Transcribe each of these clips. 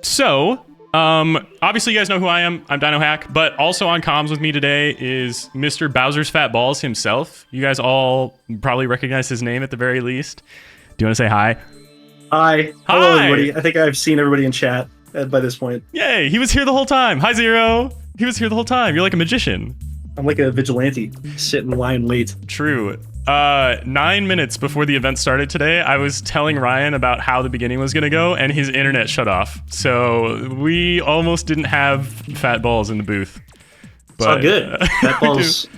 So, obviously you guys know who I am. I'm Dino Hack, but also on comms with me today is Mr. Bowser's Fat Balls himself. You guys all probably recognize his name at the very least. Do you want to say hi? Hi. Hello, everybody. I think I've seen everybody in chat by this point. Yay, he was here the whole time. Hi, Zero. He was here the whole time. You're like a magician. I'm like a vigilante, sitting lying late. True. 9 minutes before the event started today, I was telling Ryan about how the beginning was going to go, and his internet shut off. So we almost didn't have Fat Balls in the booth. But, it's all good. Fat Balls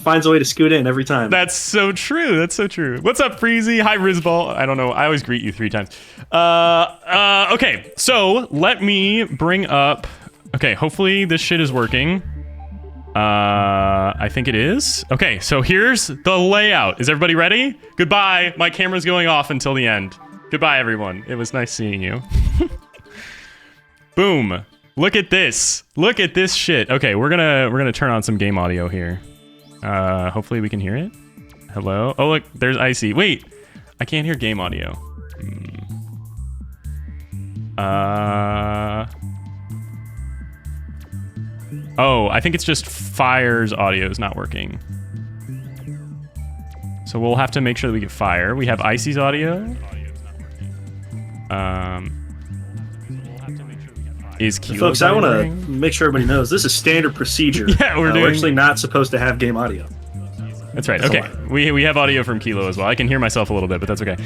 finds a way to scoot in every time. That's so true. That's so true. What's up, Freezy? Hi, Rizball. I don't know. I always greet you 3 times. Okay, so let me bring up... Okay, hopefully this shit is working. I think it is. Okay, so here's the layout. Is everybody ready? Goodbye. My camera's going off until the end. Goodbye, everyone. It was nice seeing you. Boom. Look at this. Look at this shit. Okay, we're gonna turn on some game audio here. Hopefully we can hear it. Hello? Oh, look, there's Icy. Wait, I can't hear game audio. Oh, I think it's just Fire's audio is not working. So we'll have to make sure that we get Fire. We have Icy's audio. Is Kilo's folks, I want to make sure everybody knows this is standard procedure. Yeah, we're actually not supposed to have game audio. That's right. Okay, we have audio from Kilo as well. I can hear myself a little bit, but that's okay.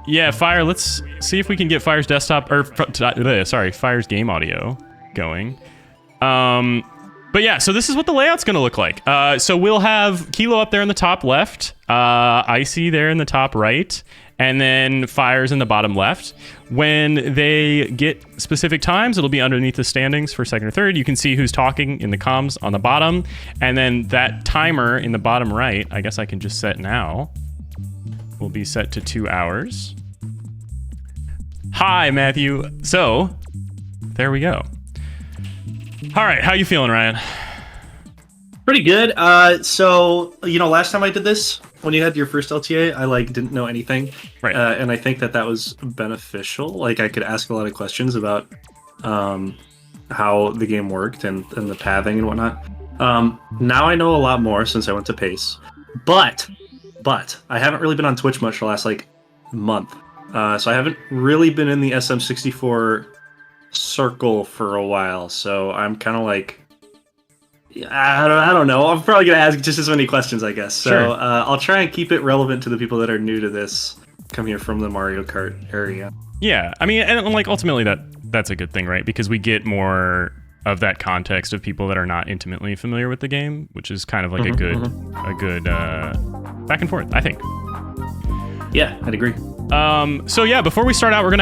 Yeah, Fire. Let's see if we can get Fire's desktop Fire's game audio going. But yeah, so this is what the layout's gonna look like. So we'll have Kilo up there in the top left, Icy there in the top right, and then Fire's in the bottom left. When they get specific times, it'll be underneath the standings for second or third. You can see who's talking in the comms on the bottom, and then that timer in the bottom right, I guess I can just set now, will be set to 2 hours. Hi, Matthew. So, there we go. All right, how you feeling, Ryan? Pretty good. So, last time I did this, when you had your first LTA, I didn't know anything. Right. And I think that was beneficial. I could ask a lot of questions about how the game worked and the pathing and whatnot. Now I know a lot more since I went to PACE. But I haven't really been on Twitch much the last month. So I haven't really been in the SM64 circle for a while. So I'm kind of I don't know. I'm probably gonna ask just as many questions, I guess. So sure. I'll try and keep it relevant to the people that are new to this, come here from the Mario Kart area. Yeah, I mean, and ultimately that's a good thing, right? Because we get more of that context of people that are not intimately familiar with the game, which is kind of like a good back and forth, I think. Yeah, I'd agree. So yeah, before we start out, we're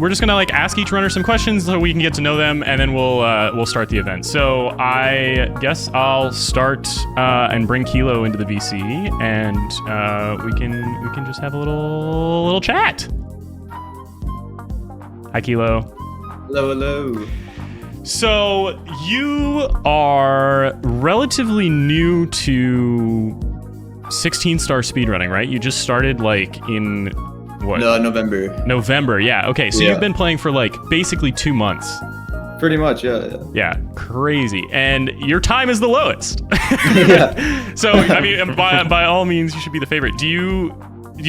just gonna ask each runner some questions so we can get to know them, and then we'll start the event. So I guess I'll start and bring Kilo into the VC, and we can just have a little chat. Hi, Kilo. Hello. So you are relatively new to 16-star speedrunning, right? You just started in what? No, November, yeah. Okay, so you've been playing for basically 2 months. Pretty much, yeah. Yeah, crazy. And your time is the lowest. Yeah. So, I mean, by all means, you should be the favorite. Do you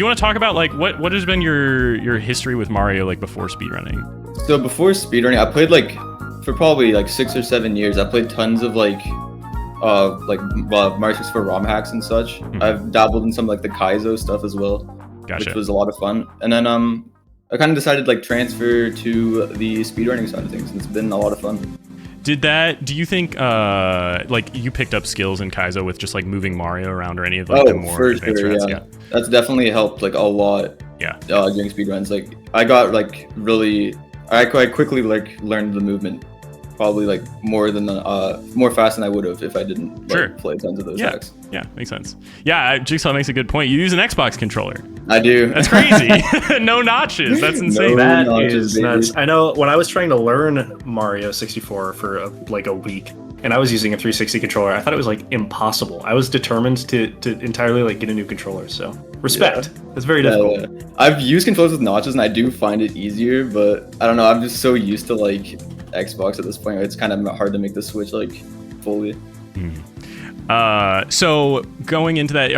want to talk about what has been your history with Mario before speedrunning? So before speedrunning, I played for probably 6 or 7 years. I played tons of Mario 64 ROM hacks and such. Mm-hmm. I've dabbled in some the Kaizo stuff as well, Gotcha. Which was a lot of fun. And then I kind of decided transfer to the speedrunning side of things, and it's been a lot of fun. Do you think you picked up skills in Kaizo with just moving Mario around or any of the more for advanced sure, routes? yeah. That's definitely helped a lot. Yeah. Doing speedruns, I got I quickly learned the movement. Probably more fast than I would have if I didn't play tons of those hacks. Yeah, makes sense. Yeah, Jigsaw makes a good point. You use an Xbox controller. I do. That's crazy. No notches. That's insane. That is nuts. I know when I was trying to learn Mario 64 for a week, and I was using a 360 controller. I thought it was like impossible. I was determined to entirely like get a new controller. So respect. It's very difficult. Yeah. I've used controllers with notches, and I do find it easier, but I don't know. I'm just so used to like Xbox at this point. It's kind of hard to make the switch like fully. So going into that,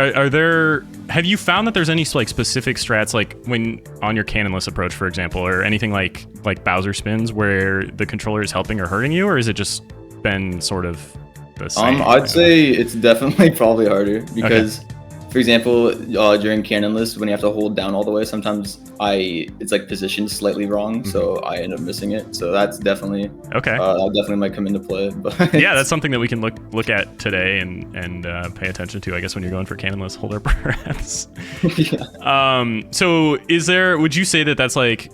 have you found that there's any like specific strats, like when on your cannonless approach, for example, or anything like Bowser spins where the controller is helping or hurting you, or is it just been sort of the same? I'd say it's definitely probably harder because, for example, during cannonless, when you have to hold down all the way, sometimes it's like positioned slightly wrong, so I end up missing it. So that's definitely that definitely might come into play. But yeah, that's something that we can look at today and pay attention to, I guess, when you're going for cannonless. Hold our breaths. So would you say that that's like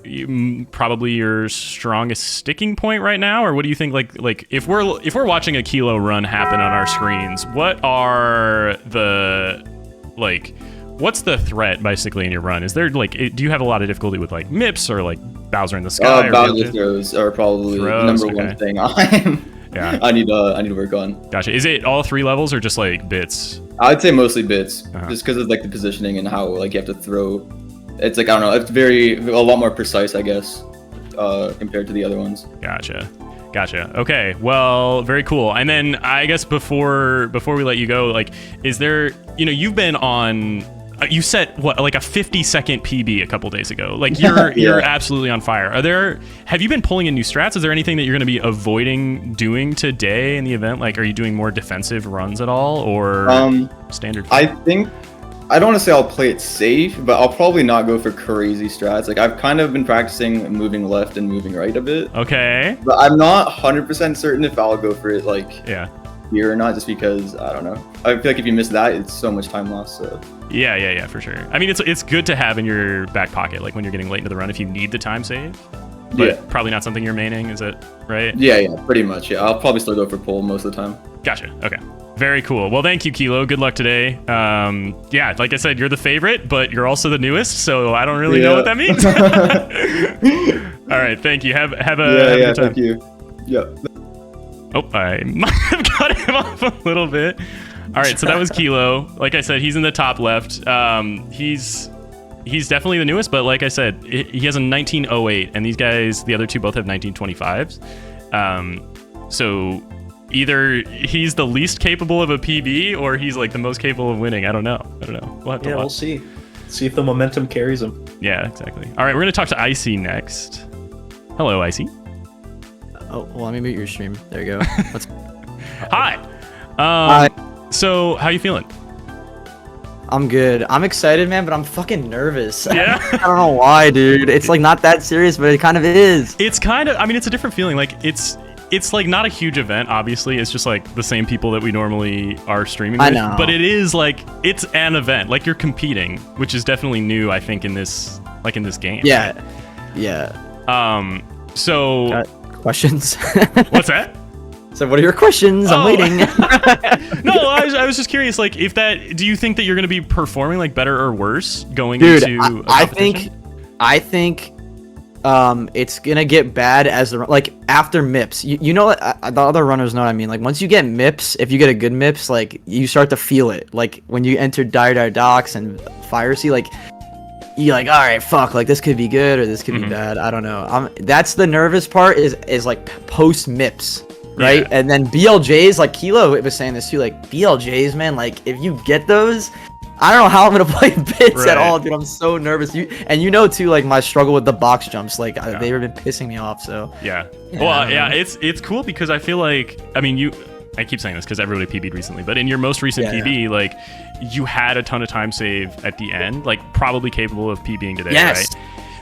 probably your strongest sticking point right now, or what do you think? Like if we're watching a Kilo run happen on our screens, what are what's the threat basically in your run? Is there do you have a lot of difficulty with like MIPS or like Bowser in the sky? Bowser throws are probably the number one thing I need to work on. Gotcha. Is it all 3 levels or just like bits? I'd say mostly bits, just because of like the positioning and how like you have to throw. It's like, I don't know, it's a lot more precise, I guess, compared to the other ones. Gotcha. Okay. Well, very cool. And then I guess before we let you go, like, is there, you've been on, you set like a 50-second PB a couple days ago. Like you're absolutely on fire. Have you been pulling in new strats? Is there anything that you're going to be avoiding doing today in the event? Like, are you doing more defensive runs at all, or standard? I think, I don't want to say I'll play it safe, but I'll probably not go for crazy strats. Like, I've kind of been practicing moving left and moving right a bit. Okay. But I'm not 100% certain if I'll go for it, like, here or not, just because, I don't know. I feel like if you miss that, it's so much time lost, so. Yeah, for sure. I mean, it's good to have in your back pocket, like when you're getting late into the run, if you need the time save. But probably not something you're maining, is it right? Yeah, pretty much, yeah. I'll probably still go for pull most of the time. Gotcha, okay. Very cool. Well, thank you, Kilo. Good luck today. Yeah, like I said, you're the favorite, but you're also the newest, so I don't really know what that means. All right, thank you. Have a good time. Thank you. Yeah. Oh, I might have cut him off a little bit. All right, so that was Kilo. Like I said, he's in the top left. He's definitely the newest, but like I said, he has a 1908, and these guys, the other two, both have 1925s. So either he's the least capable of a PB, or he's like the most capable of winning. I don't know. We'll have to watch. We'll see. See if the momentum carries him. Yeah, exactly. All right, we're gonna talk to Icy next. Hello, Icy. Oh, well, let me mute your stream. There you go. Hi. Hi. So, how you feeling? I'm good. I'm excited, man, but I'm fucking nervous. Yeah. I don't know why, dude. It's like not that serious, but it kind of is. It's kind of, I mean, it's a different feeling. Like it's like not a huge event, obviously. It's just like the same people that we normally are streaming with. I know. But it is like, it's an event. Like you're competing, which is definitely new, I think, in this game. Yeah. Right? Yeah. So questions? What's that? So what are your questions? I'm waiting. No, I was just curious, like, do you think that you're going to be performing like better or worse going Dude, into I think it's gonna get bad as after MIPS. You know what, the other runners know what I mean. Like once you get MIPS, if you get a good MIPS, like you start to feel it. Like when you enter Dire Docks and Fire Sea, like you're like, all right, fuck, like this could be good or this could be bad. I don't know. That's the nervous part is like post MIPS. Right? Yeah. And then BLJs, like Kilo was saying this too, like BLJs, man, like if you get those, I don't know how I'm gonna play bits at all, dude. I'm so nervous. You know too, like my struggle with the box jumps, like they've been pissing me off. So it's cool because I feel like, I mean, I keep saying this because everybody PB'd recently, but in your most recent PB, like you had a ton of time save at the end, like probably capable of PBing today, right?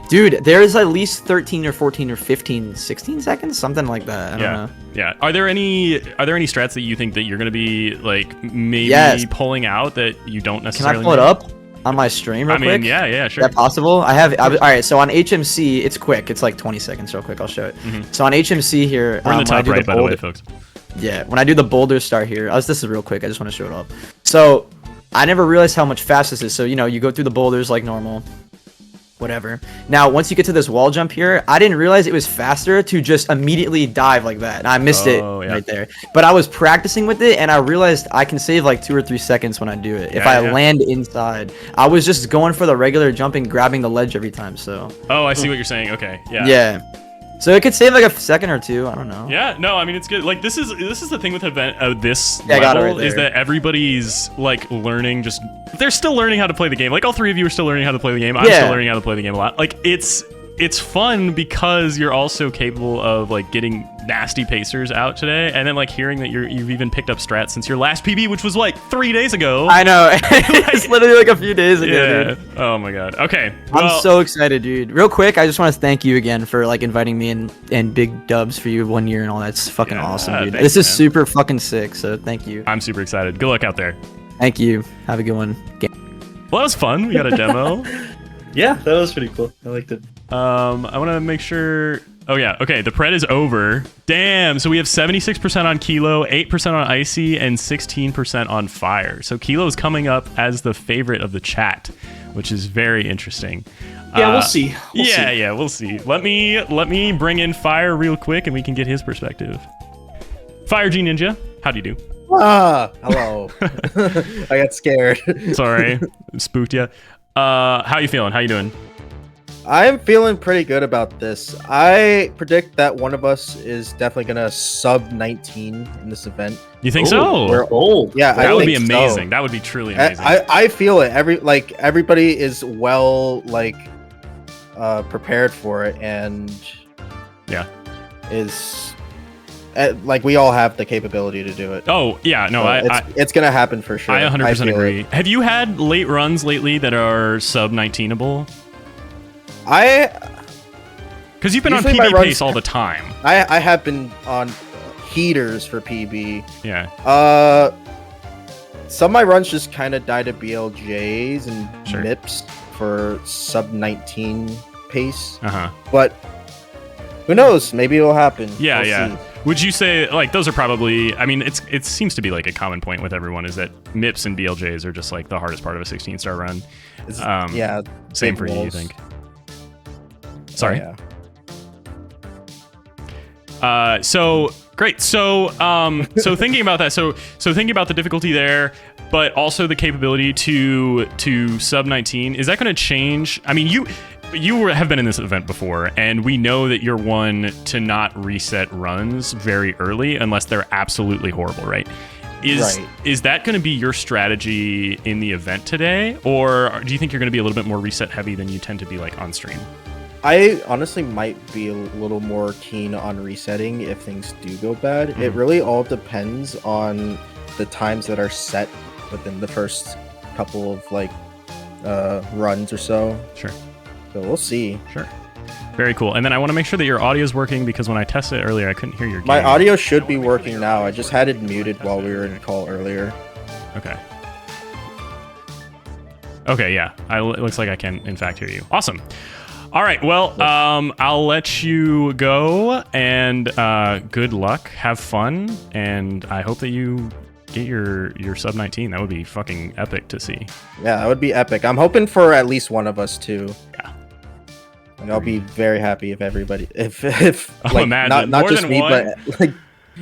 Dude, there's at least 13 or 14 or 15, 16 seconds, something like that. I don't know. Yeah. Are there any strats that you think that you're going to be like maybe pulling out that you don't necessarily Can I pull it up on my stream real quick? I mean, yeah, sure. Is that possible? All right, so on HMC, it's quick. It's like 20 seconds real quick. I'll show it. So on HMC here, we're in the top right, by the way, folks. Yeah, when I do the boulder start here, this is real quick. I just want to show it up. So I never realized how much fast this is. So, you go through the boulders like normal. whatever. Now, once you get to this wall jump here, I didn't realize it was faster to just immediately dive like that. And I missed it right there. But I was practicing with it, and I realized I can save like 2 or 3 seconds when I do it. If I land inside, I was just going for the regular jumping, grabbing the ledge every time. So. Oh, I see what you're saying. Okay. Yeah. Yeah. So it could save like a second or two. I don't know. Yeah, no, I mean it's good. Like this is the thing with event this I got it level right is that everybody's like learning. Just they're still learning how to play the game. Like all 3 of you are still learning how to play the game. I'm still learning how to play the game a lot. Like it's fun because you're also capable of like getting nasty pacers out today, and then like hearing that you've even picked up strats since your last PB, which was like 3 days ago. I know. It's literally like a few days ago, dude. Oh my god. Okay. Well, I'm so excited, dude. Real quick, I just want to thank you again for like inviting me and big dubs for you 1 year and all that. It's fucking awesome, dude. Thanks, this is man. super fucking sick. So thank you. I'm super excited. Good luck out there. Thank you. Have a good one. Well, that was fun. We got a demo. Yeah, that was pretty cool. I liked it. I want to make sure. Oh yeah, okay. The pred is over. Damn. So we have 76% on Kilo, 8% on Icy, and 16% on Fire. So Kilo is coming up as the favorite of the chat, which is very interesting. Yeah, we'll see. We'll see. Let me bring in Fire real quick, and we can get his perspective. Fire G Ninja, how do you do? Hello. I got scared. Sorry, spooked you. How you feeling? How you doing? I'm feeling pretty good about this. I predict that one of us is definitely gonna sub 19 in this event. You think so? We're old. Yeah, That I would be think amazing. so. That would be truly amazing. I feel it. Everybody is well prepared for it, and is like we all have the capability to do it. Oh yeah, no, It's gonna happen for sure. I 100% feel agree. it. Have you had late runs lately that are sub 19able? Because you've been on Usually my PB runs- pace all the time. I have been on heaters for PB. Yeah. Some of my runs just kind of die to BLJs and Sure. MIPS for sub 19 pace. Uh-huh. But who knows? Maybe it'll happen. Yeah, We'll yeah. see. Would you say like those are probably? I mean, it seems to be like a common point with everyone is that MIPS and BLJs are just like the hardest part of a 16-star run. Yeah. Same big for you, you walls. think? Sorry. Yeah. So great. So thinking about that. So thinking about the difficulty there, but also the capability to sub 19. Is that going to change? I mean, you have been in this event before, and we know that you're one to not reset runs very early unless they're absolutely horrible, right? Is that going to be your strategy in the event today, or do you think you're going to be a little bit more reset heavy than you tend to be like on stream? I honestly might be a little more keen on resetting if things do go bad. Mm-hmm. It really all depends on the times that are set within the first couple of runs or so. Sure. So we'll see. Sure. Very cool. And then I want to make sure that your audio is working because when I tested it earlier, I couldn't hear your game. My audio should be working now. I just had it muted while we were in call earlier. Okay. Okay, yeah. It looks like I can, in fact, hear you. Awesome. All right. Well, I'll let you go, and good luck. Have fun, and I hope that you get your sub 19. That would be fucking epic to see. Yeah, that would be epic. I'm hoping for at least one of us too. Yeah. Like, I'll be very happy if everybody, if Oh, imagine. not More just than me, one? but like,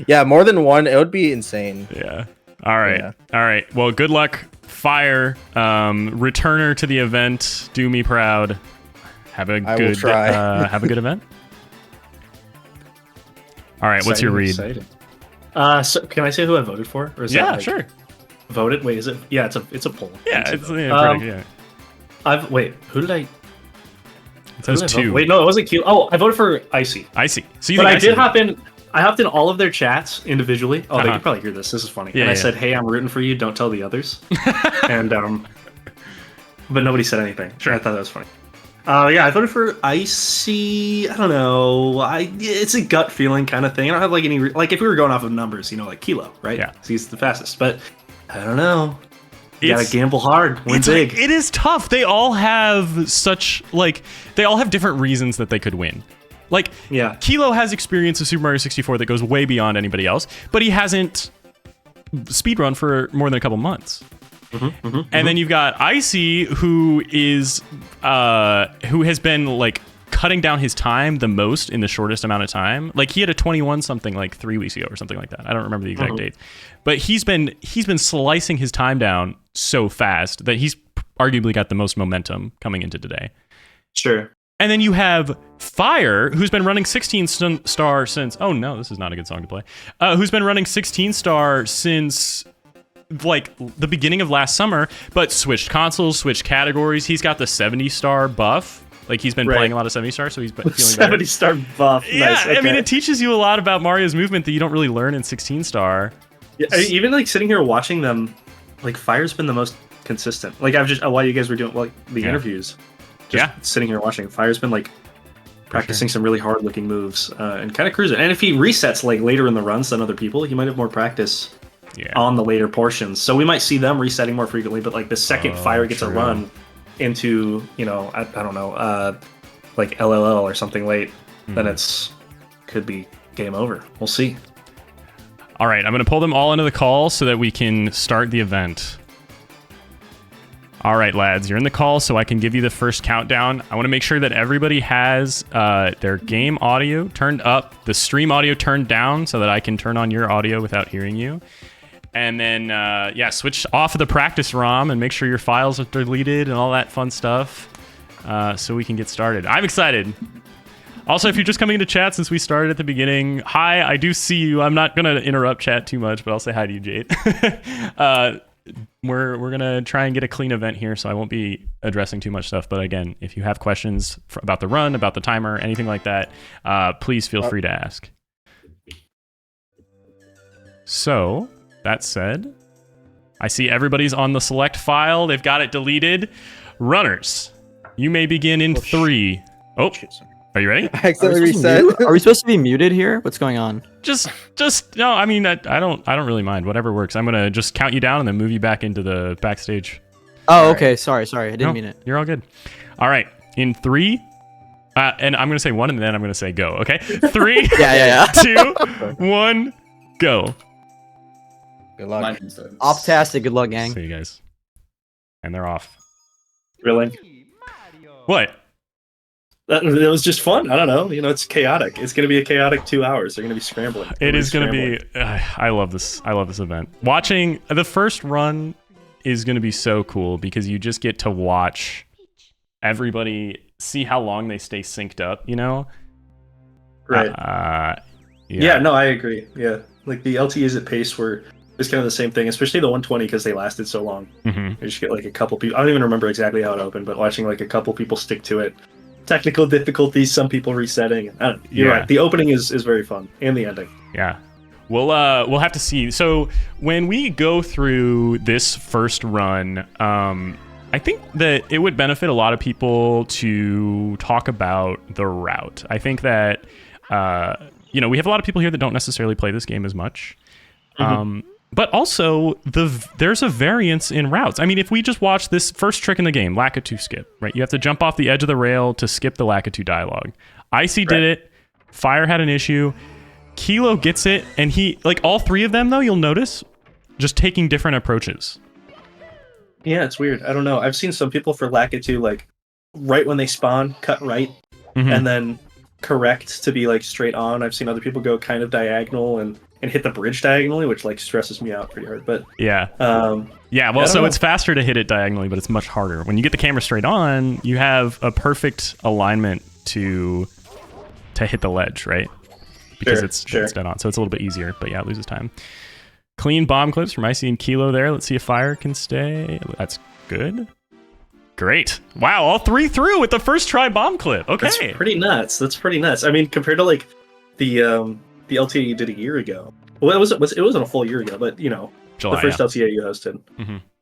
yeah, more than one. It would be insane. Yeah. All right. Yeah. All right. Well, good luck. Fire. Returner to the event. Do me proud. Have a I will good try. have a good event. All right. What's your read? Exciting. So can I say who I voted for? Or is Yeah, that, like, sure. Voted? Wait, is it? Yeah, it's a poll. Yeah, Let's it's see. yeah. Who did I? It says who did I vote? 2. Wait, no, it wasn't Q. Oh, I voted for Icy. I see. So you But think I did see hop in. I hopped in all of their chats individually. Oh, they Uh-huh. could probably hear this. This is funny. Yeah, and I yeah. said, "Hey, I'm rooting for you. Don't tell the others." And but nobody said anything. Sure. I thought that was funny. Yeah, I voted for Icy. I don't know. It's a gut feeling kind of thing. I don't have like any like if we were going off of numbers, like Kilo, right? Yeah. He's the fastest. But I don't know. You It's- gotta gamble hard, win It's big. like, it is tough. They all have they all have different reasons that they could win. Like, Yeah. Kilo has experience of Super Mario 64 that goes way beyond anybody else, but he hasn't speedrun for more than a couple months. And then you've got Icy, who has been like cutting down his time the most in the shortest amount of time. Like he had a 21 something like 3 weeks ago or something like that. I don't remember the exact date, but he's been slicing his time down so fast that he's arguably got the most momentum coming into today. Sure. And then you have Fire, who's been running 16 star since. Oh no, this is not a good song to play. Who's been running 16 star since like the beginning of last summer, but switched consoles, switched categories. He's got the 70 star buff. Like he's been playing a lot of 70 stars, so he's been feeling 70 star buff. Yeah, Nice. Okay. I mean, it teaches you a lot about Mario's movement that you don't really learn in 16 star. Yeah, even like sitting here watching them, like Fire's been the most consistent. Like I've just while you guys were doing like the interviews, just sitting here watching, Fire's been like practicing some really hard looking moves and kind of cruising. And if he resets like later in the runs than other people, he might have more practice on the later portions. So we might see them resetting more frequently. But like the second Fire gets a run into, you know, I don't know, like LLL or something late, then it's could be game over. We'll see. All right, I'm going to pull them all into the call so that we can start the event. All right, lads, you're in the call, so I can give you the first countdown. I want to make sure that everybody has their game audio turned up, the stream audio turned down, so that I can turn on your audio without hearing you. And then, switch off of the practice ROM and make sure your files are deleted and all that fun stuff so we can get started. I'm excited. Also, if you're just coming into chat since we started at the beginning, hi, I do see you. I'm not going to interrupt chat too much, but I'll say hi to you, Jade. We're going to try and get a clean event here, so I won't be addressing too much stuff. But again, if you have questions about the run, about the timer, anything like that, please feel free to ask. So, that said, I see everybody's on the select file. They've got it deleted. Runners, you may begin in 3. Oh, are you ready? I accidentally reset. Are we supposed to be muted here? What's going on? Just no. I mean, I don't really mind. Whatever works. I'm gonna just count you down and then move you back into the backstage. Oh, okay. Sorry. I didn't mean it. You're all good. All right. In 3, and I'm gonna say 1, and then I'm gonna say go. Okay. 3, 2, 1, go. Good luck. Optastic. Good luck, gang. See you guys. And they're off. Really? What? It was just fun. I don't know. You know, it's chaotic. It's going to be a chaotic 2 hours. They're going to be scrambling. It is going to be. I love this. I love this event. Watching the first run is going to be so cool because you just get to watch everybody see how long they stay synced up. You know. Right. Yeah. No, I agree. Yeah, like the LTEs at pace were. It's kind of the same thing, especially the 120 because they lasted so long. You just get like a couple people. I don't even remember exactly how it opened, but watching like a couple people stick to it. Technical difficulties, some people resetting. You're right. The opening is very fun, and the ending. Yeah, we'll have to see. So when we go through this first run, I think that it would benefit a lot of people to talk about the route. I think that we have a lot of people here that don't necessarily play this game as much. But also, there's a variance in routes. I mean, if we just watch this first trick in the game, Lakitu skip, right? You have to jump off the edge of the rail to skip the Lakitu dialogue. Icy did it. Fire had an issue. Kilo gets it, and he, like all 3 of them, though, you'll notice, just taking different approaches. Yeah, it's weird. I don't know. I've seen some people for Lakitu, like, right when they spawn, cut right, and then correct to be, like, straight on. I've seen other people go kind of diagonal and hit the bridge diagonally, which like stresses me out pretty hard. But so it's faster to hit it diagonally, but it's much harder. When you get the camera straight on, you have a perfect alignment to hit the ledge, right? Because it's dead on, so it's a little bit easier. But yeah, it loses time. Clean bomb clips from Icy and Kilo there. Let's see if Fire can stay. That's good. Great. Wow, all 3 through with the first try bomb clip. Okay. That's pretty nuts. I mean, compared to like the LTA you did a year ago. Well, it wasn't a full year ago, but you know, July, the first LTA you hosted.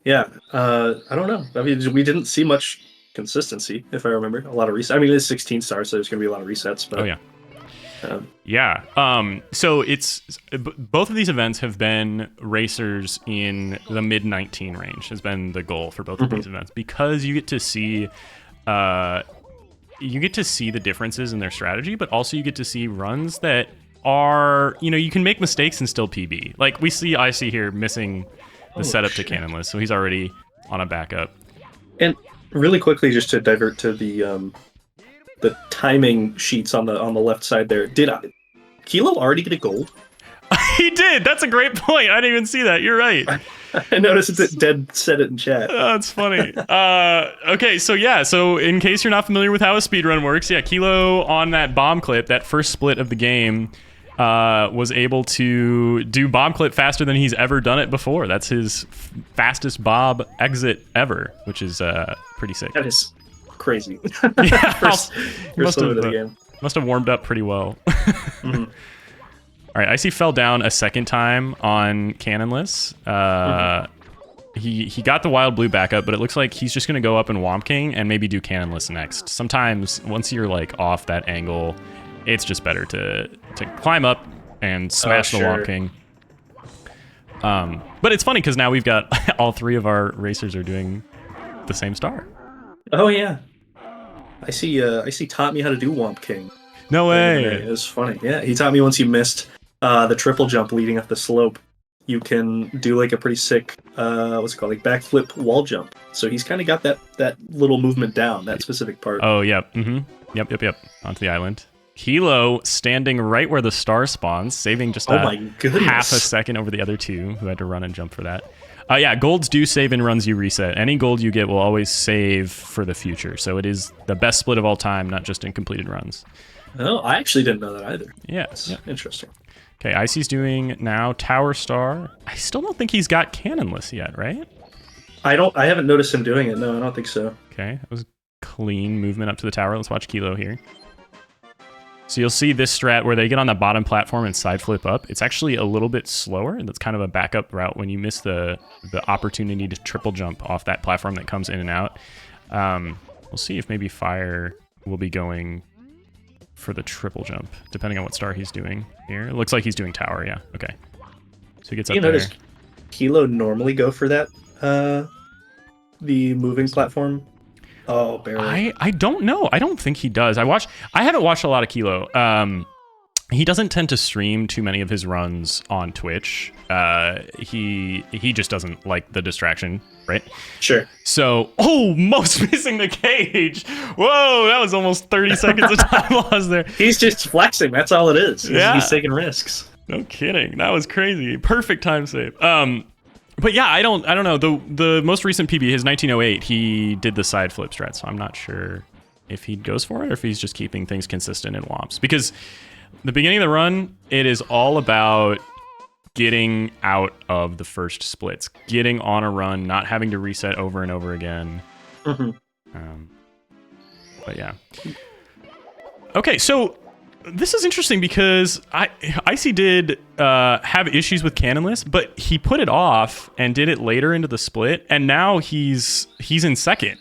Yeah, I don't know. I mean, we didn't see much consistency, if I remember. A lot of resets. I mean, it's 16 stars, so there's going to be a lot of resets. But, so it's both of these events have been racers in the mid 19 range. Has been the goal for both of these events because you get to see. You get to see the differences in their strategy, but also you get to see runs that are, you can make mistakes and still PB. Like we see Icy here missing the setup to cannonless, so he's already on a backup. And really quickly, just to divert to the timing sheets on the left side there, did Kilo already get a gold? He did. That's a great point. I didn't even see that. You're right. I noticed that Dead said it in chat. Oh, that's funny. Okay, so yeah, so in case you're not familiar with how a speedrun works, yeah, Kilo on that bomb clip, that first split of the game, was able to do bomb clip faster than he's ever done it before. That's his fastest Bob exit ever, which is pretty sick. That is crazy. Yeah, first must of the game. have warmed up pretty well. Mm-hmm. All right, Icy fell down a second time on cannonless. He got the wild blue back up, but it looks like he's just gonna go up and Womp King and maybe do cannonless next. Sometimes once you're like off that angle, it's just better to climb up and smash the Womp King. But it's funny because now we've got all three of our racers are doing the same star. Oh yeah, I see. Taught me how to do Womp King. No way. It was funny. Yeah, he taught me once you missed the triple jump leading up the slope, you can do like a pretty sick what's it called, like backflip wall jump. So he's kind of got that little movement down, that specific part. Oh yep. Yep. Onto the island. Kilo standing right where the star spawns, saving just my goodness, half a second over the other two who had to run and jump for that. Yeah, golds do save in runs you reset. Any gold you get will always save for the future. So it is the best split of all time, not just in completed runs. Oh, I actually didn't know that either. Yes. Yep. Interesting. Okay, Icy's doing now Tower Star. I still don't think he's got cannonless yet, right? I haven't noticed him doing it. No, I don't think so. Okay, that was clean movement up to the tower. Let's watch Kilo here. So you'll see this strat where they get on the bottom platform and side flip up. It's actually a little bit slower, and that's kind of a backup route when you miss the opportunity to triple jump off that platform that comes in and out. We'll see if maybe Fire will be going for the triple jump, depending on what star he's doing here. It looks like he's doing tower, yeah. Okay. So he gets up there. Does Kilo normally go for that, the moving platform? Oh, barely. I don't know. I don't think he does. I haven't watched a lot of Kilo. He doesn't tend to stream too many of his runs on Twitch. He just doesn't like the distraction, right? Sure. So, most missing the cage. Whoa, that was almost 30 seconds of time loss there. He's just flexing. That's all it is. He's taking risks. No kidding. That was crazy. Perfect time save. But yeah, I don't know. The most recent PB, his 1908, he did the side flip strat, so I'm not sure if he goes for it or if he's just keeping things consistent in Womps. Because the beginning of the run, it is all about getting out of the first splits, getting on a run, not having to reset over and over again. Mm-hmm. But yeah. Okay, so this is interesting because Icy did have issues with cannonless, but he put it off and did it later into the split, and now he's in second.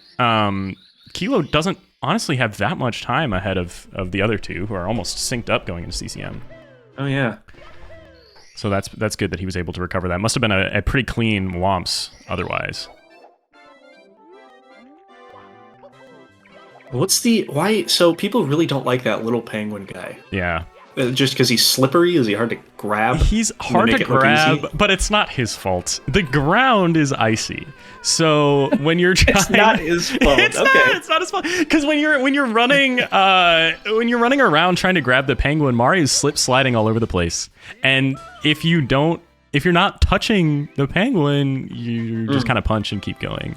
Kilo doesn't honestly have that much time ahead of the other two, who are almost synced up going into CCM. Oh yeah. So that's good that he was able to recover that. Must have been a pretty clean Womps otherwise. Why? So people really don't like that little penguin guy. Yeah. Just because he's slippery? Is he hard to grab? He's hard to grab, but it's not his fault. The ground is icy. So when you're trying, it's not his fault. It's not his fault. Because when you're running around trying to grab the penguin, Mario's slip sliding all over the place. And if you're not touching the penguin, you just kind of punch and keep going.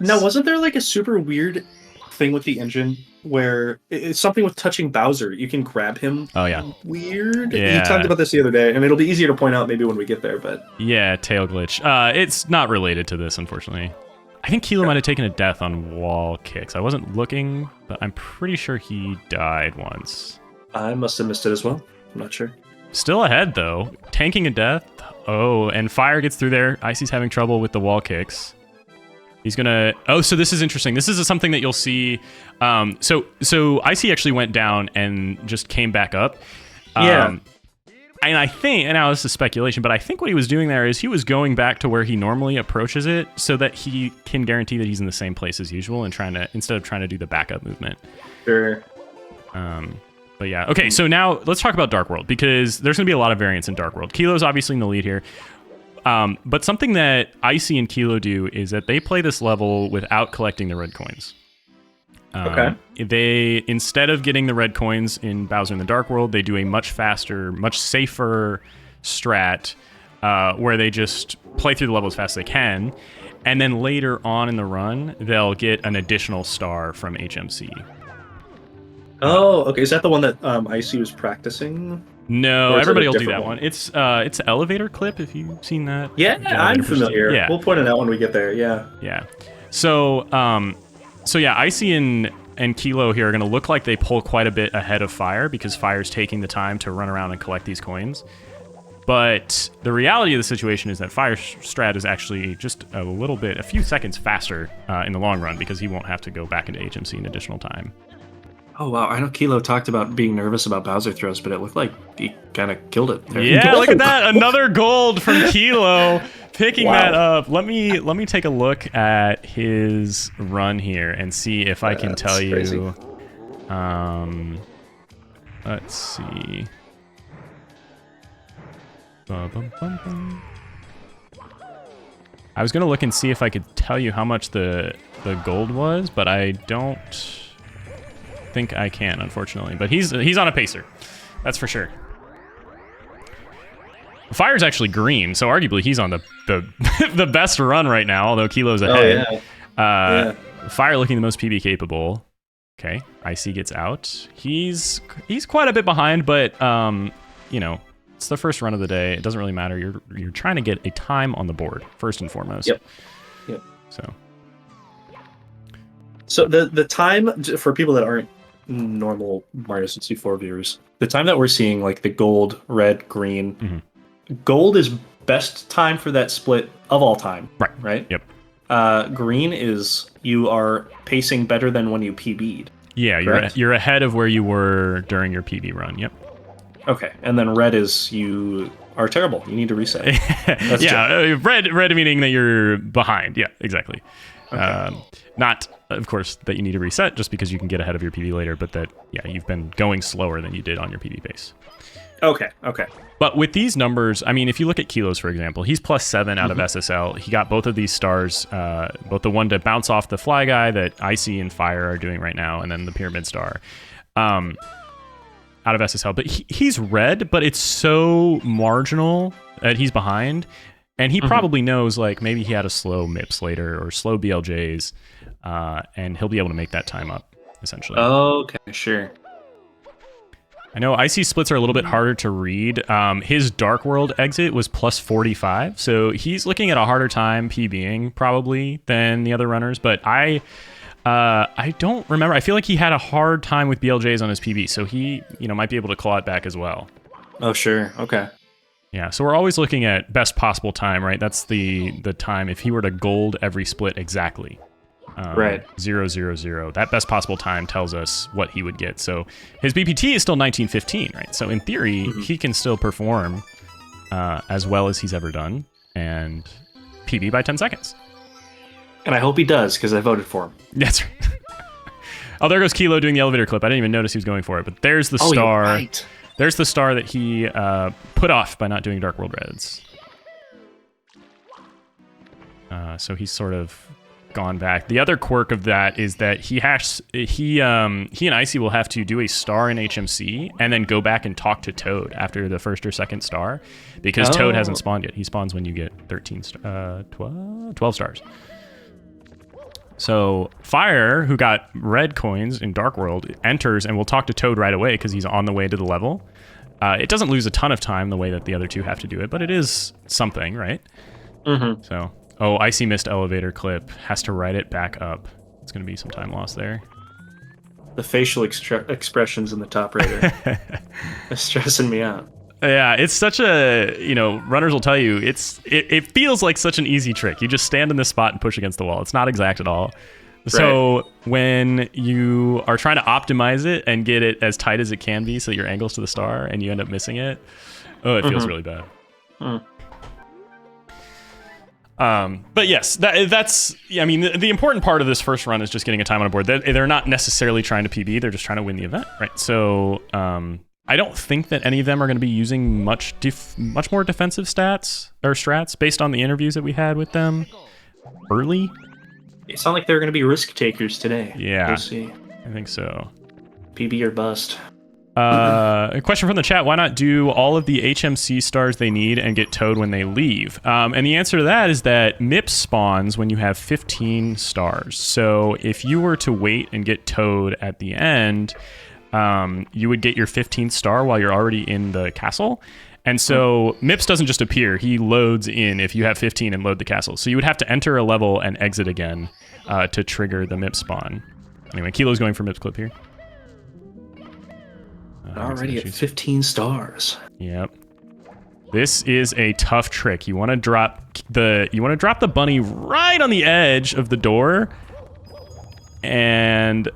Now, wasn't there like a super weird thing with the engine where it's something with touching Bowser? You can grab him. Oh yeah. Weird. Yeah. He talked about this the other day, and it'll be easier to point out maybe when we get there. But yeah, tail glitch. It's not related to this, unfortunately. I think Kilo might have taken a death on wall kicks. I wasn't looking, but I'm pretty sure he died once. I must have missed it as well. I'm not sure. Still ahead though, tanking a death. Oh, and Fire gets through there. Icy's having trouble with the wall kicks. He's gonna. Oh, so this is interesting. This is something that you'll see. So Icy actually went down and just came back up. Yeah. And I think, and now this is speculation, but I think what he was doing there is he was going back to where he normally approaches it, so that he can guarantee that he's in the same place as usual, and instead of trying to do the backup movement. Sure. But yeah. Okay. So now let's talk about Dark World, because there's gonna be a lot of variance in Dark World. Kilo's obviously in the lead here. But something that Icy and Kilo do is that they play this level without collecting the red coins. They, instead of getting the red coins in Bowser in the Dark World, they do a much faster, much safer strat where they just play through the level as fast as they can. And then later on in the run, they'll get an additional star from HMC. Oh, okay. Is that the one that Icy was practicing? No, Or is it everybody a will do different that one. It's Elevator Clip, if you've seen that. Yeah, I'm Elevator familiar. Yeah. We'll point it out when we get there. Yeah. Yeah. So yeah, Icy and Kilo here are going to look like they pull quite a bit ahead of Fire because Fire's taking the time to run around and collect these coins. But the reality of the situation is that Fire's strat is actually just a few seconds faster in the long run because he won't have to go back into HMC in additional time. Oh, wow. I know Kilo talked about being nervous about Bowser throws, but it looked like he kind of killed it there. Yeah, look at that. Another gold from Kilo. Picking that up. Let me take a look at his run here and see if I can tell crazy. you. Let's see. Bum. I was gonna look and see if I could tell you how much the gold was, but I don't think I can, unfortunately. But he's on a pacer, that's for sure. Fire's actually green, so arguably he's on the the best run right now. Although Kilo's ahead. Oh, yeah. Fire looking the most PB capable. Okay, Icy gets out. He's quite a bit behind, but you know. It's the first run of the day. It doesn't really matter. You're trying to get a time on the board first and foremost. Yep. So the time for people that aren't normal Mario 64 viewers, the time that we're seeing like the gold, red, green, gold is best time for that split of all time. Right. Yep. Green is you are pacing better than when you PB'd. Yeah, you're ahead of where you were during your PB run. Yep. Okay, and then red is you are terrible. You need to reset. That's red meaning that you're behind. Yeah, exactly. Okay. Not, of course, that you need to reset just because you can get ahead of your PB later, but that, yeah, you've been going slower than you did on your PB pace. Okay. But with these numbers, I mean, if you look at Kilos, for example, he's +7 out of SSL. He got both of these stars, both the one to bounce off the fly guy that Icy and Fire are doing right now, and then the Pyramid Star. Out of SSL, but he's red, but it's so marginal that he's behind, and he probably knows like maybe he had a slow MIPS later or slow BLJs, and he'll be able to make that time up essentially. Okay, sure. I know Icy splits are a little bit harder to read. His Dark World exit was +45, so he's looking at a harder time PBing probably than the other runners, but I don't remember. I feel like he had a hard time with BLJs on his PB, so he, might be able to claw it back as well. Oh, sure. Okay. Yeah, so we're always looking at best possible time, right? That's the time if he were to gold every split exactly. Right. 0-0-0. That best possible time tells us what he would get. So his BPT is still 1915, right? So in theory, he can still perform as well as he's ever done and PB by 10 seconds. And I hope he does, because I voted for him. That's right. Oh, there goes Kilo doing the elevator clip. I didn't even notice he was going for it, but there's the star. You're right. There's the star that he put off by not doing Dark World Reds. So he's sort of gone back. The other quirk of that is that he and Icy will have to do a star in HMC and then go back and talk to Toad after the first or second star, because Toad hasn't spawned yet. He spawns when you get 12 stars. So Fire, who got red coins in Dark World, enters and will talk to Toad right away because he's on the way to the level. It doesn't lose a ton of time the way that the other two have to do it, but it is something, right? So, Icy missed elevator clip. Has to write it back up. It's going to be some time lost there. The facial expressions in the top right are stressing me out. Yeah, it's such a, runners will tell you, it feels like such an easy trick. You just stand in this spot and push against the wall. It's not exact at all. So when you are trying to optimize it and get it as tight as it can be so that your angle's to the star and you end up missing it, it feels really bad. But yes, that's, the important part of this first run is just getting a time on a board. They're not necessarily trying to PB, they're just trying to win the event, right? So, I don't think that any of them are going to be using much more defensive stats or strats based on the interviews that we had with them early. It's not like they're going to be risk takers today. Yeah, We'll see. I think so. PB or bust. A question from the chat: why not do all of the HMC stars they need and get towed when they leave? And the answer to that is that MIPS spawns when you have 15 stars. So if you were to wait and get towed at the end, you would get your 15th star while you're already in the castle. And so MIPS doesn't just appear; he loads in if you have 15 and load the castle. So you would have to enter a level and exit again to trigger the MIPS spawn. Anyway, Kilo's going for MIPS clip here. Already at 15 stars. Yep. This is a tough trick. You want to drop the bunny right on the edge of the door and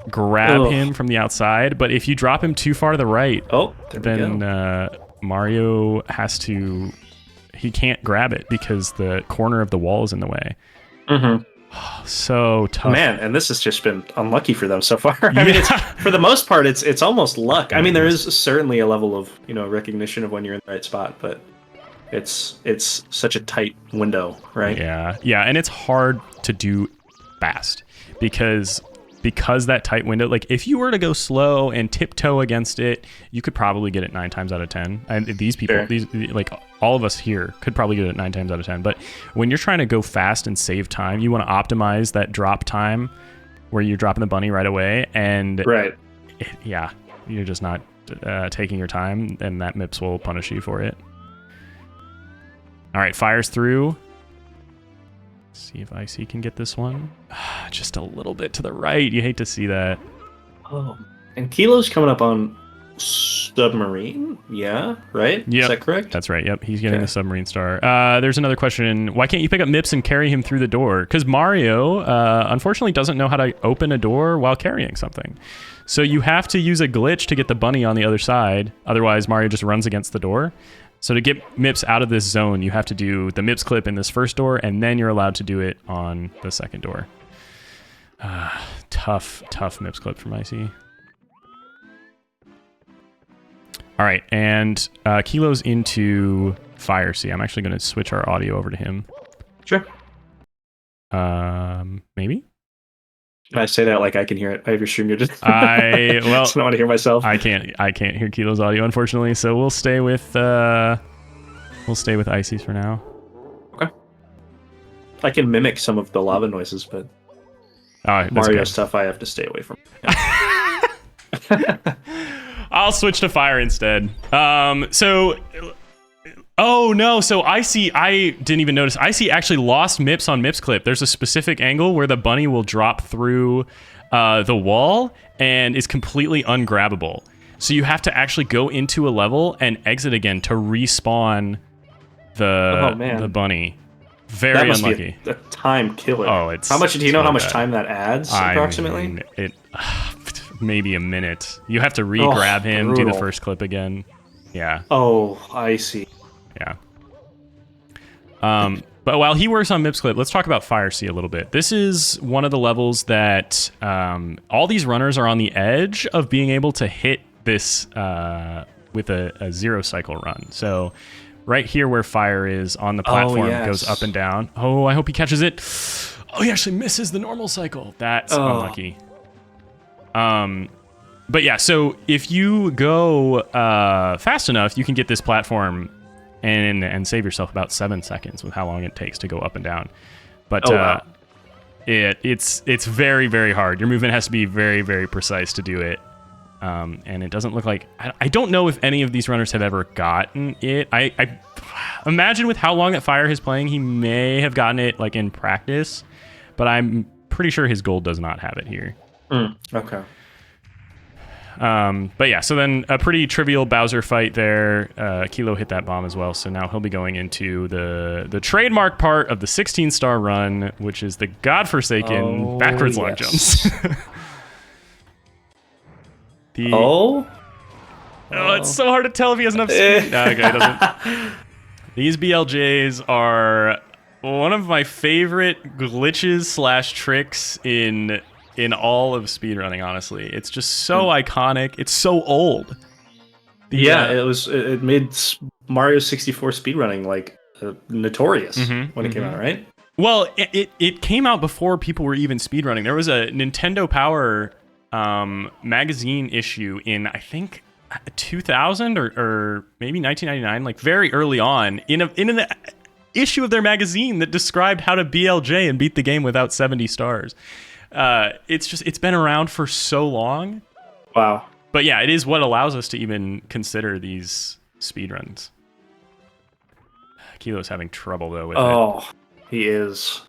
grab him from the outside. But if you drop him too far to the right, then Mario he can't grab it because the corner of the wall is in the way. Mm-hmm. So tough. Man, and this has just been unlucky for them so far. I mean, for the most part, it's almost luck. I mean, there is certainly a level of recognition of when you're in the right spot, but it's such a tight window, right? Yeah, and it's hard to do fast because that tight window. Like if you were to go slow and tiptoe against it, you could probably get it 9 times out of 10. And these people, like all of us here, could probably get it 9 times out of 10. But when you're trying to go fast and save time, you want to optimize that drop time where you're dropping the bunny right away. And you're just not taking your time, and that MIPS will punish you for it. All right, fires through. See if Icy can get this one. Just a little bit to the right. You hate to see that. Oh, and Kilo's coming up on submarine. Yeah, right? Yep. Is that correct? That's right. Yep, he's getting the submarine star. There's another question. Why can't you pick up MIPS and carry him through the door? Because Mario, unfortunately, doesn't know how to open a door while carrying something. So you have to use a glitch to get the bunny on the other side. Otherwise, Mario just runs against the door. So to get MIPS out of this zone, you have to do the MIPS clip in this first door, and then you're allowed to do it on the second door. Tough MIPS clip from Icy. All right, and Kilo's into Fire Sea. I'm actually going to switch our audio over to him. Sure. Maybe? Can I say that like I can hear it? I have your stream muted. So I don't want to hear myself. I can't hear Kilo's audio, unfortunately. So we'll stay with Icy's for now. Okay. I can mimic some of the lava noises, but Mario Mario stuff I have to stay away from. I'll switch to fire instead. Oh no, so Icy, I didn't even notice. Icy actually lost MIPS on MIPS clip. There's a specific angle where the bunny will drop through the wall and is completely ungrabbable. So you have to actually go into a level and exit again to respawn the bunny. Very unlucky. Be a time killer. Oh, it's how much do you know so how much bad. time that adds approximately? Mean, it maybe a minute. You have to re-grab him, brutal. do the first clip again. Yeah. Oh, I see. Yeah. But while he works on MIPS clip, let's talk about Fire Sea a little bit. This is one of the levels that all these runners are on the edge of being able to hit this with a 0 cycle run. So right here where Fire is on the platform goes up and down. Oh, I hope he catches it. Oh, he actually misses the normal cycle. That's unlucky. But yeah, so if you go fast enough, you can get this platform and save yourself about 7 seconds with how long it takes to go up and down. But it's very, very hard. Your movement has to be very, very precise to do it. And it doesn't look like... I don't know if any of these runners have ever gotten it. I imagine with how long that Fire is playing, he may have gotten it like in practice, but I'm pretty sure his gold does not have it here. Okay. But yeah, so then a pretty trivial Bowser fight there. Kilo hit that bomb as well, so now he'll be going into the trademark part of the 16-star run, which is the godforsaken backwards long jumps. It's so hard to tell if he has enough speed. No, okay, he doesn't. These BLJs are one of my favorite glitches / tricks in all of speedrunning, honestly. It's just so iconic. It's so old. Yeah, it made Mario 64 speedrunning like notorious when it came out, right? Well, it came out before people were even speedrunning. There was a Nintendo Power magazine issue in, I think, 2000 or maybe 1999, like very early on, in an issue of their magazine that described how to BLJ and beat the game without 70 stars. It's been around for so long. Wow. But yeah, it is what allows us to even consider these speedruns. Kilo's having trouble though with it. Oh, he is.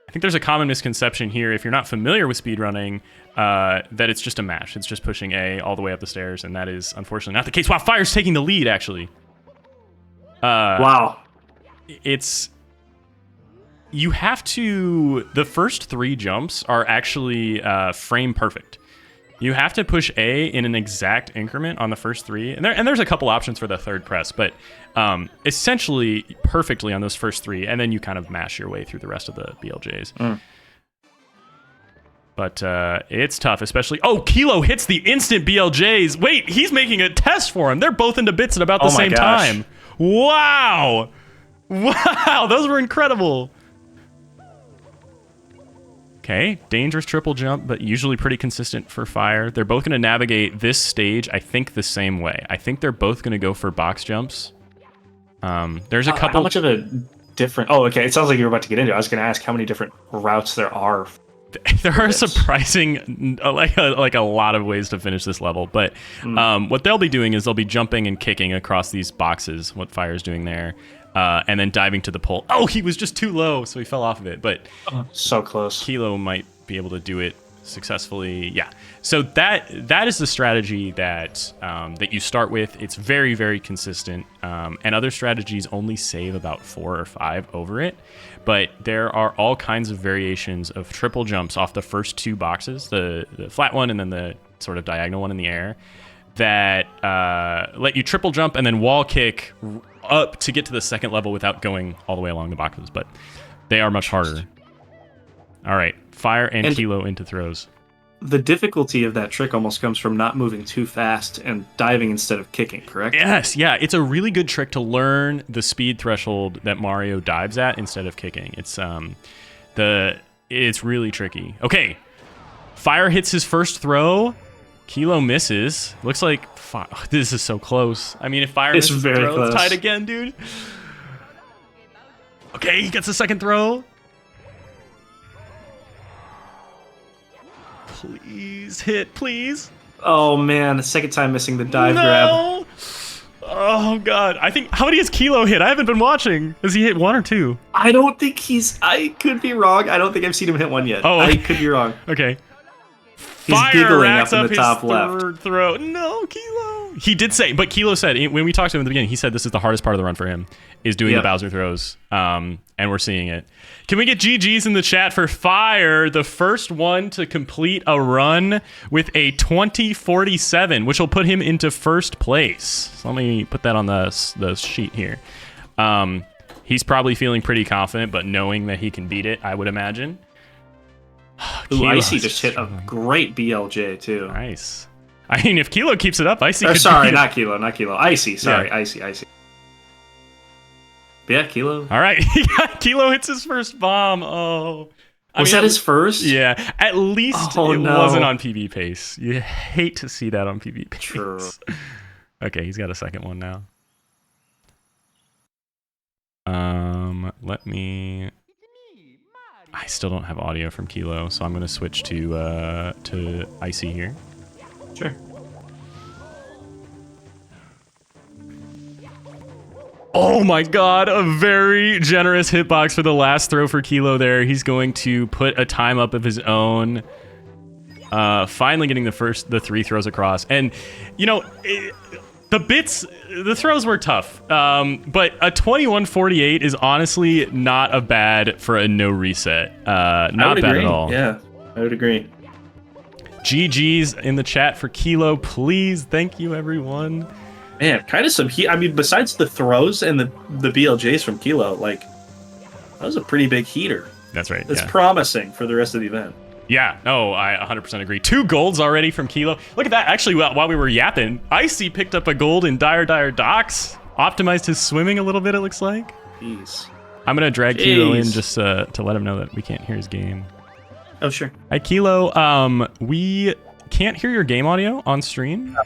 I think there's a common misconception here, if you're not familiar with speedrunning, that it's just a mash. It's just pushing A all the way up the stairs, and that is unfortunately not the case. Wow, Fire's taking the lead, actually. Wow. You have to... The first 3 jumps are actually frame perfect. You have to push A in an exact increment on the first 3, and there's a couple options for the third press, but essentially perfectly on those first 3, and then you kind of mash your way through the rest of the BLJs. But it's tough, especially... Oh, Kilo hits the instant BLJs. Wait, he's making a test for him. They're both into bits at about the same time. Wow! Wow, those were incredible. Okay, dangerous triple jump, but usually pretty consistent for Fire. They're both going to navigate this stage, I think, the same way. I think they're both going to go for box jumps. There's a couple... How much of a different... Oh, okay, it sounds like you were about to get into it. I was going to ask how many different routes there are. There are surprising, like a lot of ways to finish this level, but what they'll be doing is they'll be jumping and kicking across these boxes, what Fire's doing there, and then diving to the pole. Oh, he was just too low, so he fell off of it, but so close. Kilo might be able to do it successfully. Yeah, so that is the strategy that that you start with. It's very, very consistent, and other strategies only save about 4 or 5 over it. But there are all kinds of variations of triple jumps off the first 2 boxes, the flat one and then the sort of diagonal one in the air, that let you triple jump and then wall kick up to get to the second level without going all the way along the boxes. But they are much harder. All right, Fire and Kilo into throws. The difficulty of that trick almost comes from not moving too fast and diving instead of kicking, correct? Yes, yeah. It's a really good trick to learn the speed threshold that Mario dives at instead of kicking. It's really tricky. Okay, Fire hits his first throw. Kilo misses. Looks like this is so close. I mean, if Fire misses the throw, it's tied again, dude. Okay, he gets the second throw. Please hit, please. Oh man, the second time missing the dive grab. Oh god. I think, how many has Kilo hit? I haven't been watching. Has he hit 1 or 2? I don't think I could be wrong. I don't think I've seen him hit 1 yet. Oh, I could be wrong. Okay. He's Fire giggling racks up in the top his left. Third throw. No, Kilo. He did say, but Kilo said, when we talked to him in the beginning, he said this is the hardest part of the run for him, is doing the Bowser throws. And we're seeing it. Can we get GG's in the chat for Fire, the first one to complete a run with a 2047, which will put him into first place. So let me put that on the sheet here. He's probably feeling pretty confident, but knowing that he can beat it, I would imagine. Ooh, Icy just hit a great BLJ too. Nice. I mean, if Kilo keeps it up, Icy could sorry, beat not Kilo. Icy, sorry, Yeah. Icy. But yeah, Kilo. All right, Kilo hits his first bomb. Oh. Was that his first? Yeah, at least it wasn't on PB pace. You hate to see that on PB pace. True. Okay, he's got a second one now. Let me... I still don't have audio from Kilo, so I'm going to switch to Icy here. Sure. Oh my god, a very generous hitbox for the last throw for Kilo there. He's going to put a time up of his own. Finally getting the 3 throws across. And, you know, the throws were tough. But a 2148 is honestly not a bad for a no reset. Not bad at all. Yeah, I would agree. GG's in the chat for Kilo, please. Thank you, everyone. Man, kind of some heat. I mean, besides the throws and the BLJs from Kilo, like, that was a pretty big heater. That's right. That's promising for the rest of the event. Yeah, no, I 100% agree. 2 golds already from Kilo. Look at that. Actually, while we were yapping, Icy picked up a gold in Dire Docks. Optimized his swimming a little bit, it looks like. Jeez. I'm going to drag Kilo in just to let him know that we can't hear his game. Oh, sure. Hi, Kilo. We can't hear your game audio on stream.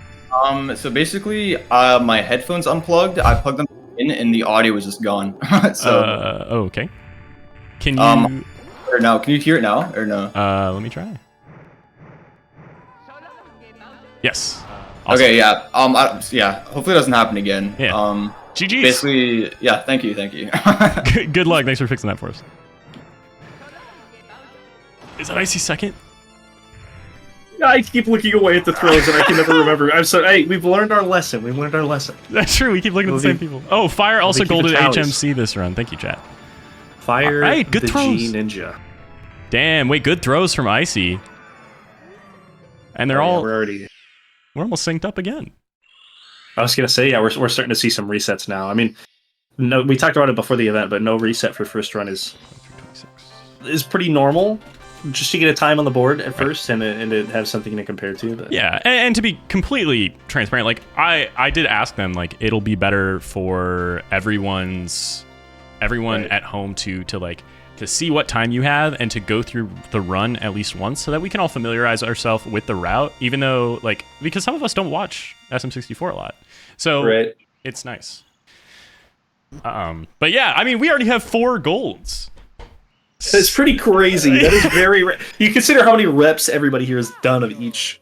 So basically, my headphones unplugged. I plugged them in, and the audio was just gone. So. Okay. Can you? Or no? Can you hear it now or no? Let me try. Yes. Awesome. Okay. Yeah. Yeah. Hopefully, it doesn't happen again. Yeah. GG's. Basically, yeah. Thank you. Good luck. Thanks for fixing that for us. Is that Icy second? I keep looking away at the throws and I can never remember. I'm sorry. Hey, we've learned our lesson. That's true. We keep looking at the same people. Oh, Fire also golded HMC this run. Thank you, chat. Fire, right, good the throws. G Ninja. Damn, wait, good throws from Icy. And they're all... We're almost synced up again. I was going to say, yeah, we're starting to see some resets now. I mean, no, we talked about it before the event, but no reset for first run is pretty normal. Just to get a time on the board at first and to have something to compare to. But. Yeah, and to be completely transparent, like, I did ask them, like, it'll be better for everyone right. At home to see what time you have and to go through the run at least once so that we can all familiarize ourselves with the route, even though, like, because some of us don't watch SM64 a lot. So right. It's nice. But yeah, I mean, we already have 4 golds. It's pretty crazy. That is very you consider how many reps everybody here has done of each,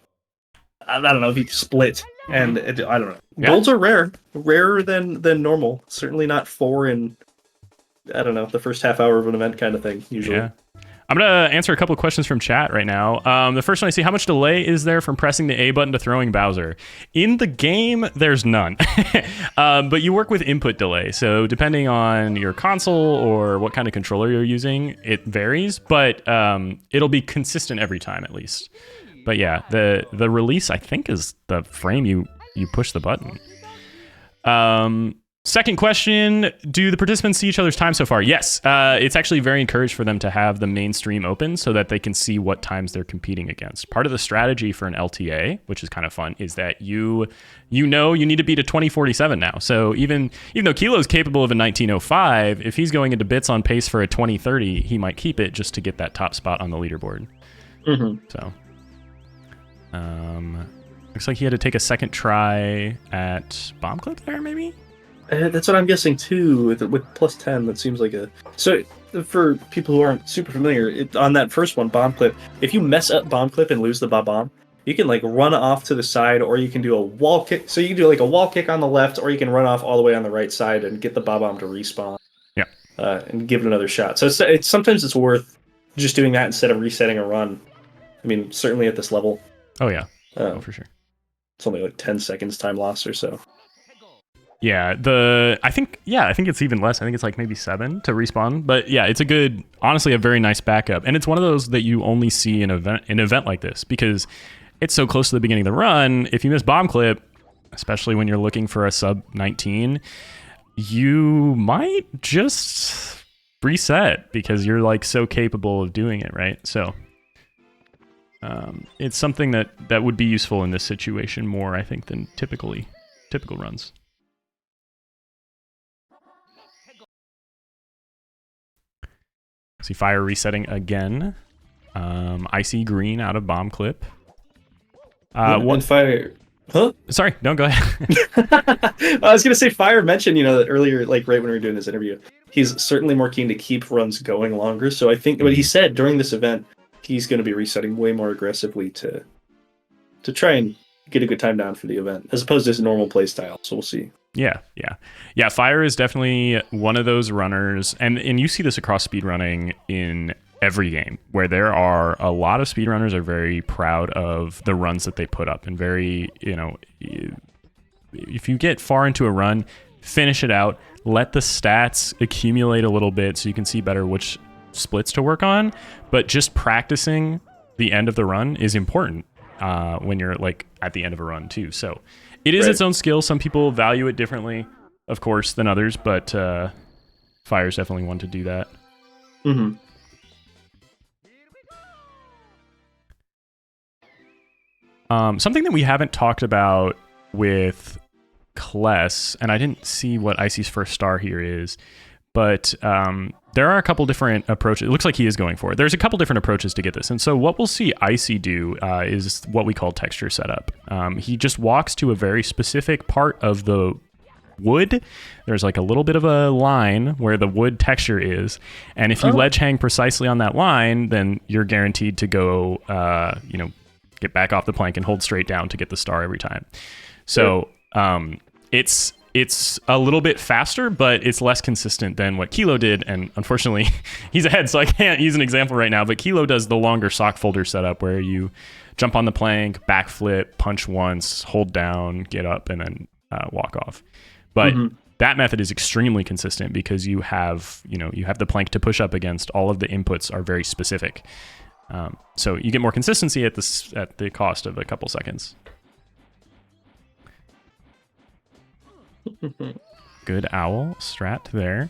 I don't know, of each split. And I don't know. Yeah. Golds are rarer than normal. Certainly not 4 in, I don't know, the first half hour of an event kind of thing, usually. Yeah. I'm going to answer a couple of questions from chat right now. The first one I see, how much delay is there from pressing the A button to throwing Bowser? In the game, there's none. But you work with input delay. So depending on your console or what kind of controller you're using, it varies. But it'll be consistent every time, at least. But yeah, the release, I think, is the frame you push the button. Second question, do the participants see each other's time so far? Yes, it's actually very encouraged for them to have the main stream open so that they can see what times they're competing against. Part of the strategy for an LTA, which is kind of fun, is that you need to beat a 2047 now. So even though Kilo's capable of a 1905, if he's going into bits on pace for a 2030, he might keep it just to get that top spot on the leaderboard. Mm-hmm. So, looks like he had to take a second try at bomb clip there, maybe? That's what I'm guessing too. With plus 10, that seems like a. So for people who aren't super familiar, on that first one, bomb clip, if you mess up bomb clip and lose the bomb, you can like run off to the side, or you can do a wall kick. So you can do like a wall kick on the left, or you can run off all the way on the right side and get the bomb to respawn. Yeah. And give it another shot. So it's sometimes it's worth just doing that instead of resetting a run. I mean, certainly at this level. Oh yeah. For sure. It's only like 10 seconds time loss or so. Yeah, I think it's even less. I think it's like maybe 7 to respawn. But yeah, it's honestly a very nice backup. And it's one of those that you only see in an event like this because it's so close to the beginning of the run. If you miss bomb clip, especially when you're looking for a sub 19, you might just reset because you're like so capable of doing it, right? So it's something that would be useful in this situation more, I think, than typical runs. See Fire resetting again. Icy green out of bomb clip. One Fire. Huh? Sorry, no, go ahead. I was gonna say Fire mentioned, that earlier, like right when we were doing this interview, he's certainly more keen to keep runs going longer. So I think what he said during this event, he's going to be resetting way more aggressively to try and get a good time down for the event, as opposed to his normal play style. So we'll see. Yeah. Fire is definitely one of those runners, and you see this across speedrunning in every game, where there are a lot of speedrunners are very proud of the runs that they put up, and very, if you get far into a run, finish it out, let the stats accumulate a little bit so you can see better which splits to work on, but just practicing the end of the run is important when you're like at the end of a run too. So it is its own skill. Some people value it differently, of course, than others, but Fire's definitely one to do that. Mm-hmm. something that we haven't talked about with Kless, and I didn't see what Icy's first star here is, but there are a couple different approaches. It looks like he is going for it. There's a couple different approaches to get this. And so what we'll see Icy do is what we call texture setup. He just walks to a very specific part of the wood. There's like a little bit of a line where the wood texture is. And if you ledge hang precisely on that line, then you're guaranteed to go, get back off the plank and hold straight down to get the star every time. So it's a little bit faster, but it's less consistent than what Kilo did. And unfortunately, he's ahead, so I can't use an example right now. But Kilo does the longer sock folder setup where you jump on the plank, backflip, punch once, hold down, get up, and then walk off. But that method is extremely consistent because you have the plank to push up against. All of the inputs are very specific. So you get more consistency at the cost of a couple seconds. Good owl strat there.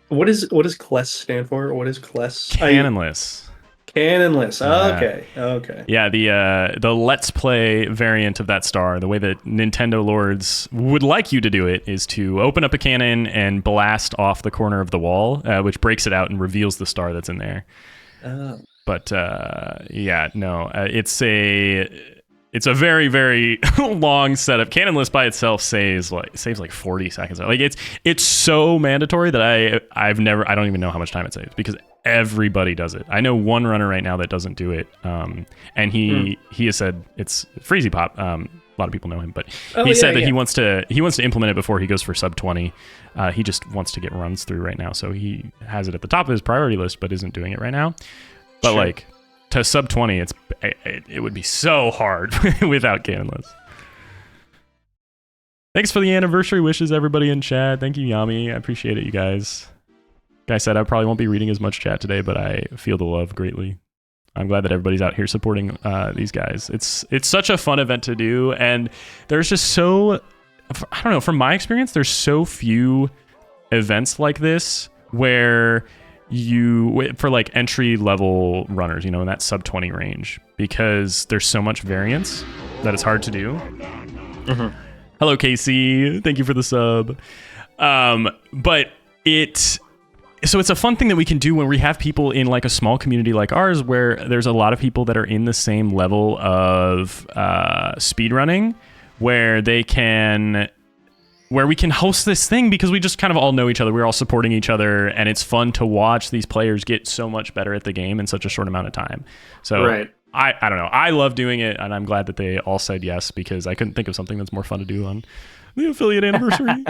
What does Kless stand for? What is Kless? Cannonless. Cannonless. Yeah. Okay. Yeah, the Let's Play variant of that star, the way that Nintendo lords would like you to do it, is to open up a cannon and blast off the corner of the wall, which breaks it out and reveals the star that's in there. But it's a very, very long setup. Cannonless by itself saves like 40 seconds. Like it's so mandatory that I don't even know how much time it saves because everybody does it. I know one runner right now that doesn't do it. And he has said it's Freezy Pop. A lot of people know him, but he said that he wants to implement it before he goes for sub 20. He just wants to get runs through right now, so he has it at the top of his priority list, but isn't doing it right now. But like to sub 20, it would be so hard without Cannonless. Thanks for the anniversary wishes, everybody in chat. Thank you, Yami. I appreciate it, you guys. Like I said, I probably won't be reading as much chat today, but I feel the love greatly. I'm glad that everybody's out here supporting these guys. It's such a fun event to do, and there's just I don't know, from my experience, there's so few events like this where for like entry level runners, in that sub 20 range, because there's so much variance that it's hard to do. Hello, Casey. Thank you for the sub. So it's a fun thing that we can do when we have people in like a small community like ours, where there's a lot of people that are in the same level of speedrunning, where we can host this thing because we just kind of all know each other. We're all supporting each other, and it's fun to watch these players get so much better at the game in such a short amount of time. So I don't know. I love doing it, and I'm glad that they all said yes, because I couldn't think of something that's more fun to do on the affiliate anniversary.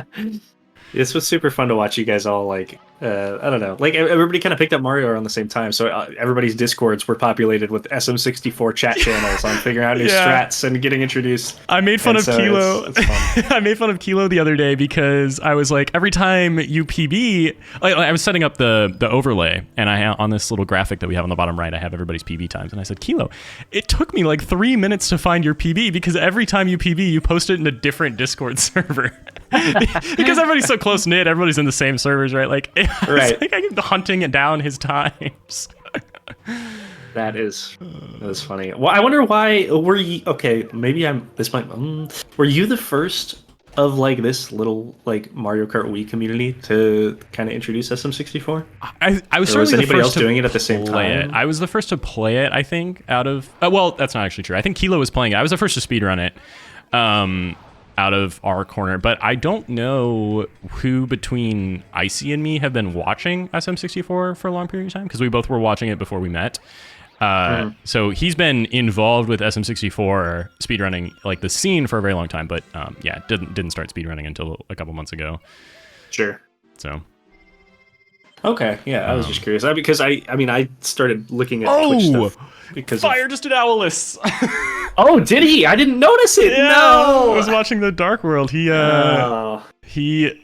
This was super fun to watch you guys all I don't know, like everybody kind of picked up Mario around the same time, so everybody's discords were populated with SM64 chat channels on figuring out new strats and getting introduced. I made fun of Kilo. I made fun of Kilo the other day because I was like, every time you PB, I was setting up the overlay, and I have on this little graphic that we have on the bottom right, I have everybody's PB times, and I said, Kilo, it took me like 3 minutes to find your PB because every time you PB, you post it in a different Discord server. Because everybody's so close knit, everybody's in the same servers, right? Like, right. Like I'm hunting it down his times. That is funny. Well, I wonder why were you? Okay, maybe were you the first of like this little like Mario Kart Wii community to kind of introduce SM64? I was certainly was anybody the first else doing it at the same time? I was the first to play it, I think. Well, that's not actually true. I think Kilo was playing it. I was the first to speedrun it. Out of our corner, but I don't know who between Icy and me have been watching SM64 for a long period of time, because we both were watching it before we met. So he's been involved with SM64 speedrunning, like the scene, for a very long time, but didn't start speedrunning until a couple months ago. Sure. So. Okay, yeah, I was just curious. Because I started looking at Twitch stuff because Fire just did Owless. Oh, did he? I didn't notice it. Yeah, no, I was watching the Dark World. He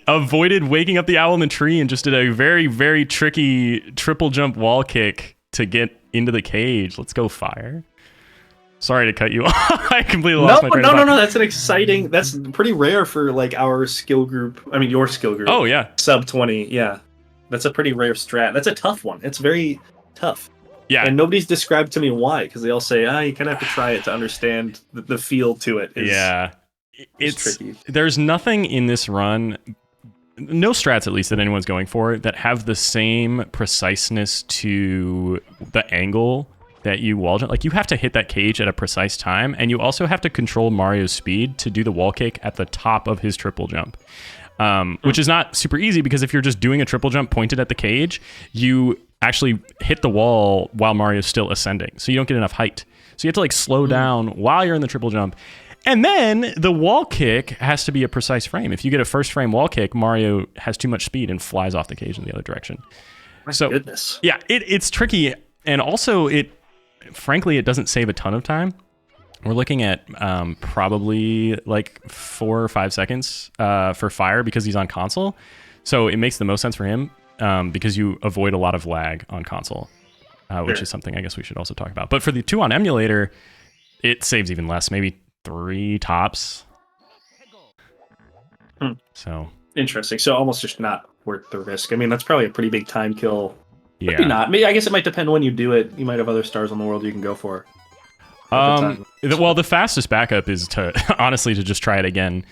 avoided waking up the owl in the tree and just did a very, very tricky triple jump wall kick to get into the cage. Let's go, Fire. Sorry to cut you off. I completely lost my train of thought. No. That's pretty rare for like our skill group. I mean, your skill group. Oh yeah, sub 20. Yeah, that's a pretty rare strat. That's a tough one. It's very tough. Yeah. And nobody's described to me why, because they all say, you kind of have to try it to understand the feel to it. It's tricky. There's nothing in this run, no strats at least that anyone's going for, that have the same preciseness to the angle that you wall jump. Like, you have to hit that cage at a precise time, and you also have to control Mario's speed to do the wall kick at the top of his triple jump. Which is not super easy, because if you're just doing a triple jump pointed at the cage, you actually hit the wall while Mario's still ascending, so you don't get enough height. So you have to like slow down while you're in the triple jump. And then the wall kick has to be a precise frame. If you get a first frame wall kick, Mario has too much speed and flies off the cage in the other direction. My goodness. Yeah, it's tricky. And also, frankly, it doesn't save a ton of time. We're looking at probably like 4 or 5 seconds for Fire, because he's on console. So it makes the most sense for him, because you avoid a lot of lag on console, which is something I guess we should also talk about. But for the 2 on emulator, it saves even less, maybe 3 tops. So interesting. So almost just not worth the risk. I mean, that's probably a pretty big time kill. Yeah. Maybe not. Maybe, I guess it might depend when you do it. You might have other stars on the world you can go for. The fastest backup is to honestly to just try it again.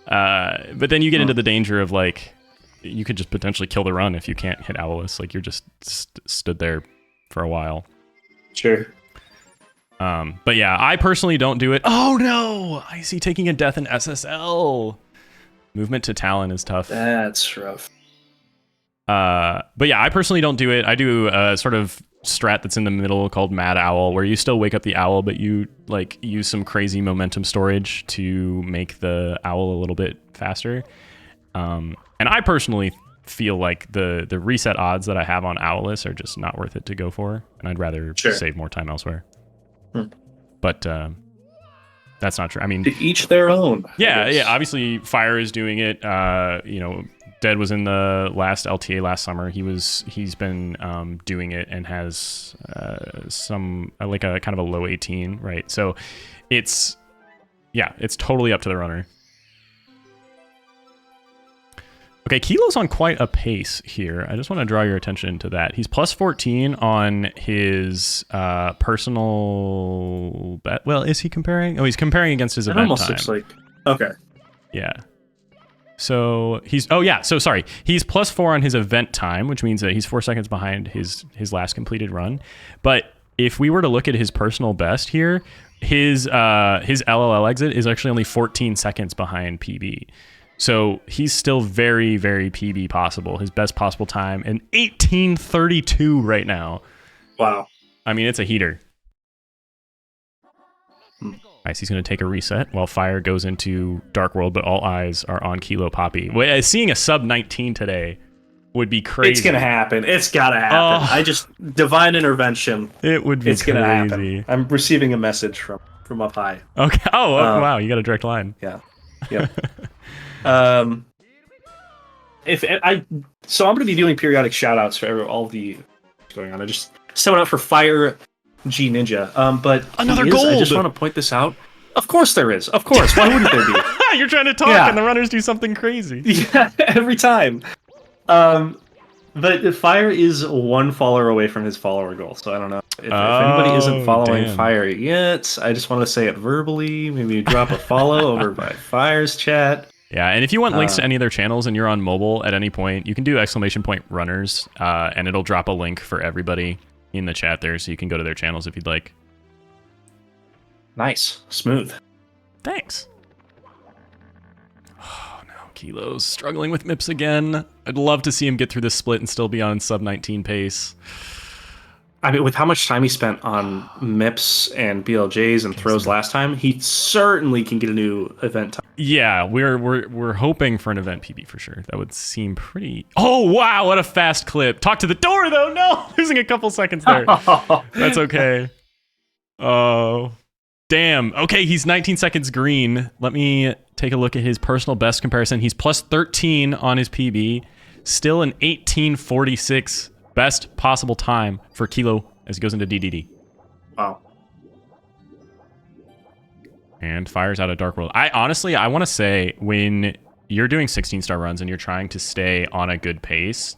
But then you get into the danger of like, you could just potentially kill the run if you can't hit Owlus. Like, you're just stood there for a while. Sure. But yeah, I personally don't do it. Oh no! I see taking a death in SSL. Movement to Talon is tough. That's rough. But yeah, I personally don't do it. I do a sort of strat that's in the middle called Mad Owl, where you still wake up the owl, but you like use some crazy momentum storage to make the owl a little bit faster. And I personally feel like the reset odds that I have on Owlus are just not worth it to go for, and I'd rather save more time elsewhere. But that's not true. I mean, to each their own. Yeah. Obviously, Fire is doing it. Dead was in the last LTA last summer. He's been doing it and has some like a kind of a low 18, right? So it's totally up to the runner. Okay, Kilo's on quite a pace here. I just want to draw your attention to that. He's plus 14 on his personal bet. Well, is he comparing? Oh, he's comparing against his event almost time. Looks like okay. Yeah. So he's sorry. He's plus 4 on his event time, which means that he's 4 seconds behind his last completed run. But if we were to look at his personal best here, his LLL exit is actually only 14 seconds behind PB. So he's still very, very PB possible. His best possible time, an 18:32 right now. Wow. I mean, it's a heater. Nice. He's going to take a reset while Fire goes into Dark World, but all eyes are on Kilo Poppy. Seeing a sub 19 today would be crazy. It's going to happen. It's got to happen. Divine intervention. It would be crazy. Gonna happen. I'm receiving a message from up high. Okay. Oh, wow. You got a direct line. Yeah. Yep. So I'm going to be doing periodic shout outs for all the going on. I just went out for Fire G Ninja. But another gold. I just want to point this out. Of course there is. Of course. Why wouldn't there be? You're trying to talk and the runners do something crazy. Yeah, every time. But Fire is 1 follower away from his follower goal. So I don't know if anybody isn't following Fire yet. I just want to say it verbally. Maybe drop a follow over by Fire's chat. Yeah, and if you want links to any of their channels and you're on mobile at any point, you can do !runners, and it'll drop a link for everybody in the chat there, so you can go to their channels if you'd like. Nice. Smooth. Thanks. Oh, no. Kilo's struggling with MIPS again. I'd love to see him get through this split and still be on sub 19 pace. I mean, with how much time he spent on MIPS and BLJs and throws last time, he certainly can get a new event time. Yeah, we're hoping for an event PB for sure. That would seem pretty... Oh, wow, what a fast clip. Talk to the door, though. No, losing a couple seconds there. That's okay. Oh, damn. Okay, he's 19 seconds green. Let me take a look at his personal best comparison. He's plus 13 on his PB. Still an 18:46 best possible time for Kilo as he goes into DDD. Wow. And Fire's out of Dark World. I want to say, when you're doing 16-star runs and you're trying to stay on a good pace,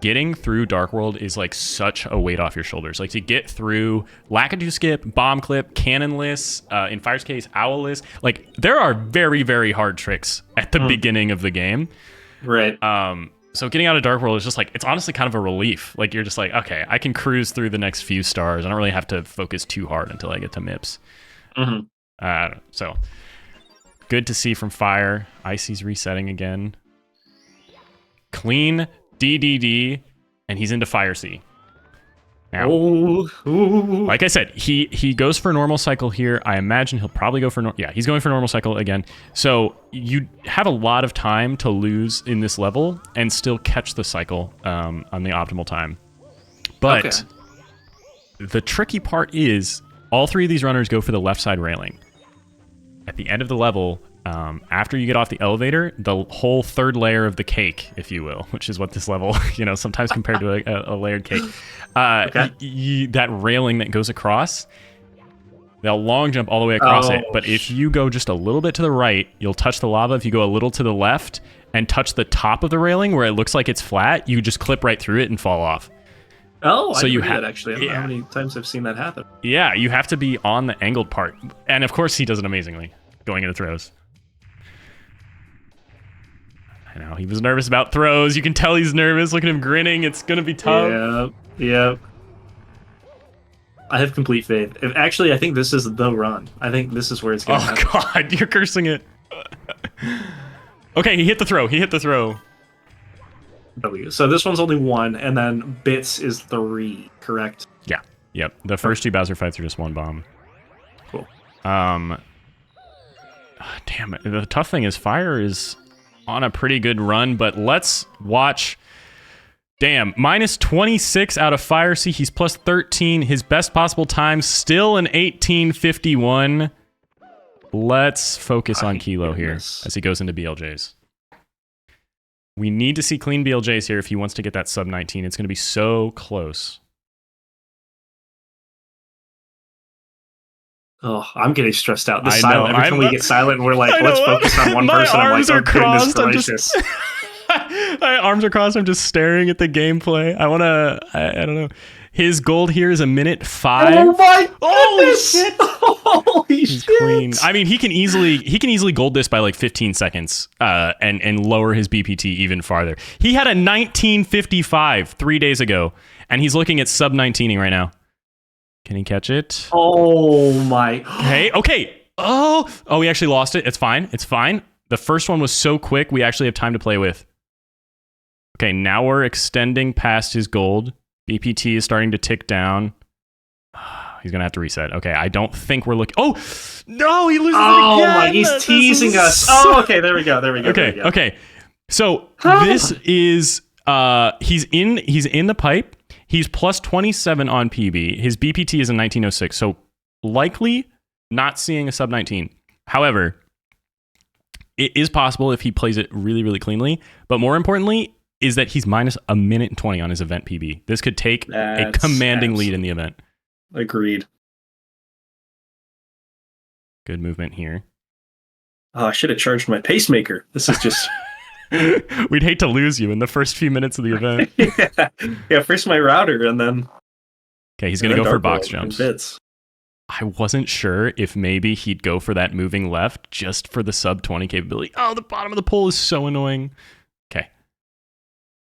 getting through Dark World is like such a weight off your shoulders. Like to get through Lakitu Skip, Bomb Clip, Cannonless, in Fire's case, Owlless. Like there are very, very hard tricks at the beginning of the game. Right. So getting out of Dark World is just like, it's honestly kind of a relief. Like you're just like, okay, I can cruise through the next few stars. I don't really have to focus too hard until I get to MIPS. So good to see from Fire. Icy's resetting again. Clean DDD, and he's into Fire C. Now, like I said, he goes for normal cycle here. I imagine he'll probably go for he's going for normal cycle again. So you have a lot of time to lose in this level and still catch the cycle on the optimal time. But the tricky part is all three of these runners go for the left side railing. At the end of the level, after you get off the elevator, the whole third layer of the cake, if you will, which is what this level, sometimes compared to a layered cake, that railing that goes across, they'll long jump all the way across it. But if you go just a little bit to the right, you'll touch the lava. If you go a little to the left and touch the top of the railing where it looks like it's flat, you just clip right through it and fall off. Oh, so I didn't know that actually. I don't know how many times I've seen that happen. Yeah, you have to be on the angled part. And of course, he does it amazingly, going into throws. I know, he was nervous about throws. You can tell he's nervous. Look at him grinning. It's going to be tough. Yeah. I have complete faith. I think this is the run. I think this is where it's going to happen. Oh, God, you're cursing it. Okay, he hit the throw. So this one's only 1, and then Bits is 3, correct? Yeah. Yep. The first 2 Bowser fights are just 1 bomb. Cool. Damn it. The tough thing is Fire is on a pretty good run, but let's watch. Damn, minus 26 out of Fire C. He's plus 13. His best possible time, still an 18:51. Let's focus on Kilo here as he goes into BLJs. We need to see clean BLJs here if he wants to get that sub 19. It's going to be so close. Oh, I'm getting stressed out. This I silent. know. Every time we get silent, we're like, let's focus on one person. I'm like, oh, goodness gracious. My arms are crossed. I'm just staring at the gameplay. I don't know. His gold here is 1:05. Oh my Holy shit! Holy shit! Clean. I mean, he can easily gold this by like 15 seconds, and lower his BPT even farther. He had a 19:55 3 days ago, and he's looking at sub 19ing right now. Can he catch it? Oh my! Okay. Oh, we actually lost it. It's fine. The first one was so quick. We actually have time to play with. Okay, now we're extending past his gold. BPT is starting to tick down. He's gonna have to reset. Okay, I don't think we're looking. Oh no, he loses it again. Oh my! He's teasing us. Oh, okay. There we go. Okay. So this is he's in the pipe. He's plus 27 on PB. His BPT is in 1906. So likely not seeing a sub 19. However, it is possible if he plays it really, really cleanly. But more importantly, is that he's minus 1:20 on his event PB. This could take a commanding lead in the event. Agreed. Good movement here. Oh, I should have charged my pacemaker. This is just... We'd hate to lose you in the first few minutes of the event. Yeah, first my router, and then... Okay, he's going to go for box jumps. Bits. I wasn't sure if maybe he'd go for that moving left just for the sub 20 capability. Oh, the bottom of the pole is so annoying. Okay.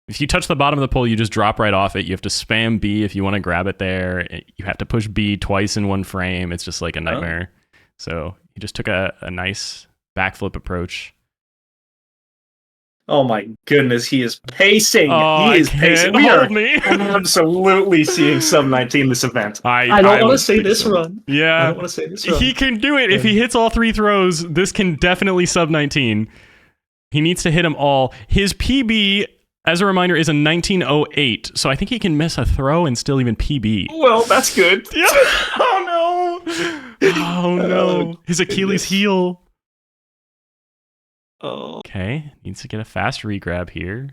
If you touch the bottom of the pole, you just drop right off it. You have to spam B if you want to grab it there. You have to push B twice in one frame. It's just like a nightmare. So he just took a nice backflip approach. Oh my goodness, he is pacing. Oh, he is pacing. We are absolutely seeing sub 19 this event. I don't want to say this run. Yeah. I don't want to say this run. He can do it. If he hits all 3 throws, this can definitely sub 19. He needs to hit them all. His PB, as a reminder, is a 1908. So I think he can miss a throw and still even PB. Well, that's good. Oh no. His Achilles heel. Oh. Okay, needs to get a fast regrab here.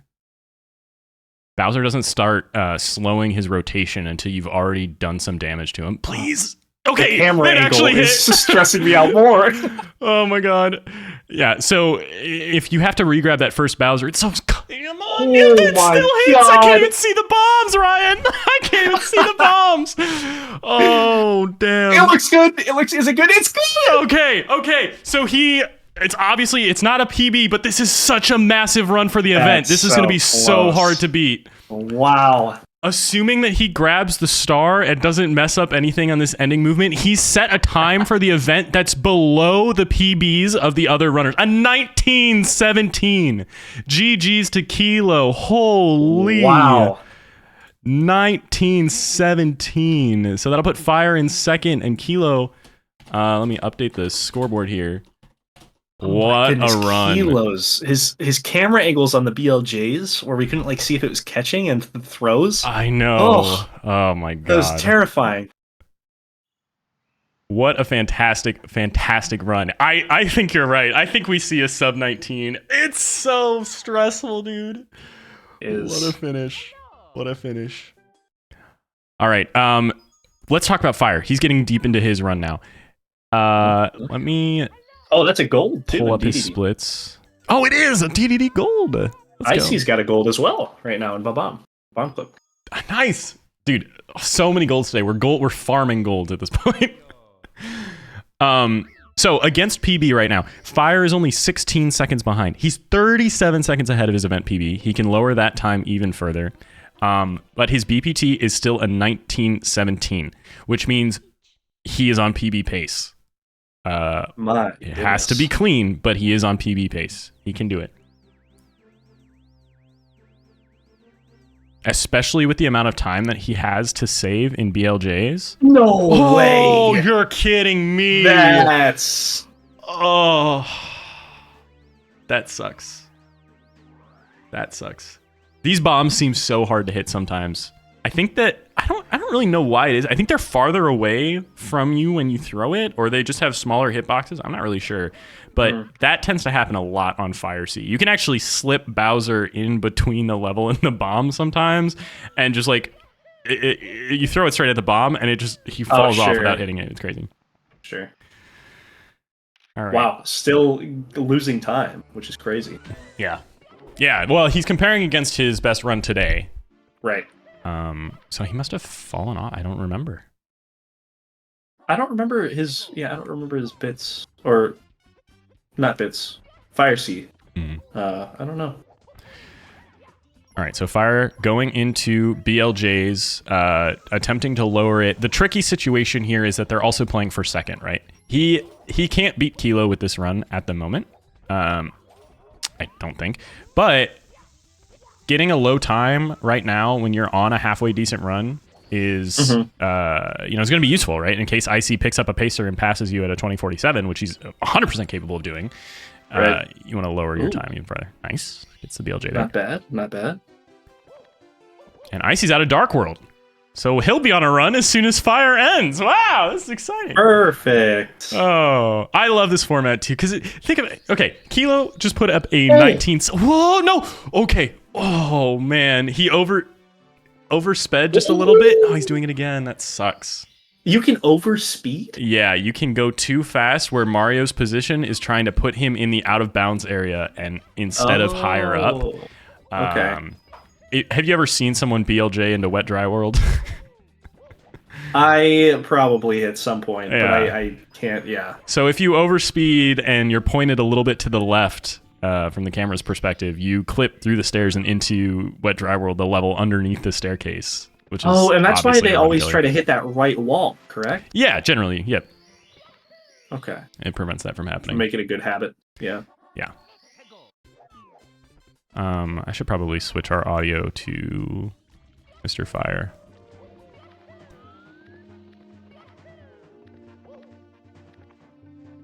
Bowser doesn't start slowing his rotation until you've already done some damage to him. Please. Okay, the camera angle is stressing me out more. Oh my god. Yeah, so if you have to regrab that first Bowser, it's so... Come Oh, it still hits. I can't even see the bombs, Ryan. I can't even see the bombs. Oh, damn. It looks good. Is it good? It's good. Okay. So it's not a PB, but this is such a massive run for the event. This is going to be so hard to beat. Wow. Assuming that he grabs the star and doesn't mess up anything on this ending movement, he's set a time for the event that's below the PBs of the other runners. A 19:17. GG's to Kilo. Holy. Wow. 19:17. So that'll put Fire in second and Kilo. Let me update the scoreboard here. What a run. Kilos. His camera angles on the BLJs where we couldn't like see if it was catching and the throws. I know. Oh my god. That was terrifying. What a fantastic run. I think you're right. I think we see a sub 19. It's so stressful, dude. What a finish. All right. Let's talk about Fire. He's getting deep into his run now. Let me Oh, that's a gold too. pull up his splits. Oh, it is a DDD gold. Icy's got a gold as well right now in Bomb Club. Nice, dude. So many golds today. We're farming golds at this point. So against PB right now, Fire is only 16 seconds behind. He's 37 seconds ahead of his event PB. He can lower that time even further. But his BPT is still a 19:17, which means he is on PB pace. It has to be clean, but he is on PB pace. He can do it. Especially with the amount of time that he has to save in BLJs. No way. Oh, you're kidding me. That's... Oh. That sucks. These bombs seem so hard to hit sometimes. I think that I don't really know why it is. I think they're farther away from you when you throw it, or they just have smaller hitboxes. I'm not really sure. But that tends to happen a lot on Fire Sea. You can actually slip Bowser in between the level and the bomb sometimes, and just like you throw it straight at the bomb, and he falls off without hitting it. It's crazy. Sure. All right. Wow, still losing time, which is crazy. Yeah. Well, he's comparing against his best run today. Right. So he must have fallen off. I don't remember. I don't remember his bits, or not bits. Fire Sea. I don't know. All right, so Fire going into BLJ's, attempting to lower it. The tricky situation here is that they're also playing for second, right? He can't beat Kilo with this run at the moment. I don't think, but getting a low time right now when you're on a halfway decent run is, it's going to be useful, right? In case IC picks up a pacer and passes you at a 2047, which he's 100% capable of doing. Right. You want to lower your time even further. Nice. Gets the BLJ there. Not bad. And Icy's out of Dark World. So he'll be on a run as soon as Fire ends. Wow, this is exciting. Perfect. Oh, I love this format too. Because think of it. Okay, Kilo just put up a 19. Whoa, no. Okay. Oh, man. He oversped just a little bit. Oh, he's doing it again. That sucks. You can overspeed? Yeah, you can go too fast where Mario's position is trying to put him in the out of bounds area and instead of higher up. Okay. Have you ever seen someone BLJ into Wet Dry World? I probably at some point, but I can't, So if you overspeed and you're pointed a little bit to the left from the camera's perspective, you clip through the stairs and into Wet Dry World, the level underneath the staircase. Which is and that's why they always try to hit that right wall, correct? Yeah, generally, yep. Okay. It prevents that from happening. Make it a good habit, yeah. Yeah. I should probably switch our audio to Mr. Fire.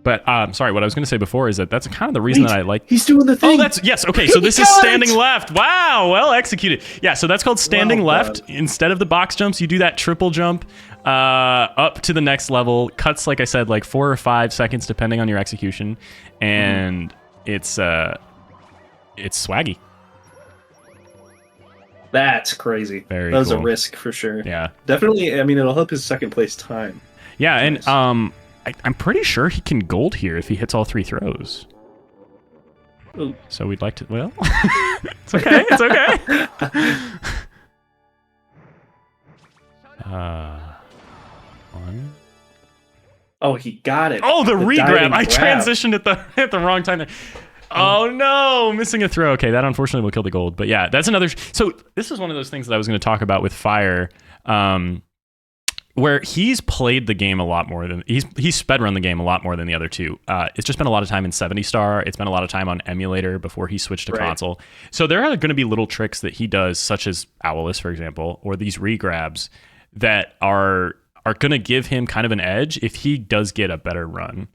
But sorry, what I was going to say before is that's kind of the reason that I like. He's doing the thing. Oh, yes. Okay, so this is standing left. Wow, well executed. Yeah, so that's called standing left. Instead of the box jumps, you do that triple jump up to the next level. Cuts, like I said, like 4 or 5 seconds depending on your execution, and it's swaggy. That's crazy. Very that was cool. a risk for sure. Yeah, definitely. I mean, it'll help his second place time. Yeah, nice. And I'm pretty sure he can gold here if he hits all 3 throws. Ooh. So we'd like to. Well, it's okay. It's okay. One. Oh, he got it. Oh, the regrab. diving I grab. transitioned at the wrong time there. Oh no, missing a throw. Okay, that unfortunately will kill the gold. But yeah, that's another. So this is one of those things that I was going to talk about with Fire, where he's played the game a lot more than he's sped run the game a lot more than the other two. It's just been a lot of time in 70 star. It's been a lot of time on emulator before he switched to console. So there are going to be little tricks that he does, such as Owlus, for example, or these regrabs that are going to give him kind of an edge if he does get a better run.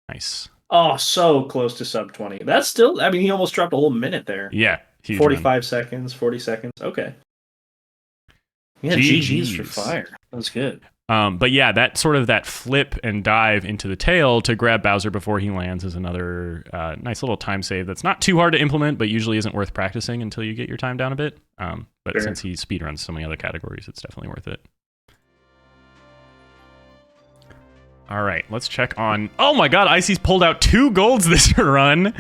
Nice. Oh, so close to sub 20. That's still, I mean, he almost dropped a whole minute there. Yeah. 45 seconds, 40 seconds. Okay. Yeah, GG's for Fire. That was good. But yeah, that flip and dive into the tail to grab Bowser before he lands is another nice little time save that's not too hard to implement, but usually isn't worth practicing until you get your time down a bit. But since he speedruns so many other categories, it's definitely worth it. All right, let's check on... Oh my god, Icy's pulled out 2 golds this run.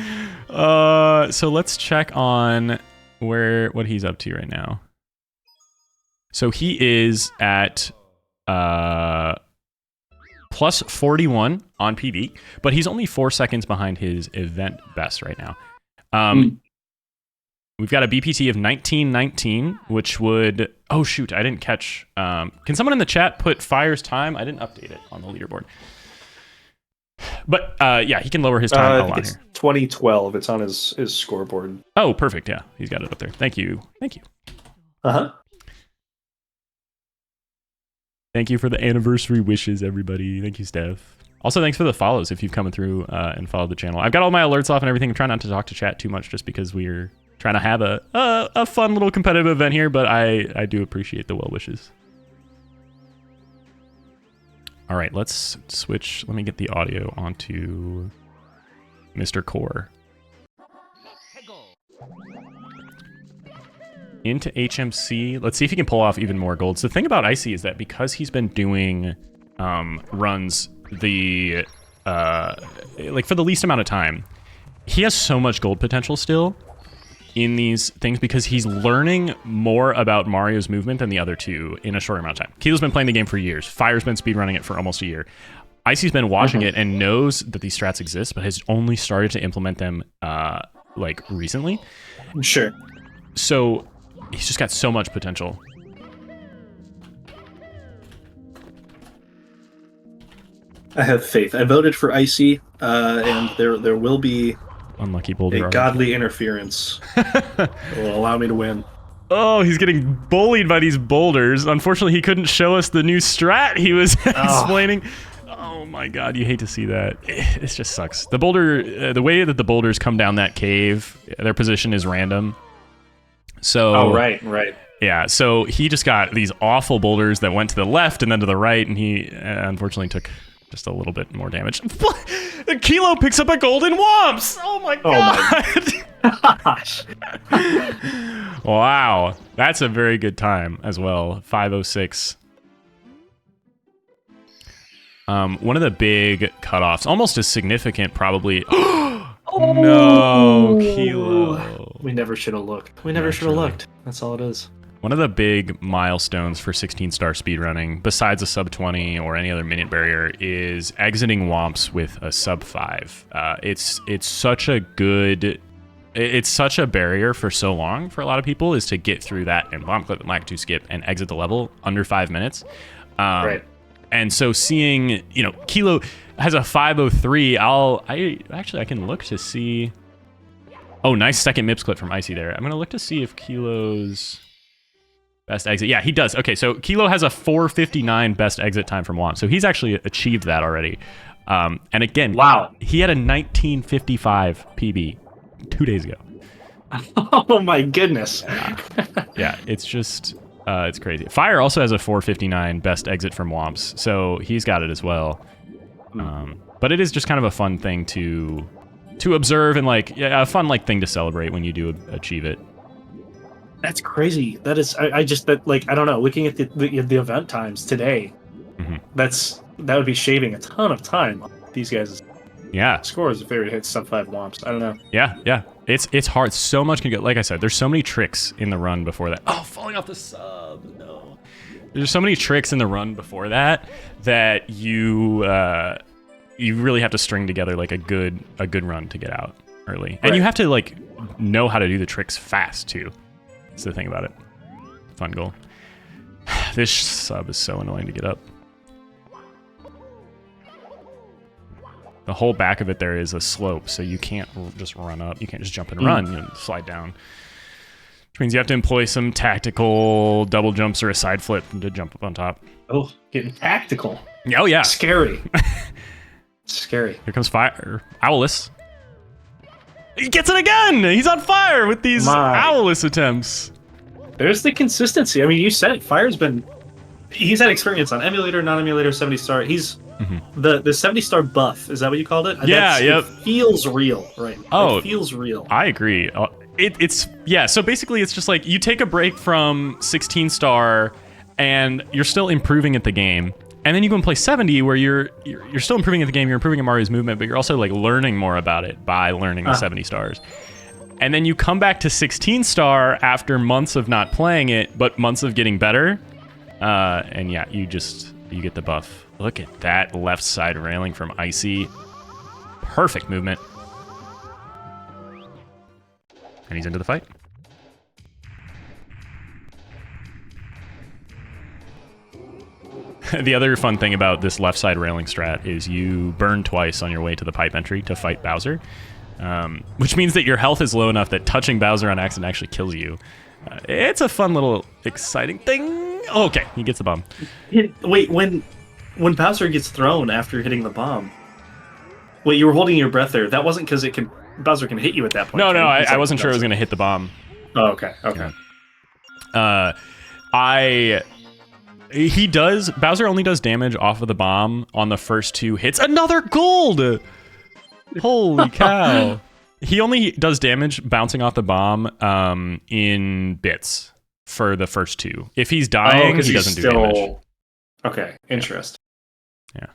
So let's check on what he's up to right now. So he is at plus 41 on PB, but he's only 4 seconds behind his event best right now. We've got a BPT of 1919, which would... Oh, shoot, I didn't catch... can someone in the chat put Fire's time? I didn't update it on the leaderboard. But, yeah, he can lower his time a lot it's here. 2012. It's on his scoreboard. Oh, perfect, yeah. He's got it up there. Thank you. Uh-huh. Thank you for the anniversary wishes, everybody. Thank you, Steph. Also, thanks for the follows if you've come through and followed the channel. I've got all my alerts off and everything. I'm trying not to talk to chat too much just because we're trying to have a fun little competitive event here, but I do appreciate the well wishes. All right, let's switch. Let me get the audio onto Mr. Core. Into HMC. Let's see if he can pull off even more golds. The thing about Icy is that because he's been doing runs the like for the least amount of time, he has so much gold potential still in these things because he's learning more about Mario's movement than the other two in a short amount of time. Kilo's been playing the game for years. Fire's been speedrunning it for almost a year. Icy's been watching it and knows that these strats exist, but has only started to implement them like recently. Sure. So he's just got so much potential. I have faith. I voted for Icy, and there will be Unlucky boulder. a godly interference that will allow me to win. Oh, he's getting bullied by these boulders. Unfortunately, he couldn't show us the new strat he was explaining. Oh my god, you hate to see that. It just sucks. The boulder, the way that the boulders come down that cave, their position is random. So. Oh, right. Yeah, so he just got these awful boulders that went to the left and then to the right, and he unfortunately took just a little bit more damage. The Kilo picks up a golden Whomps! Oh my god! Gosh. Wow, that's a very good time as well. 5:06. One of the big cutoffs, almost as significant probably. Oh no, Kilo. We never should have looked. We never should have looked. That's all it is. One of the big milestones for 16-star speedrunning, besides a sub 20 or any other minute barrier, is exiting Whomps with a sub 5. It's such a good... It's such a barrier for so long for a lot of people is to get through that and bomb clip and lag 2 skip and exit the level under 5 minutes. Right. And so seeing, Kilo has a 5:03. I can look to see. Oh, nice second MIPS clip from Icy there. I'm gonna look to see if Kilo's best exit. Yeah, he does. Okay, so Kilo has a 4:59 best exit time from Whomp. So he's actually achieved that already. And again, wow, he had a 19:55 PB 2 days ago. Oh my goodness. Yeah, it's just it's crazy. Fire also has a 4:59 best exit from Whomps, so he's got it as well. But it is just kind of a fun thing to observe and a fun thing to celebrate when you do achieve it. That's crazy. That is, I don't know. Looking at the event times today, that would be shaving a ton of time on these guys. Yeah. Score is a favorite hit sub 5 womps. I don't know. Yeah. It's hard. So much can go. Like I said, there's so many tricks in the run before that. Oh, falling off the sub. No. There's so many tricks in the run before that you really have to string together like a good run to get out early. And you have to like know how to do the tricks fast too. That's the thing about it. Fun goal. This sub is so annoying to get up. The whole back of it there is a slope, so you can't just run up. You can't just jump and run. You slide down. Which means you have to employ some tactical double jumps or a side flip to jump up on top. Oh, getting tactical. Oh, yeah. Scary. Scary. Here comes fire. Owlus. He gets it again! He's on fire with these Owlus attempts. There's the consistency. I mean, you said it. He's had experience on emulator, non-emulator, 70 star. He's the 70 star buff. Is that what you called it? Yeah, It feels real, right? Oh, it feels real. I agree. It's so basically it's just like you take a break from 16 star and you're still improving at the game. And then you go and play 70 where you're still improving at the game, you're improving at Mario's movement, but you're also like learning more about it by learning the 70 stars. And then you come back to 16 star after months of not playing it, but months of getting better. And yeah, you get the buff. Look at that left side railing from Icy. Perfect movement. And he's into the fight. The other fun thing about this left side railing strat is you burn twice on your way to the pipe entry to fight Bowser. Which means that your health is low enough that touching Bowser on accident actually kills you. It's a fun little exciting thing. Oh, okay, he gets the bomb. Wait, when Bowser gets thrown after hitting the bomb, wait, you were holding your breath there. That wasn't because Bowser can hit you at that point. No, I wasn't sure it was going to hit the bomb. Oh, okay. Bowser only does damage off of the bomb on the first 2 hits. Another gold! Holy cow. He only does damage bouncing off the bomb in bits for the first 2. If he's dying, he doesn't do damage. Okay, interesting. Yeah.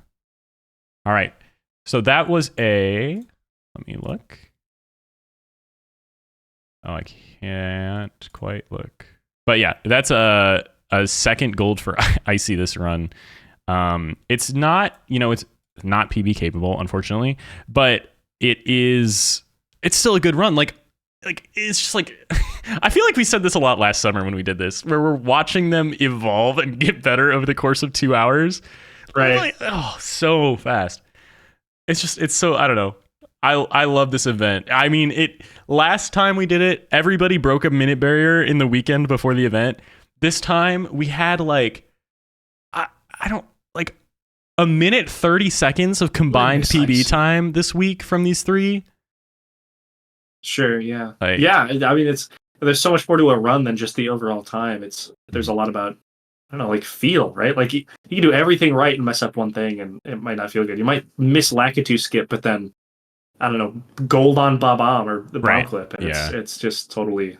All right. So that was let me look. Oh, I can't quite look. But yeah, that's a second gold for Icy this run. It's not, it's not PB capable, unfortunately, but it's still a good run. Like it's just like I feel like we said this a lot last summer when we did this, where we're watching them evolve and get better over the course of 2 hours. Right. Like, oh, so fast. It's so, I don't know. I love this event. I mean, last time we did it, everybody broke a minute barrier in the weekend before the event. This time we had a minute 30 seconds of combined PB time this week from these 3. Sure, yeah. I mean, there's so much more to a run than just the overall time. There's a lot about, I don't know, like feel, right? Like you can do everything right and mess up one thing and it might not feel good. You might miss Lakitu skip, but then, I don't know, gold on Bob-omb or the bomb clip. And it's just totally...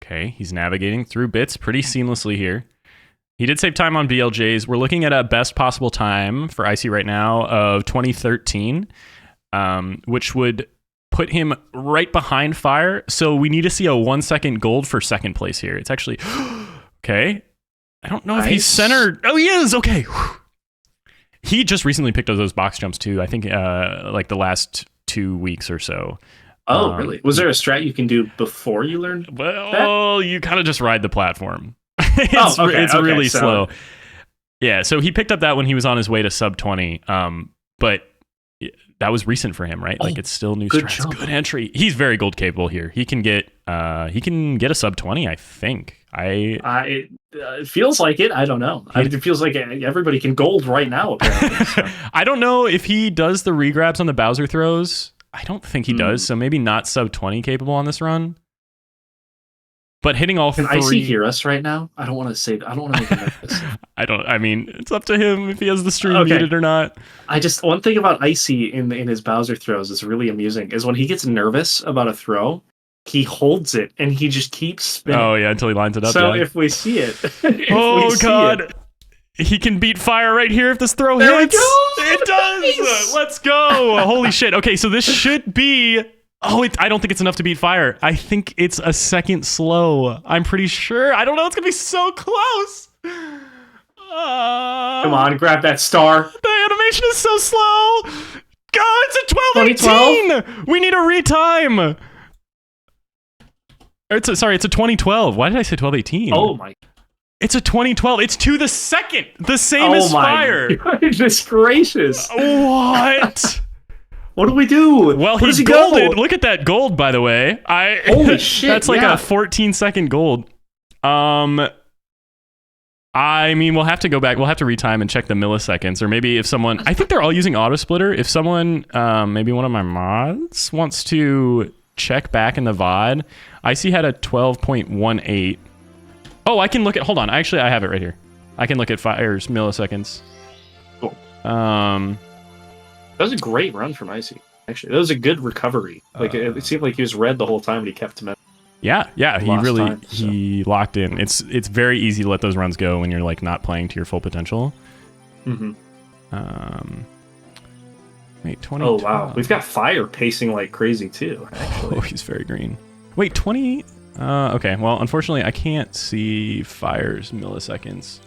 Okay, he's navigating through bits pretty seamlessly here. He did save time on BLJs. We're looking at a best possible time for Icy right now of 2013, which would put him right behind Fire. So we need to see a 1 second gold for second place here. It's actually... Okay. I don't know if he's centered. Oh, he is! Okay. He just recently picked up those box jumps too. I think like the last 2 weeks or so. Oh, really? Was there a strat you can do before you learned that? You kind of just ride the platform. It's really slow. Yeah, so he picked up that when he was on his way to sub 20. But that was recent for him, right? Like it's still new strats. Good entry. He's very gold capable here. He can get a sub 20, I think. It feels like it. I don't know. It feels like everybody can gold right now, apparently. So. I don't know if he does the regrabs on the Bowser throws. I don't think he does, so maybe not sub 20 capable on this run. But hitting all 3... Can Icy hear us right now? I don't want to say that. I don't want to make him nervous. I mean, it's up to him if he has the stream muted or not. One thing about Icy in his Bowser throws is really amusing, is when he gets nervous about a throw, he holds it and he just keeps spinning. Oh, yeah, until he lines it up. So if we see it... God. He can beat Fire right here if this throw there hits. It does! Let's go! Holy shit. Okay, so this should be... Oh, I don't think it's enough to beat fire. I think it's a second slow. I'm pretty sure. I don't know. It's going to be so close. Come on, grab that star. The animation is so slow. God, it's a 12:18. We need a retime. It's a 2012. Why did I say 12:18? Oh my. It's a 2012. It's to the second. The same as fire. Goodness gracious. What? What do we do? Well, Where he's does he golded. go? Look at that gold, by the way. Holy shit. That's like a 14-second gold. I mean, we'll have to go back. We'll have to retime and check the milliseconds, or maybe if someone... I think they're all using auto splitter. If someone, maybe one of my mods wants to check back in the VOD. Icy had a 12.18. Oh, I can look at... Hold on. Actually, I have it right here. I can look at Fire's milliseconds. Cool. That was a great run from Icy. Actually, that was a good recovery. Like it seemed like he was red the whole time, but he kept him. Yeah, he locked in. It's very easy to let those runs go when you're like not playing to your full potential. Mm-hmm. Wait, 20. Oh wow, we've got Fire pacing like crazy too. Actually. Oh, he's very green. Wait, 20. Okay. Well, unfortunately, I can't see Fire's milliseconds.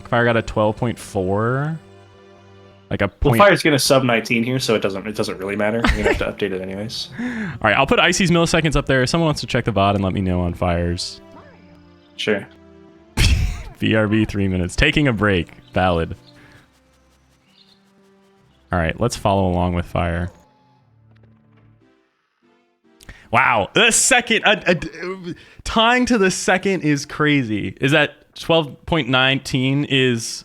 Fire got a 12.4. Like a point. Well, Fire's gonna sub 19 here, so it doesn't really matter. You're gonna have to update it anyways. All right, I'll put Icy's milliseconds up there. If someone wants to check the VOD and let me know on Fire's. Sure. BRB 3 minutes. Taking a break. Valid. All right, let's follow along with Fire. Wow, the second tying to the second is crazy. Is that 12.19 is?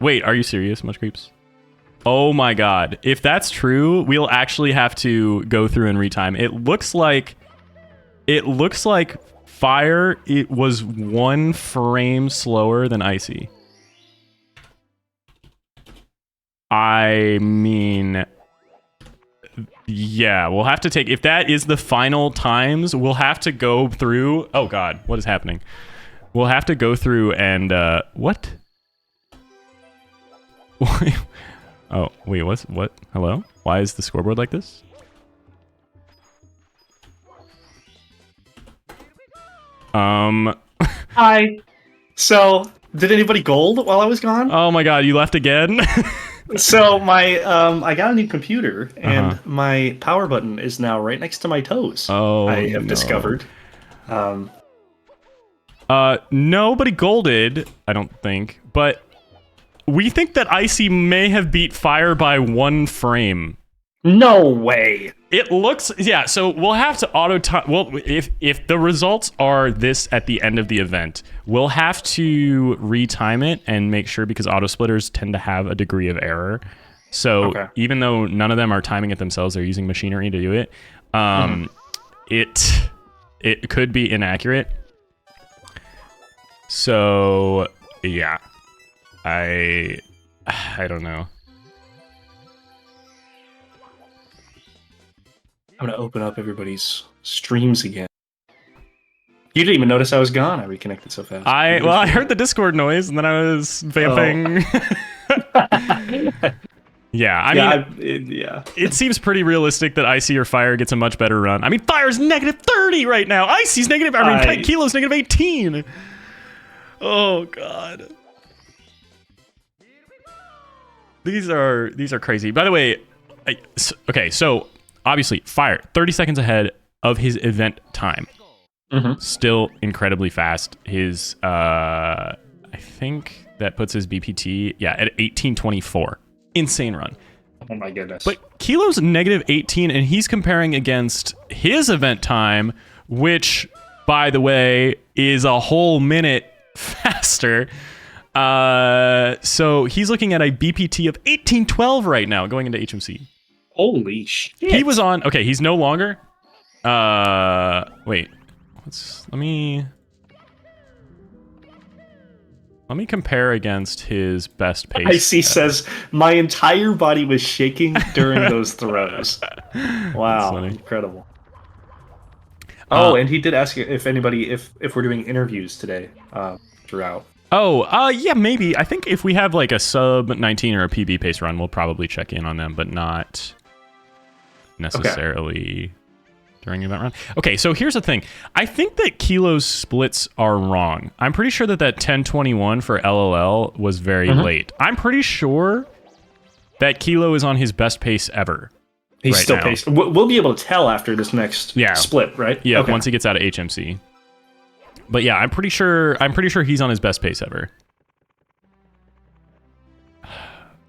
Wait, are you serious, Much Creeps? Oh my god. If that's true, we'll actually have to go through and retime. It looks like Fire, it was 1 frame slower than Icy. I mean, yeah, we'll have to take, if that is the final times, we'll have to go through. Oh god, what is happening? We'll have to go through and what? Oh, wait, what? Hello? Why is the scoreboard like this? Hi. So, did anybody gold while I was gone? Oh my god, you left again? So my I got a new computer and my power button is now right next to my toes. Oh, I have discovered. Nobody golded, I don't think, but we think that Icy may have beat Fire by 1 frame. No way. It looks, yeah, so we'll have to auto-time. Well, if the results are this at the end of the event, we'll have to retime it and make sure, because auto splitters tend to have a degree of error. So even though none of them are timing it themselves, they're using machinery to do it. It could be inaccurate. So yeah, I don't know. I'm gonna open up everybody's streams again. You didn't even notice I was gone. I reconnected so fast. I heard the Discord noise and then I was vamping. Yeah, I mean, it seems pretty realistic that Icy or Fire gets a much better run. I mean, Fire's -30 right now. Icy's negative. I mean, Kilo's -18. Oh god. These are crazy. By the way, okay, so obviously Fire 30 seconds ahead of his event time. Still incredibly fast. His I think that puts his BPT at 18:24. Insane run. Oh my goodness. But Kilo's -18 and he's comparing against his event time, which by the way is a whole minute faster. So he's looking at a BPT of 18:12 right now going into HMC. Holy shit. He was on, okay, he's no longer. Wait. Let me compare against his best pace. Icy says, my entire body was shaking during those throws. Wow, incredible. Oh, and he did ask if anybody, if we're doing interviews today throughout. Yeah, maybe. I think if we have like a sub 19 or a PB pace run, we'll probably check in on them, but not necessarily during event run. Okay, so here's the thing. I think that Kilo's splits are wrong. I'm pretty sure that 1021 for LLL was very late. I'm pretty sure that Kilo is on his best pace ever. He's right still now. paced. We'll be able to tell after this next split, right? Yeah, once he gets out of HMC. But yeah, I'm pretty sure he's on his best pace ever.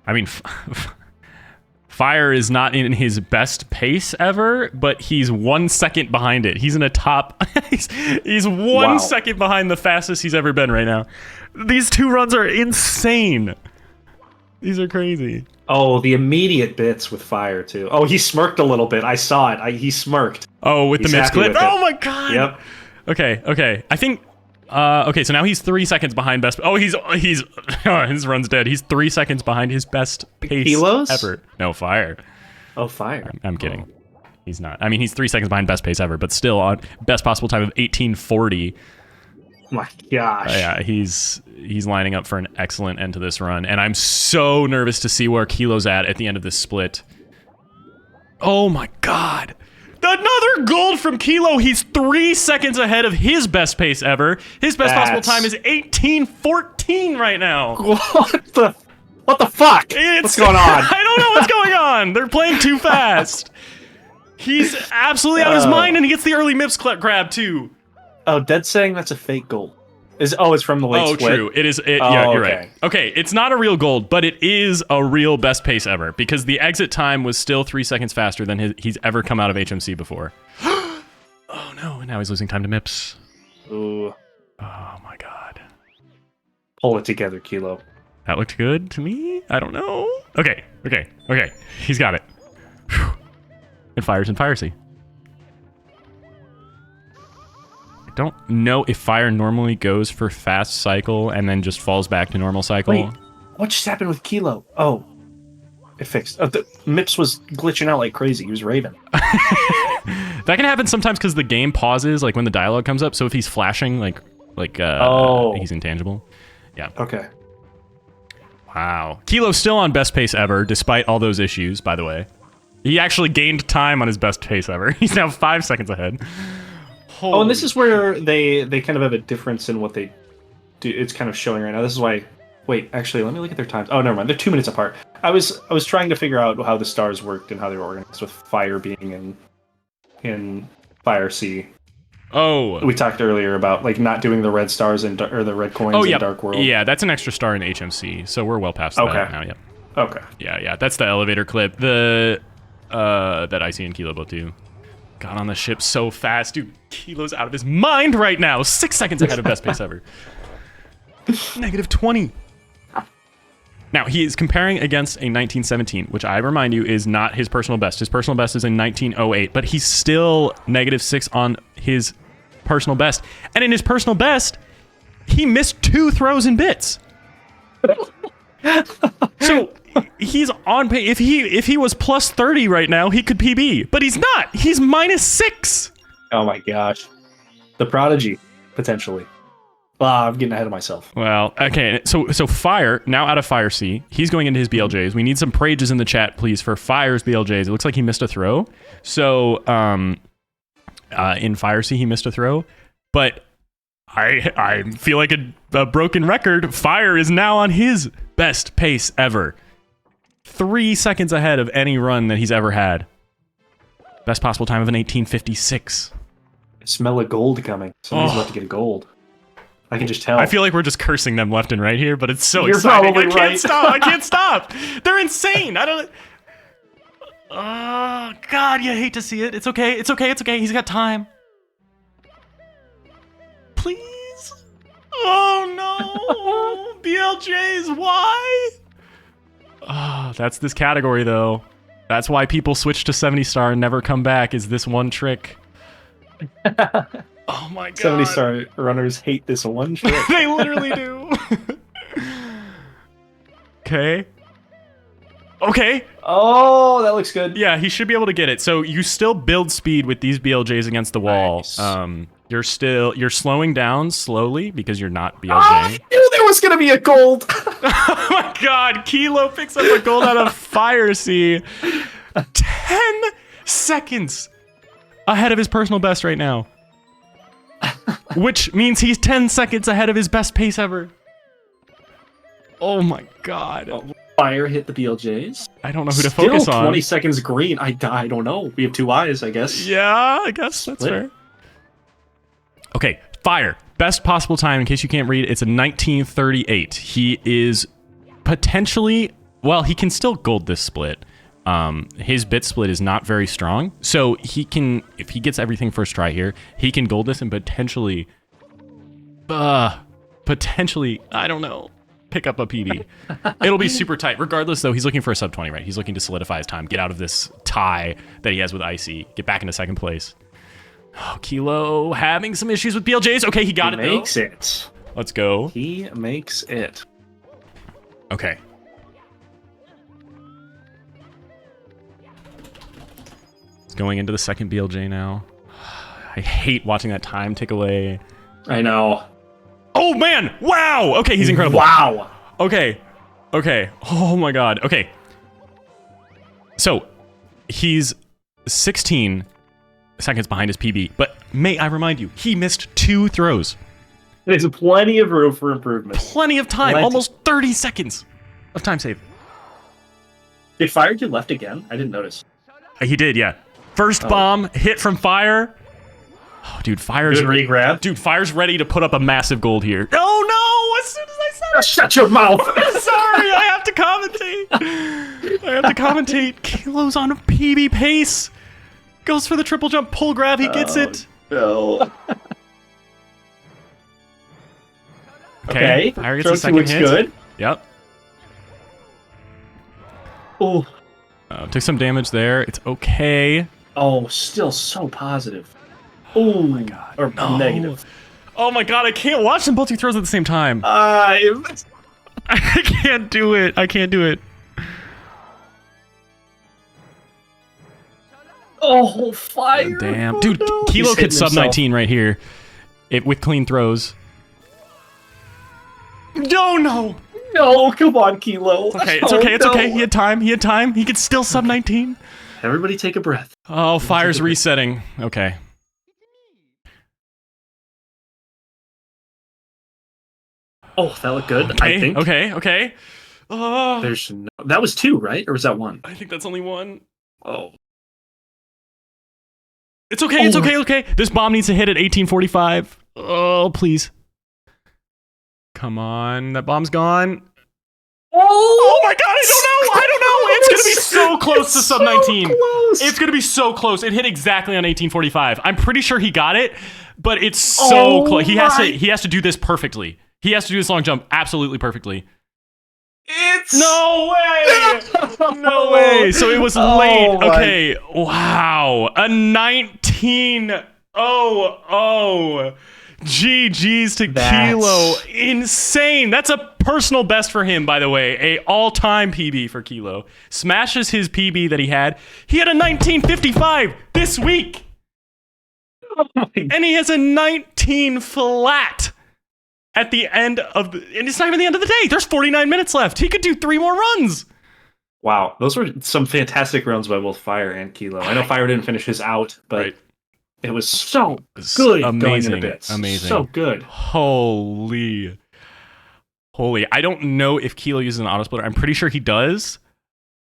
I mean, Fire is not in his best pace ever, but he's 1 second behind it. He's in a top. he's 1 second behind the fastest he's ever been right now. These two runs are insane. These are crazy. Oh, the immediate bits with Fire too. Oh, he smirked a little bit. I saw it. He smirked. Oh, with He's the MIPS happy clip. with it. Oh my god. Yep. Okay. I think. Okay, so now he's 3 seconds behind best. Oh, he's his run's dead. He's 3 seconds behind his best pace Kilos? ever. No, Fire. Oh, Fire. I'm kidding. He's not. I mean, he's 3 seconds behind best pace ever, but still on best possible time of 1840. My gosh. Yeah, he's lining up for an excellent end to this run, and I'm so nervous to see where Kilo's at the end of this split. Oh my god. Another gold from Kilo. He's 3 seconds ahead of his best pace ever. His best possible time is 1814 right now. What the fuck? What's going on? I don't know what's going on. They're playing too fast. He's absolutely out of his mind, and he gets the early MIPS grab too. Oh, Dead saying that's a fake gold. It's from the late split? Oh, true. It is. Yeah, you're right. Okay, it's not a real gold, but it is a real best pace ever because the exit time was still 3 seconds faster than he's ever come out of HMC before. Oh no! And now he's losing time to MIPS. Ooh. Oh my god. Pull it together, Kilo. That looked good to me. I don't know. Okay. He's got it. Whew. And Fire's in Fire C. Don't know if Fire normally goes for fast cycle and then just falls back to normal cycle. Wait, what just happened with Kilo? Oh, it fixed. Oh, the MIPS was glitching out like crazy. He was raving. That can happen sometimes because the game pauses, like when the dialogue comes up. So if he's flashing, he's intangible. Yeah. Okay. Wow. Kilo's still on best pace ever, despite all those issues, by the way. He actually gained time on his best pace ever. He's now 5 seconds ahead. Oh, and this is where they kind of have a difference in what they do. It's kind of showing right now. This is why. Wait, actually, let me look at their times. Oh, never mind. They're 2 minutes apart. I was trying to figure out how the stars worked and how they were organized with Fire being in Fire C. Oh, we talked earlier about like not doing the red stars or the red coins in Dark World. Yeah, that's an extra star in HMC, so we're well past that now. Yeah. Okay. Yeah. That's the elevator clip. The that Icy and Kilo both do. Got on the ship so fast, dude. Kilo's out of his mind right now. 6 seconds ahead of best pace ever. -20. Now, he is comparing against a 1917, which I remind you is not his personal best. His personal best is in 1908, but he's still -6 on his personal best. And in his personal best, he missed 2 throws in bits. So he's on pace. If he was +30 right now, he could PB, but he's not. He's -6. Oh my gosh, the prodigy potentially. I'm getting ahead of myself. Well, okay. So Fire now out of Fire C. He's going into his BLJs. We need some prages in the chat, please, for Fire's BLJs. It looks like he missed a throw. So in Fire C, he missed a throw, but I feel like a broken record. Fire is now on his best pace ever. 3 seconds ahead of any run that he's ever had. Best possible time of an 1856. I smell a gold coming. Somebody's about to get a gold. I can just tell. I feel like we're just cursing them left and right here, but it's so You're exciting. probably I can't stop. They're insane. I don't... Oh, God, you hate to see it. It's okay. He's got time. Please? Oh, no. BLJs, why? Oh, that's this category, though. That's why people switch to 70-star and never come back, is this one trick. Oh my god. 70-star runners hate this one trick. They literally do. Okay. Oh, that looks good. Yeah, he should be able to get it. So you still build speed with these BLJs against the wall. Nice. You're slowing down slowly because you're not BLJ. I knew there was gonna be a gold. Oh my god, Kilo picks up a gold out of Fire Sea. 10 seconds ahead of his personal best right now. Which means he's 10 seconds ahead of his best pace ever. Oh my god. Fire hit the BLJs. I don't know who to focus on. 20 seconds green. I don't know. We have 2 eyes, I guess. Yeah, I guess that's fair. Okay, Fire. Best possible time, in case you can't read, it's a 1938. He is potentially, well, he can still gold this split. His bit split is not very strong, so he can, if he gets everything first try here, he can gold this and potentially, I don't know, pick up a PB. It'll be super tight. Regardless, though, he's looking for a sub 20, right? He's looking to solidify his time, get out of this tie that he has with Icy, get back into second place. Oh, Kilo having some issues with BLJs. Okay, he got it, though. He makes it. Let's go. He makes it. Okay. It's going into the second BLJ now. I hate watching that time tick away. I know. Oh, man! Wow! Okay, he's incredible. Wow! Okay. Okay. Oh, my God. Okay. So, he's 16 seconds behind his PB, but may I remind you, he missed 2 throws. There's plenty of room for improvement. Plenty of time. Almost 30 seconds of time save. Did Fire get left again? I didn't notice. He did, yeah. First bomb hit from Fire. Oh, dude, Fire's good regrab. Dude, Fire's ready to put up a massive gold here. Oh no! As soon as I said it. Shut your mouth. Sorry, I have to commentate. Kilo's on a PB pace. Goes for the triple jump, pull grab. He gets it. No. Okay. Fire gets a second looks hit. Good. Yep. Oh. Took some damage there. It's okay. Oh, still so positive. Oh my god. Or negative. Oh my god, I can't watch them both do throws at the same time. I can't do it. I can't do it. Oh, Fire. Damn. Dude, Kilo could sub 19 right here. With clean throws. No, no. No, come on, Kilo. Okay, it's okay, it's okay. He had time. He could still sub 19. Everybody take a breath. Oh, Fire's resetting. Okay. Oh, that looked good, okay, I think. Okay. Oh. There's no... That was 2, right? Or was that 1? I think that's only 1. Oh. It's okay, it's okay. This bomb needs to hit at 1845. Oh, please. Come on, that bomb's gone. Oh my god, I don't know. It's gonna be so close to sub 19. It's gonna be so close. It hit exactly on 1845. I'm pretty sure he got it, but it's so close. He has to do this perfectly. He has to do this long jump absolutely perfectly. It's no way. No way. So it was late. Okay. Wow. A 19. Oh. GG's to Kilo. Insane. That's a personal best for him, by the way. A all-time PB for Kilo. Smashes his PB that he had. He had a 1955 this week. And he has a 19 flat at the end of the... And it's not even the end of the day. There's 49 minutes left. He could do 3 more runs. Wow. Those were some fantastic runs by both Fire and Kilo. I know Fire didn't finish his out, but... It was so good. Amazing. Going into bits. Amazing. So good. Holy. I don't know if Kilo uses an auto splitter. I'm pretty sure he does.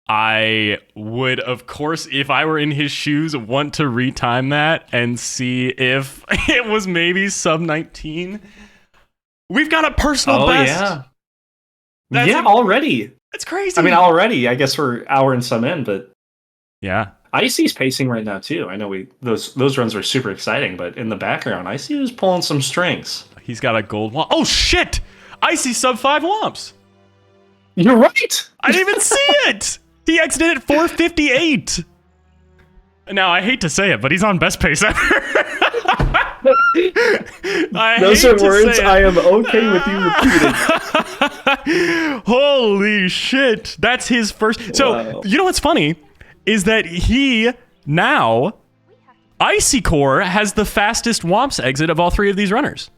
I would, of course, if I were in his shoes, want to retime that and see if it was maybe sub 19. We've got a personal best. Yeah. Already. It's crazy. I mean, already. I guess we're hour and some in, but yeah. Icy's pacing right now too. I know those runs are super exciting, but in the background, Icy is pulling some strings. He's got a gold womp. Oh shit! Icy sub 5 womps. You're right. I didn't even see it. He exited at 458. Now I hate to say it, but he's on best pace ever. Those are words I am okay with you repeating. Holy shit! That's his first. So you know what's funny? Is that he now, Icy Core has the fastest Womps exit of all 3 of these runners.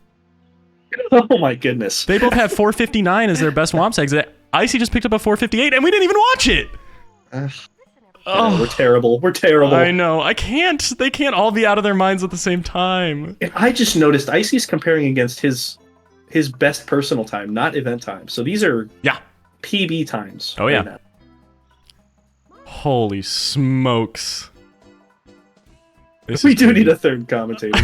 Oh my goodness. They both have 459 as their best Womps exit. Icy just picked up a 458, and we didn't even watch it. Oh, we're terrible. We're terrible. I know. I can't. They can't all be out of their minds at the same time. And I just noticed Icy's comparing against his best personal time, not event time. So these are PB times. Oh yeah. Holy smokes. We do need a third commentator.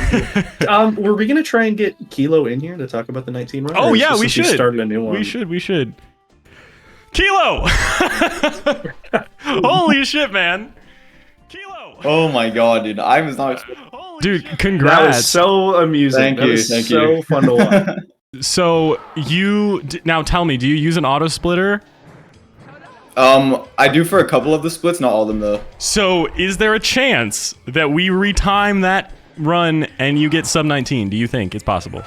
Were we gonna try and get Kilo in here to talk about the 19 run? Oh yeah, we should. Started a new one. We should. Kilo! Holy shit, man! Kilo! Oh my god, dude! I was not. Dude, congrats! That was so amusing. Thank you. So fun to watch. So now tell me, do you use an auto splitter? I do for a couple of the splits, not all of them though. So is there a chance that we retime that run and you get sub 19? Do you think it's possible?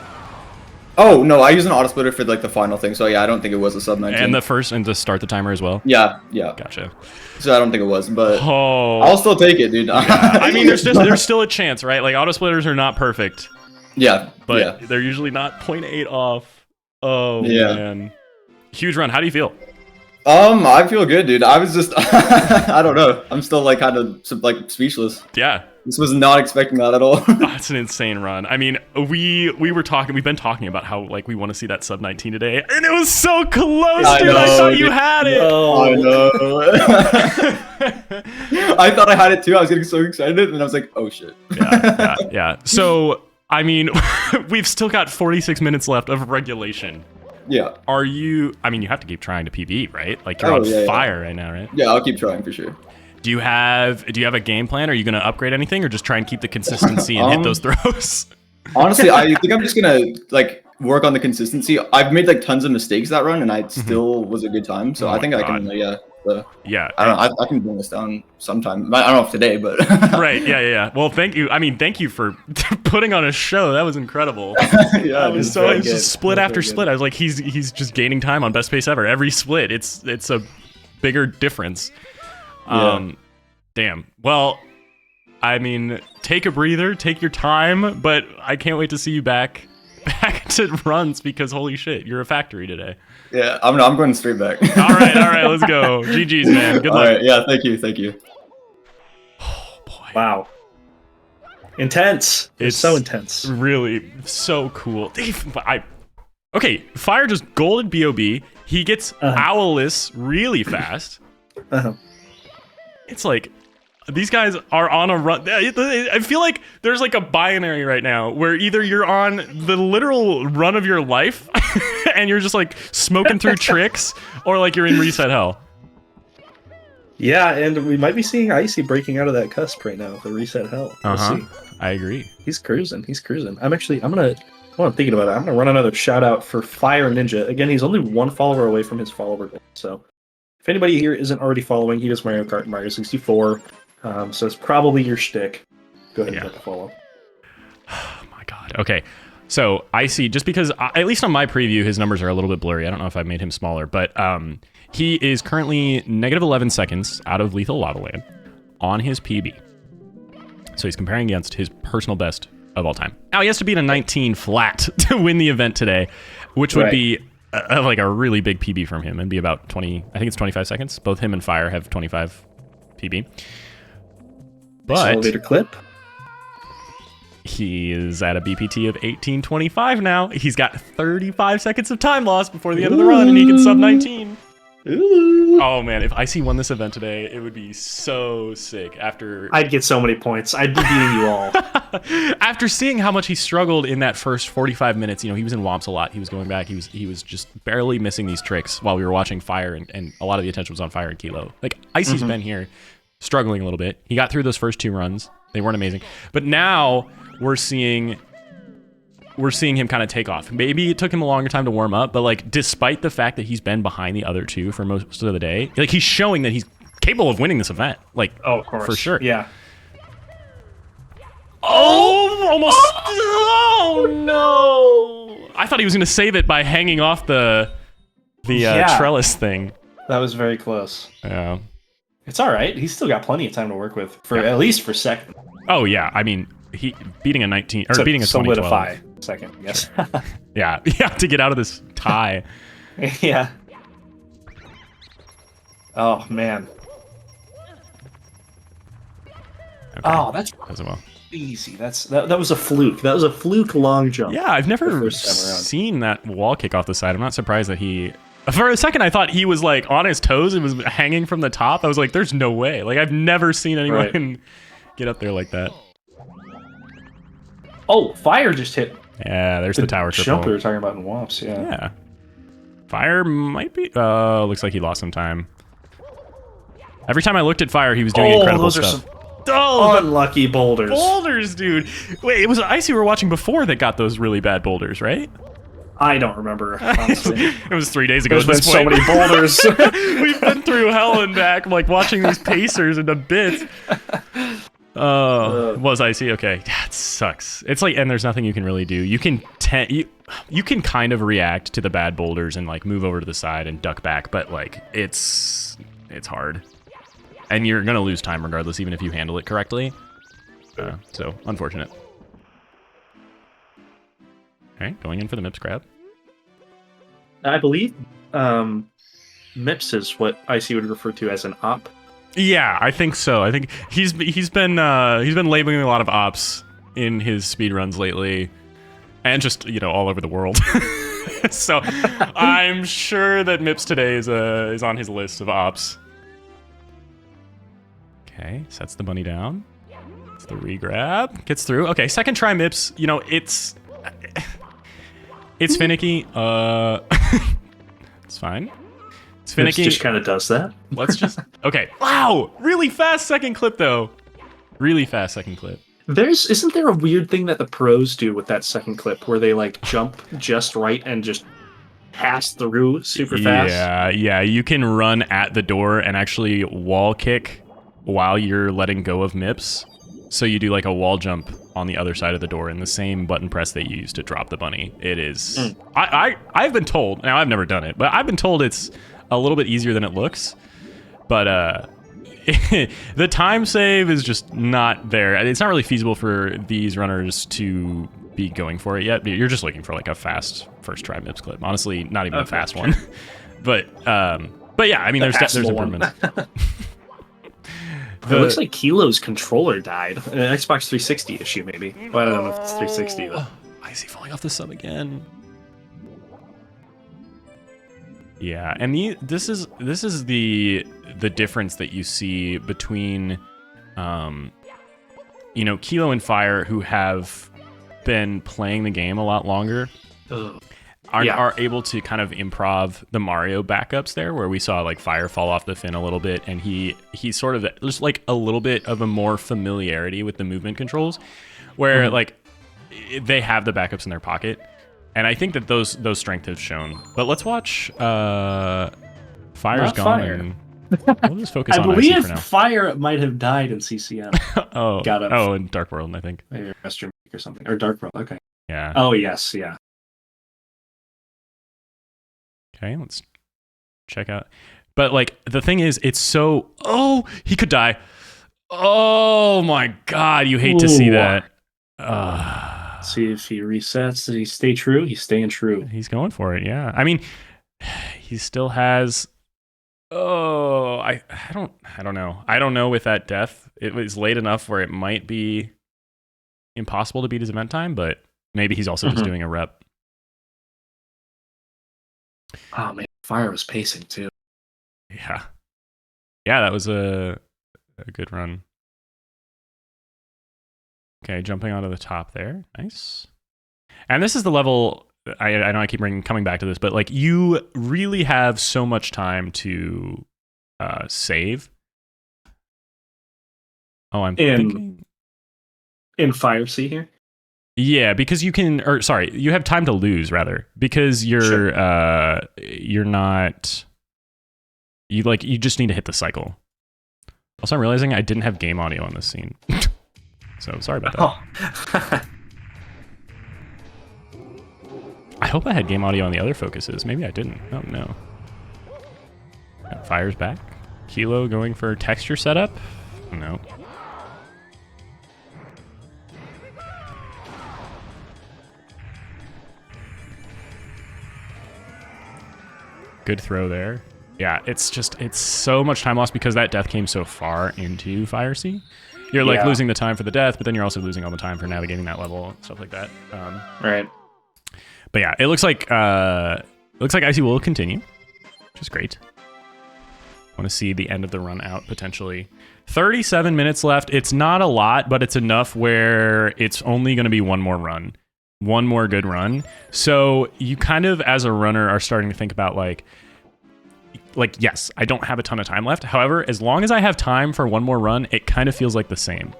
Oh no, I use an auto splitter for like the final thing. So yeah, I don't think it was a sub 19. And to start the timer as well. Yeah. Gotcha. So I don't think it was, but oh, I'll still take it, dude. Yeah. I mean, there's still a chance, right? Like auto splitters are not perfect. Yeah, but they're usually not 0.8 off. Oh man, huge run. How do you feel? I feel good, dude. I was just, I don't know. I'm still like kind of like speechless. Yeah. This was not expecting that at all. That's an insane run. I mean, we've been talking about how like we want to see that sub 19 today, and it was so close, dude. I thought you had it. Oh, I know. I thought I had it too. I was getting so excited, and I was like, oh shit. Yeah. So, I mean, we've still got 46 minutes left of regulation. Yeah. You have to keep trying to PB, right? Like you're on fire right now, right? Yeah, I'll keep trying for sure. Do you have a game plan? Are you going to upgrade anything or just try and keep the consistency and hit those throws? Honestly, I think I'm just going to like work on the consistency. I've made like tons of mistakes that run and I still was a good time. So I think I can, I don't know. I can bring this down sometime. I don't know if today, but right. Yeah. Well, thank you. I mean, thank you for putting on a show. That was incredible. Yeah, it was just split after split. I was like, he's just gaining time on best pace ever. Every split, it's a bigger difference. Damn. Well, I mean, take a breather, take your time, but I can't wait to see you back to runs because holy shit, you're a factory today. Yeah, I'm going straight back. all right, let's go. GG's, man. Good luck. All right, yeah, thank you. Oh boy. Wow. Intense. It's so intense. Really so cool. Okay, Fire just golded BOB. He gets Owlless really fast. It's like these guys are on a run. I feel like there's like a binary right now where either you're on the literal run of your life and you're just like smoking through tricks, or like you're in reset hell. Yeah, and we might be seeing Icy breaking out of that cusp right now, the reset hell. We'll see. I agree. He's cruising. I'm thinking about it. I'm gonna run another shout out for Fire Ninja. Again, he's only one follower away from his follower goal. So if anybody here isn't already following, he does Mario Kart and Mario 64. So it's probably your shtick. Go ahead and hit the follow. Oh my god. Okay. So I see, just because, at least on my preview, his numbers are a little bit blurry. I don't know if I've made him smaller, but he is currently negative 11 seconds out of Lethal Lava Land on his PB. So he's comparing against his personal best of all time. Now he has to beat a 19 flat to win the event today, which would be like a really big PB from him and be about 20, I think it's 25 seconds. Both him and Fire have 25 PB. But elevator clip. He is at a BPT of 18:25 now. He's got 35 seconds of time lost before the end of the run, and he can sub 19. Ooh. Oh man, if Icy won this event today, it would be so sick. I'd get so many points. I'd be beating you all. After seeing how much he struggled in that first 45 minutes, he was in Womps a lot. He was going back. He was just barely missing these tricks while we were watching Fire, and a lot of the attention was on Fire and Kilo. Like Icy's been here struggling a little bit. He got through those first two runs. They weren't amazing. But now we're seeing him kind of take off. Maybe it took him a longer time to warm up, but like despite the fact that he's been behind the other two for most of the day, like he's showing that he's capable of winning this event. Like, of course. For sure. Yeah. Oh, almost. Oh no. I thought he was going to save it by hanging off the trellis thing. That was very close. Yeah. It's all right. He's still got plenty of time to work with at least for second. Oh yeah. I mean, he beating a 19 or beating a 2012. Solidify. a second, I guess. Yeah, to get out of this tie. Yeah. Oh man. Okay. Oh, that's as well. easy. That was a fluke. That was a fluke long jump. Yeah, I've never first time around. seen that wall kick off the side. I'm not surprised that he... For a second, I thought he was like on his toes and was hanging from the top. I was like, there's no way. Like, I've never seen anyone get up there like that. Oh, fire just hit. Yeah, there's the tower triple. Jump we were talking about in WAPs, yeah. Yeah. Fire might be... looks like he lost some time. Every time I looked at Fire, he was doing incredible those stuff. Are some unlucky boulders. Boulders, dude. Wait, it was Icy we were watching before that got those really bad boulders, right? I don't remember, honestly. It was 3 days ago. There's been so many boulders. We've been through hell and back, like watching these pacers into bits. It was Icy. Okay, that sucks. It's like, and there's nothing you can really do. You can you can kind of react to the bad boulders and like move over to the side and duck back, but like it's hard, and you're gonna lose time regardless, even if you handle it correctly. So unfortunate. All right, going in for the MIPS grab. I believe MIPS is what Icy would refer to as an op. Yeah, I think so. I think he's been labeling a lot of ops in his speedruns lately, and just all over the world. So I'm sure that MIPS today is on his list of ops. Okay, sets the bunny down. It's the re-grab. Gets through. Okay, second try MIPS. It's finicky. It's fine. It's finicky. MIPS just kind of does that. Let's just... Okay. Wow! Really fast second clip, though. Really fast second clip. Isn't there a weird thing that the pros do with that second clip where they like jump just right and just pass through super fast? Yeah. You can run at the door and actually wall kick while you're letting go of MIPS. So you do like a wall jump on the other side of the door in the same button press that you use to drop the bunny. It is... I've been told... Now, I've never done it, but I've been told it's a little bit easier than it looks. But the time save is just not there. It's not really feasible for these runners to be going for it yet. You're just looking for like a fast first try MIPS clip. Honestly, not even a fast one. But yeah, I mean, there's improvements. It looks like Kilo's controller died. An Xbox 360 issue, maybe. Well, I don't know if it's 360. But... Icy falling off the sub again. Yeah, and this is the difference that you see between, Kilo and Fire, who have been playing the game a lot longer. Are able to kind of improv the Mario backups there, where we saw like Fire fall off the fin a little bit, and he's sort of just like a little bit of a more familiarity with the movement controls, where like they have the backups in their pocket, and I think that those strengths have shown. But let's watch Fire's Not gone. Fire. And we'll just focus I on IC believe for now. Fire might have died in CCM. Got it. Oh, in Dark World, I think. Maybe Western or something, or Dark World. Okay. Yeah. Oh yes, yeah. Okay, let's check out. But like the thing is, it's so... Oh, he could die. Oh my god, you hate to see that. See if he resets. Does he stay true? He's staying true. He's going for it, yeah. I mean, he still has... Oh, I don't know. I don't know with that death. It was late enough where it might be impossible to beat his event time, but maybe he's also just doing a rep. Oh man, Fire was pacing too. Yeah, that was a good run. Okay, jumping onto the top there, nice. And this is the level. I know I keep coming back to this, but like you really have so much time to save. Oh, I'm thinking in Fire C here. Yeah, because you can, or sorry, you have time to lose rather, because you're not, you just need to hit the cycle. Also, I'm realizing I didn't have game audio on this scene, so sorry about that. I hope I had game audio on the other focuses. Maybe I didn't. Oh no. Fire's back. Kilo going for texture setup. No. Good throw there. Yeah, it's so much time lost because that death came so far into Fire Sea. You're like losing the time for the death, but then you're also losing all the time for navigating that level, stuff like that. Right. But yeah, it looks like Icy will continue, which is great. I want to see the end of the run out potentially. 37 minutes left. It's not a lot, but it's enough where it's only going to be one more run, one more good run. So you kind of, as a runner, are starting to think about like, yes, I don't have a ton of time left. However, as long as I have time for one more run, it kind of feels like the same.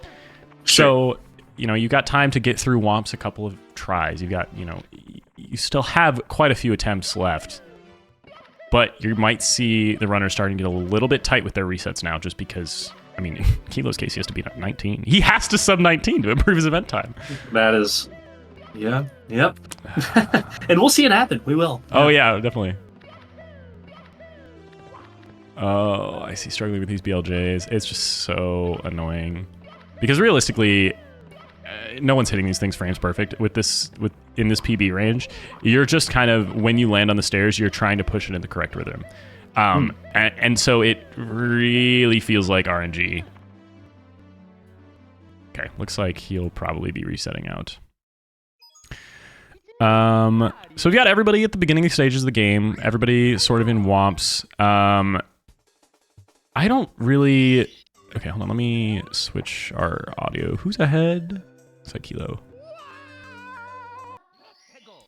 Sure. So, you got time to get through Womps a couple of tries. You've got, you still have quite a few attempts left. But you might see the runners starting to get a little bit tight with their resets now, just because, in Kilo's case, he has to beat 19. He has to sub 19 to improve his event time. That is, yeah, yep. And we'll see it happen. We will. Oh, yeah, definitely. Oh, I see struggling with these BLJs. It's just so annoying. Because realistically, no one's hitting these things frames perfect in this PB range. You're just kind of, when you land on the stairs, you're trying to push it in the correct rhythm. And so it really feels like RNG. Okay, looks like he'll probably be resetting out. So we've got everybody at the beginning stages of the game, everybody sort of in Womps. I don't really... Okay, hold on, let me switch our audio. Who's ahead? It's like Kilo.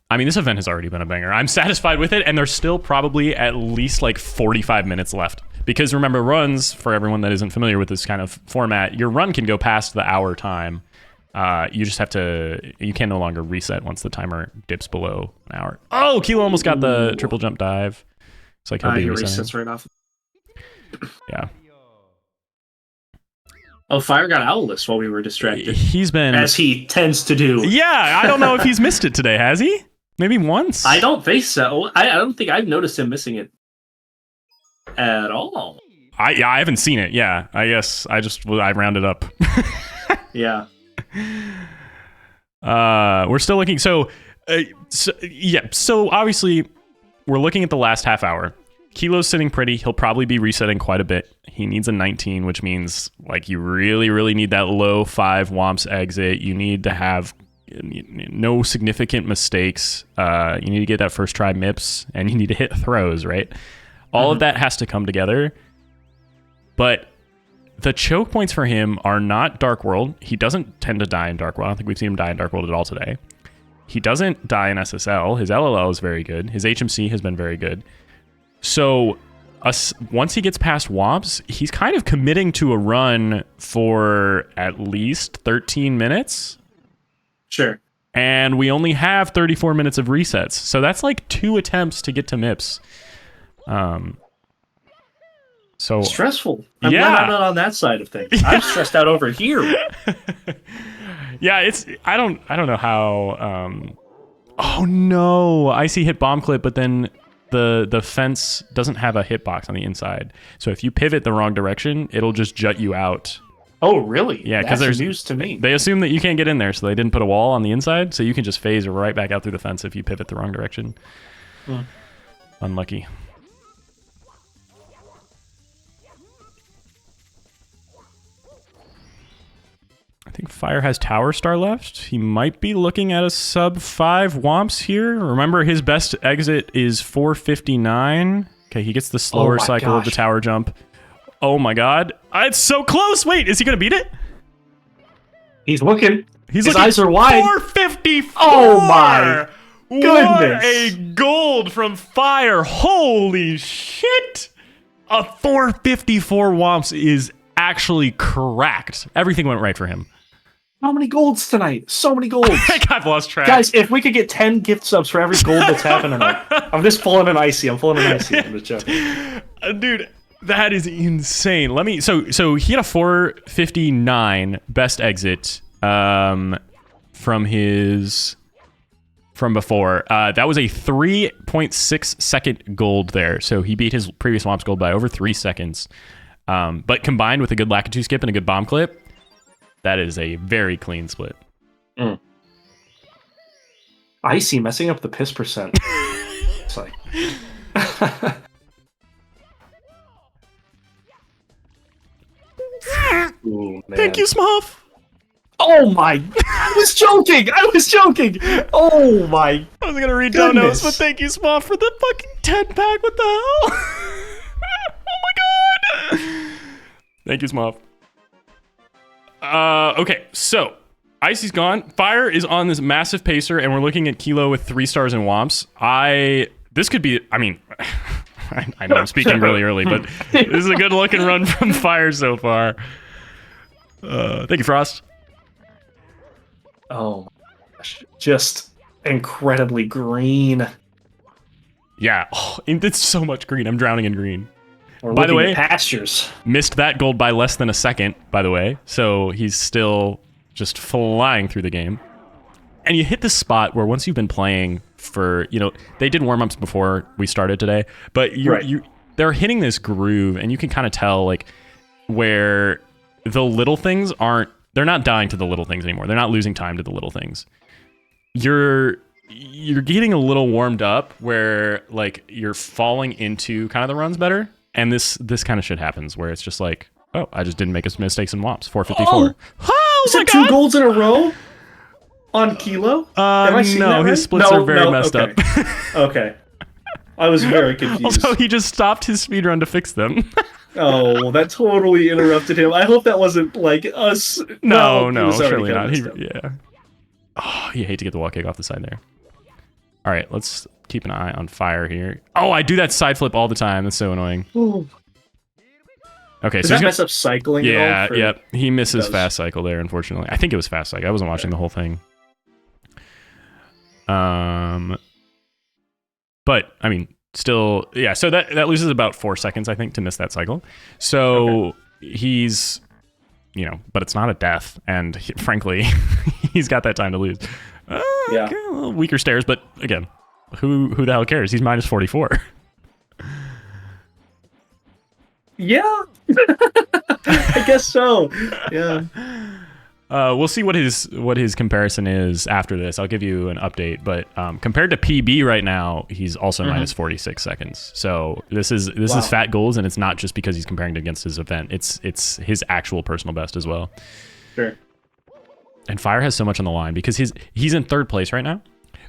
This event has already been a banger. I'm satisfied with it, and there's still probably at least like 45 minutes left. Because remember, runs, for everyone that isn't familiar with this kind of format, your run can go past the hour time. You just have to... You can no longer reset once the timer dips below an hour. Oh, Kilo almost got the triple jump dive. It's like he'll be resetting. Resets right off. Yeah. Oh, Fire got Owless while we were distracted. He's been... As he tends to do. Yeah, I don't know if he's missed it today, has he? Maybe once? I don't think so. I don't think I've noticed him missing it at all. I haven't seen it, yeah. I guess I rounded up. Yeah. We're still looking... So obviously, we're looking at the last half hour. Kilo's sitting pretty. He'll probably be resetting quite a bit. He needs a 19, which means like you really, really need that low 5 Womps exit. You need to have no significant mistakes. You need to get that first try MIPS, and you need to hit throws, right? All of that has to come together. But the choke points for him are not Dark World. He doesn't tend to die in Dark World. I don't think we've seen him die in Dark World at all today. He doesn't die in SSL. His LLL is very good. His HMC has been very good. So once he gets past Womps, he's kind of committing to a run for at least 13 minutes. Sure. And we only have 34 minutes of resets. So that's like 2 attempts to get to MIPS. So stressful. I'm not on that side of things. I'm stressed out over here. Yeah, I don't know how oh no. Icy hit bomb clip, but then the fence doesn't have a hitbox on the inside. So if you pivot the wrong direction, it'll just jut you out. Oh, really? Yeah, because there's news to me. They assume that you can't get in there, so they didn't put a wall on the inside, so you can just phase right back out through the fence if you pivot the wrong direction. Unlucky. I think Fire has Tower Star left. He might be looking at a sub 5 Womps here. Remember, his best exit is 459. Okay, he gets the slower cycle of the tower jump. Oh my god. It's so close! Wait, is he gonna beat it? He's looking. His eyes are wide. 454! Oh my goodness. What a gold from Fire. Holy shit! A 454 Womps is actually cracked. Everything went right for him. How many golds tonight? So many golds. I've lost track. Guys, if we could get 10 gift subs for every gold that's happened tonight. I'm just pulling an icy. I'm just joking. Dude, that is insane. So he had a 459 best exit from before. That was a 3.6 second gold there. So he beat his previous Womps gold by over 3 seconds. But combined with a good Lakitu skip and a good bomb clip, that is a very clean split. Icy messing up the piss percent. It's like... Ooh, man. Thank you, Smuff. Oh my! I was joking. Oh my! I was gonna read down notes, Goodness. but thank you, Smuff, for the fucking 10-pack. What the hell? Oh my god! Thank you, Smuff. Okay, so Icy's gone. Fire is on this massive pacer, and we're looking at Kilo with 3 stars and Womps. This could be. I mean, I know I'm speaking really early, but this is a good looking run from Fire so far. Thank you, Frost. Oh my gosh! Just incredibly green. Yeah, it's so much green. I'm drowning in green. We're By the looking way, at pastures. Missed that gold by less than a second, by the way. So he's still just flying through the game. And you hit this spot where once you've been playing for, they did warm-ups before we started today, but they're hitting this groove, and you can kind of tell like where the little things they're not dying to the little things anymore. They're not losing time to the little things. You're getting a little warmed up where like you're falling into kind of the runs better. And this kind of shit happens where it's just like, oh, I just didn't make mistakes in WOMPs. 454. Oh Is it 2 golds in a row on Kilo? Am I seeing that right? His splits are very messed up. Okay. I was very confused. Also, he just stopped his speedrun to fix them. Oh, that totally interrupted him. I hope that wasn't like us. No, he was already surely not. coming, Yeah. Oh, you hate to get the wall kick off the side there. All right, let's keep an eye on Fire here. Oh, I do that side flip all the time. That's so annoying. Ooh. Okay, Does so that mess up cycling at all? Yeah, for- yep. He misses fast cycle there, unfortunately. I think it was fast cycle. I wasn't watching the whole thing. But I mean, still, yeah. So that loses about 4 seconds, I think, to miss that cycle. So he's, but it's not a death, and frankly, he's got that time to lose. Yeah. Okay, a little weaker stairs, but again, who the hell cares? He's minus 44. Yeah. I guess so. Yeah. We'll see what his comparison is after this. I'll give you an update, but compared to PB right now, he's also minus 46 seconds. So this is fat goals, and it's not just because he's comparing it against his event. It's his actual personal best as well. Sure. And Fire has so much on the line because he's in 3rd place right now.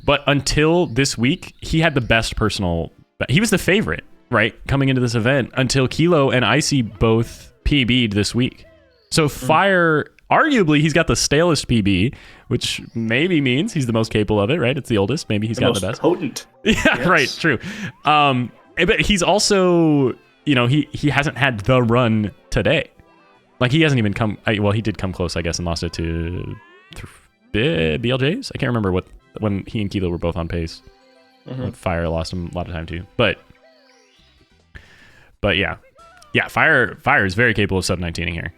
But until this week, he had the best personal. He was the favorite, right, coming into this event until Kilo and Icy both PB'd this week. So Fire, arguably, he's got the stalest PB, which maybe means he's the most capable of it, right? It's the oldest. Maybe he's got the best. Potent. Yeah, Yes. right. True. But he's also, he hasn't had the run today. Like he hasn't even come. Well, he did come close, I guess, and lost it to BLJs. I can't remember when he and Kilo were both on pace. Fire lost him a lot of time too. But yeah, Fire is very capable of sub 19ing here.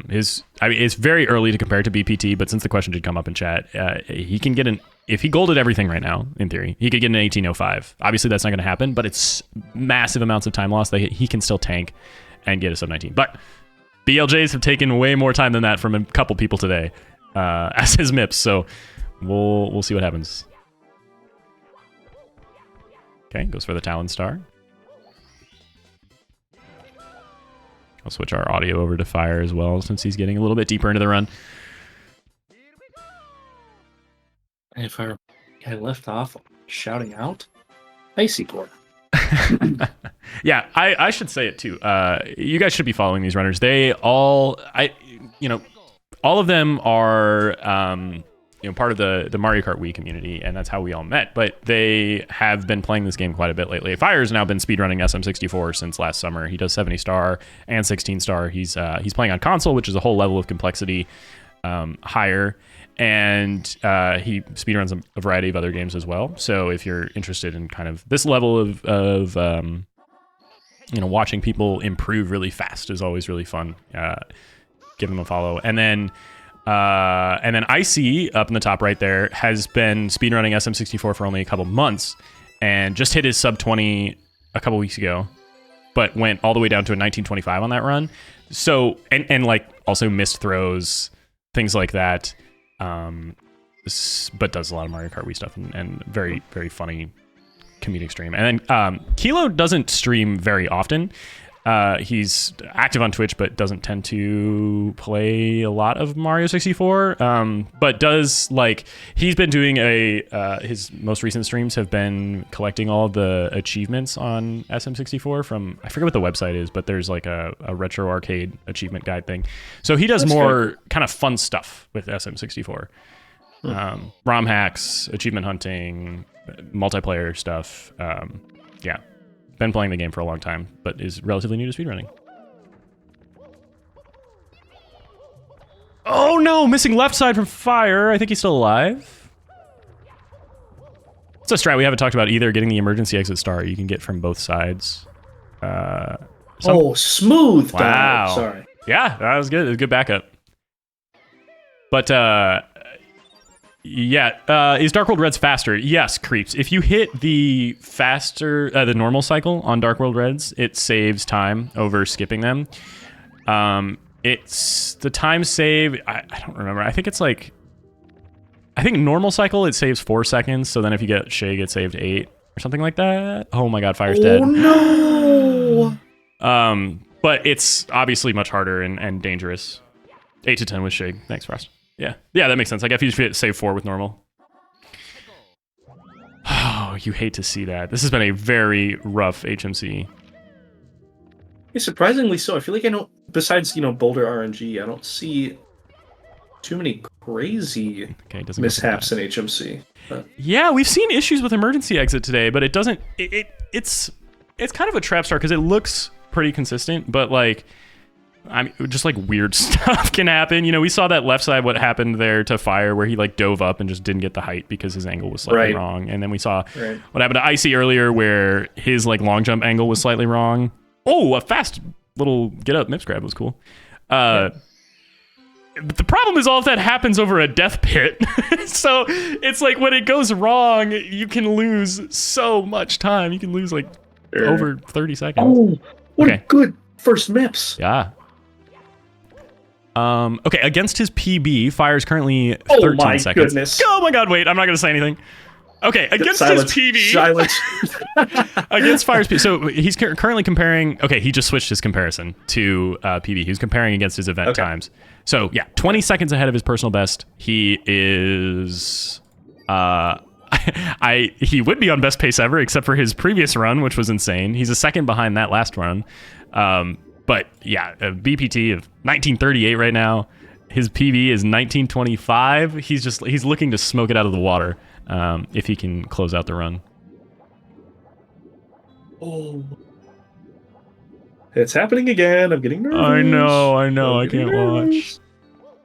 It's very early to compare to BPT, but since the question did come up in chat, he can get if he golded everything right now, in theory, he could get an 1805. Obviously, that's not going to happen, but it's massive amounts of time lost that he can still tank and get a sub 19. But BLJs have taken way more time than that from a couple people today, as his MIPS. So we'll see what happens. Okay, goes for the Talon Star. I'll switch our audio over to Fire as well, since he's getting a little bit deeper into the run. And if I left off shouting out, Icy Core. Yeah, I should say it too. You guys should be following these runners. They all, all of them are, part of the Mario Kart Wii community, and that's how we all met. But they have been playing this game quite a bit lately. Fire's now been speedrunning SM64 since last summer. He does 70 star and 16 star. He's playing on console, which is a whole level of complexity higher. And he speedruns a variety of other games as well. So if you're interested in kind of this level of watching people improve really fast is always really fun. Give them a follow. And then Icy up in the top right there has been speedrunning SM64 for only a couple months and just hit his sub 20 a couple weeks ago, but went all the way down to a 1925 on that run. So and like also missed throws, things like that. But does a lot of Mario Kart Wii stuff and very, very funny comedic stream. And then Kilo doesn't stream very often. He's active on Twitch, but doesn't tend to play a lot of Mario 64. But does he's been doing his most recent streams have been collecting all the achievements on SM64 from, I forget what the website is, but there's like a retro arcade achievement guide thing. So he does more kind of fun stuff with SM64. ROM hacks, achievement hunting, multiplayer stuff. Yeah. Been playing the game for a long time, but is relatively new to speedrunning. Oh no, missing left side from fire. I think he's still alive. It's a strat we haven't talked about either, getting the emergency exit star you can get from both sides. Smooth. Wow. Dive. Sorry. Yeah, that was good. It was a good backup. But yeah, is Dark World Reds faster? Yes, creeps. If you hit the the normal cycle on Dark World Reds, it saves time over skipping them. It's the time save. I don't remember. I think it's I think normal cycle it saves 4 seconds. So then if you get Shig, it saved 8 or something like that. Oh my God, Fire's dead. Oh no. But it's obviously much harder and dangerous. 8 to 10 with Shig. Thanks, Frost. Yeah, that makes sense. If you just save 4 with normal. Oh, you hate to see that. This has been a very rough HMC. Yeah, surprisingly so. I feel like I don't. Besides, Boulder RNG, I don't see too many crazy mishaps in HMC. But. Yeah, we've seen issues with emergency exit today, but it doesn't. It's kind of a trap star because it looks pretty consistent, but I mean, just weird stuff can happen. We saw that left side, what happened there to Fire, where he dove up and just didn't get the height because his angle was slightly wrong. And then we saw what happened to Icy earlier, where his long jump angle was slightly wrong. Oh, a fast little get up mips grab was cool. But the problem is all of that happens over a death pit. So it's when it goes wrong, you can lose so much time. You can lose over 30 seconds. Oh, what a good first mips. Yeah. Okay, against his PB, Fire's currently 13 seconds. Goodness. Oh my God, wait, I'm not going to say anything. Okay, against his PB. Silence. Against Fire's PB. So he's currently comparing. Okay, he just switched his comparison to PB. He was comparing against his event times. So yeah, 20 seconds ahead of his personal best. He is. He would be on best pace ever, except for his previous run, which was insane. He's a second behind that last run. But yeah, a BPT of 1938 right now. His PB is 1925. He's looking to smoke it out of the water if he can close out the run. Oh, it's happening again. I'm getting nervous. I know. I can't watch.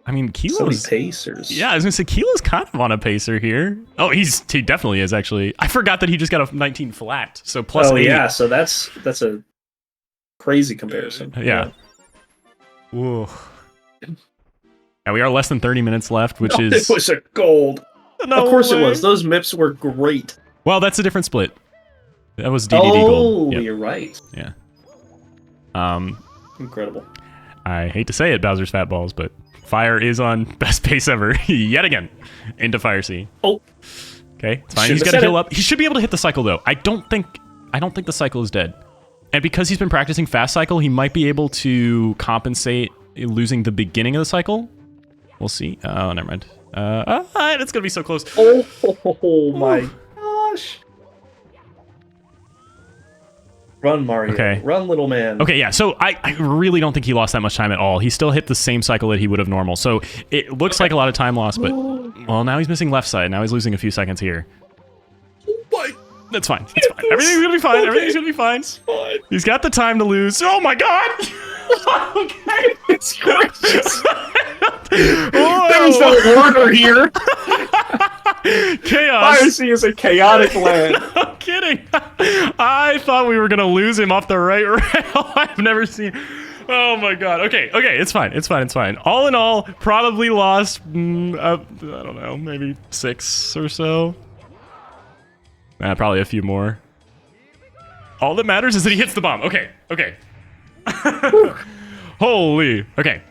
I mean, Kilo's pacers. Yeah, I was gonna say Kilo's kind of on a pacer here. Oh, he definitely is actually. I forgot that he just got a 19 flat. So plus 8. Yeah, so that's a crazy comparison. Yeah. Ooh. And we are less than 30 minutes left, which is. It was a gold. No of course way. It was. Those MIPs were great. Well, that's a different split. That was DDD gold. Oh, you're right. Yeah. Incredible. I hate to say it, Bowser's Fat Balls, but Fire is on best pace ever yet again into Fire C. Oh. Okay, it's fine. He's got to heal up. He should be able to hit the cycle though. I don't think the cycle is dead. And because he's been practicing fast cycle, he might be able to compensate losing the beginning of the cycle. We'll see. Oh, never mind. It's gonna be so close. Oh my gosh. Run, Mario. Okay. Run, little man. Okay, yeah. So I really don't think he lost that much time at all. He still hit the same cycle that he would have normal. So it looks like a lot of time lost, but well, now he's missing left side. Now he's losing a few seconds here. What? That's fine. That's fine. Everything's gonna be fine. Okay. Everything's gonna be fine. It's fine. He's got the time to lose. Oh my God! Okay, it's gracious. Oh. There's no order here. Chaos. Fire C is a chaotic land. I'm kidding. I thought we were gonna lose him off the right rail. I've never seen. Oh my God. Okay. It's fine. It's fine. All in all, probably lost. I don't know, maybe 6 or so. Probably a few more. All that matters is that he hits the bomb. Okay. Holy. Okay.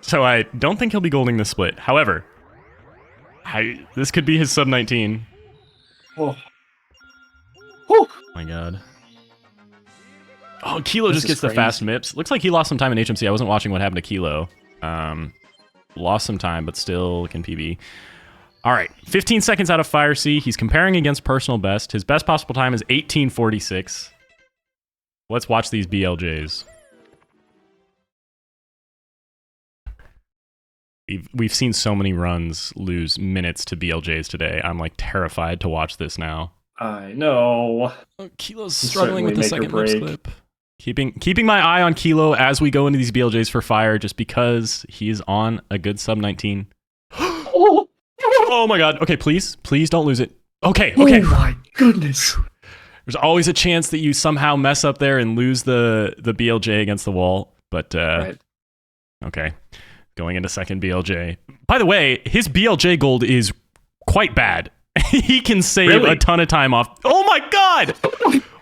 So I don't think he'll be golding this split. However, this could be his sub 19. Oh. Oh my God. Oh, Kilo This just is gets the crazy. fast MIPS. Looks like he lost some time in HMC. I wasn't watching what happened to Kilo. Lost some time, but still can PB. All right, 15 seconds out of Fire C. He's comparing against personal best. His best possible time is 18:46. Let's watch these BLJs. We've seen so many runs lose minutes to BLJs today. I'm like terrified to watch this now. I know. Oh, Kilo's Can struggling with the certainly second make or lips break. clip. Keeping my eye on Kilo as we go into these BLJs for Fire, just because he's on a good sub 19. Oh my god. Okay, please don't lose it. Okay. Oh my goodness. There's always a chance that you somehow mess up there and lose the BLJ against the wall. But Right. okay. Going into second BLJ. By the way, his BLJ gold is quite bad. He can save Really? a ton of time off. Oh my god!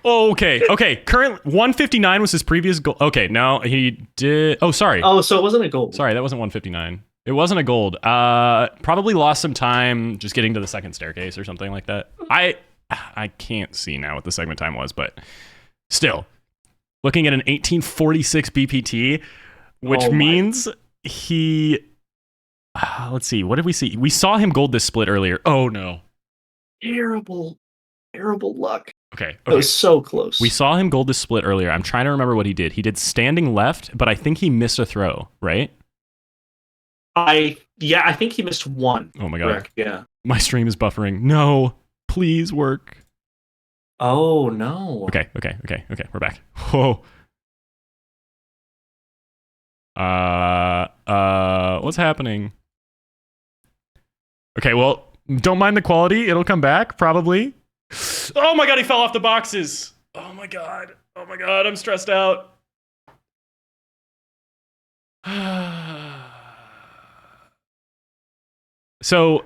Oh, okay. Current 159 was his previous goal. Okay, now he did. Oh, sorry. Oh, so it wasn't a gold. Sorry, that wasn't 159. It wasn't a gold. Probably lost some time just getting to the second staircase or something like that. I can't see now what the segment time was, but still, looking at an 1846 BPT, which Oh my. means he. Let's see. What did we see? We saw him gold this split earlier. Oh no. Terrible luck. Okay. That was so close. We saw him gold this split earlier. I'm trying to remember what he did. He did standing left, but I think he missed a throw, right? I think he missed one. Oh my god. Correct, yeah. My stream is buffering. No. Please work. Oh no. Okay. We're back. Whoa. What's happening? Okay, well, don't mind the quality. It'll come back, probably. Oh my god, he fell off the boxes. Oh my god, I'm stressed out. So,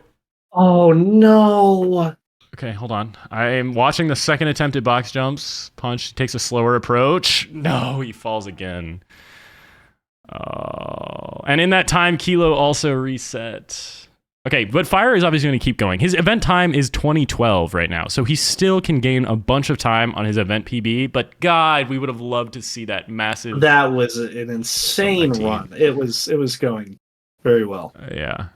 Oh no. okay, hold on. I'm watching the second attempted box jumps. Punch takes a slower approach. No, he falls again. Oh, and in that time, Kilo also reset. Okay, but Fire is obviously going to keep going. His event time is 2012 right now, so he still can gain a bunch of time on his event PB, but God, we would have loved to see that massive... That was an insane run. It was going very well. Yeah.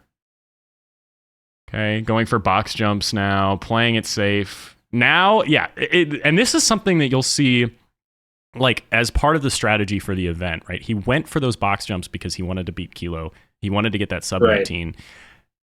Okay, going for box jumps now, playing it safe. Now, yeah, and this is something that you'll see like as part of the strategy for the event, right? He went for those box jumps because he wanted to beat Kilo. He wanted to get that sub 19.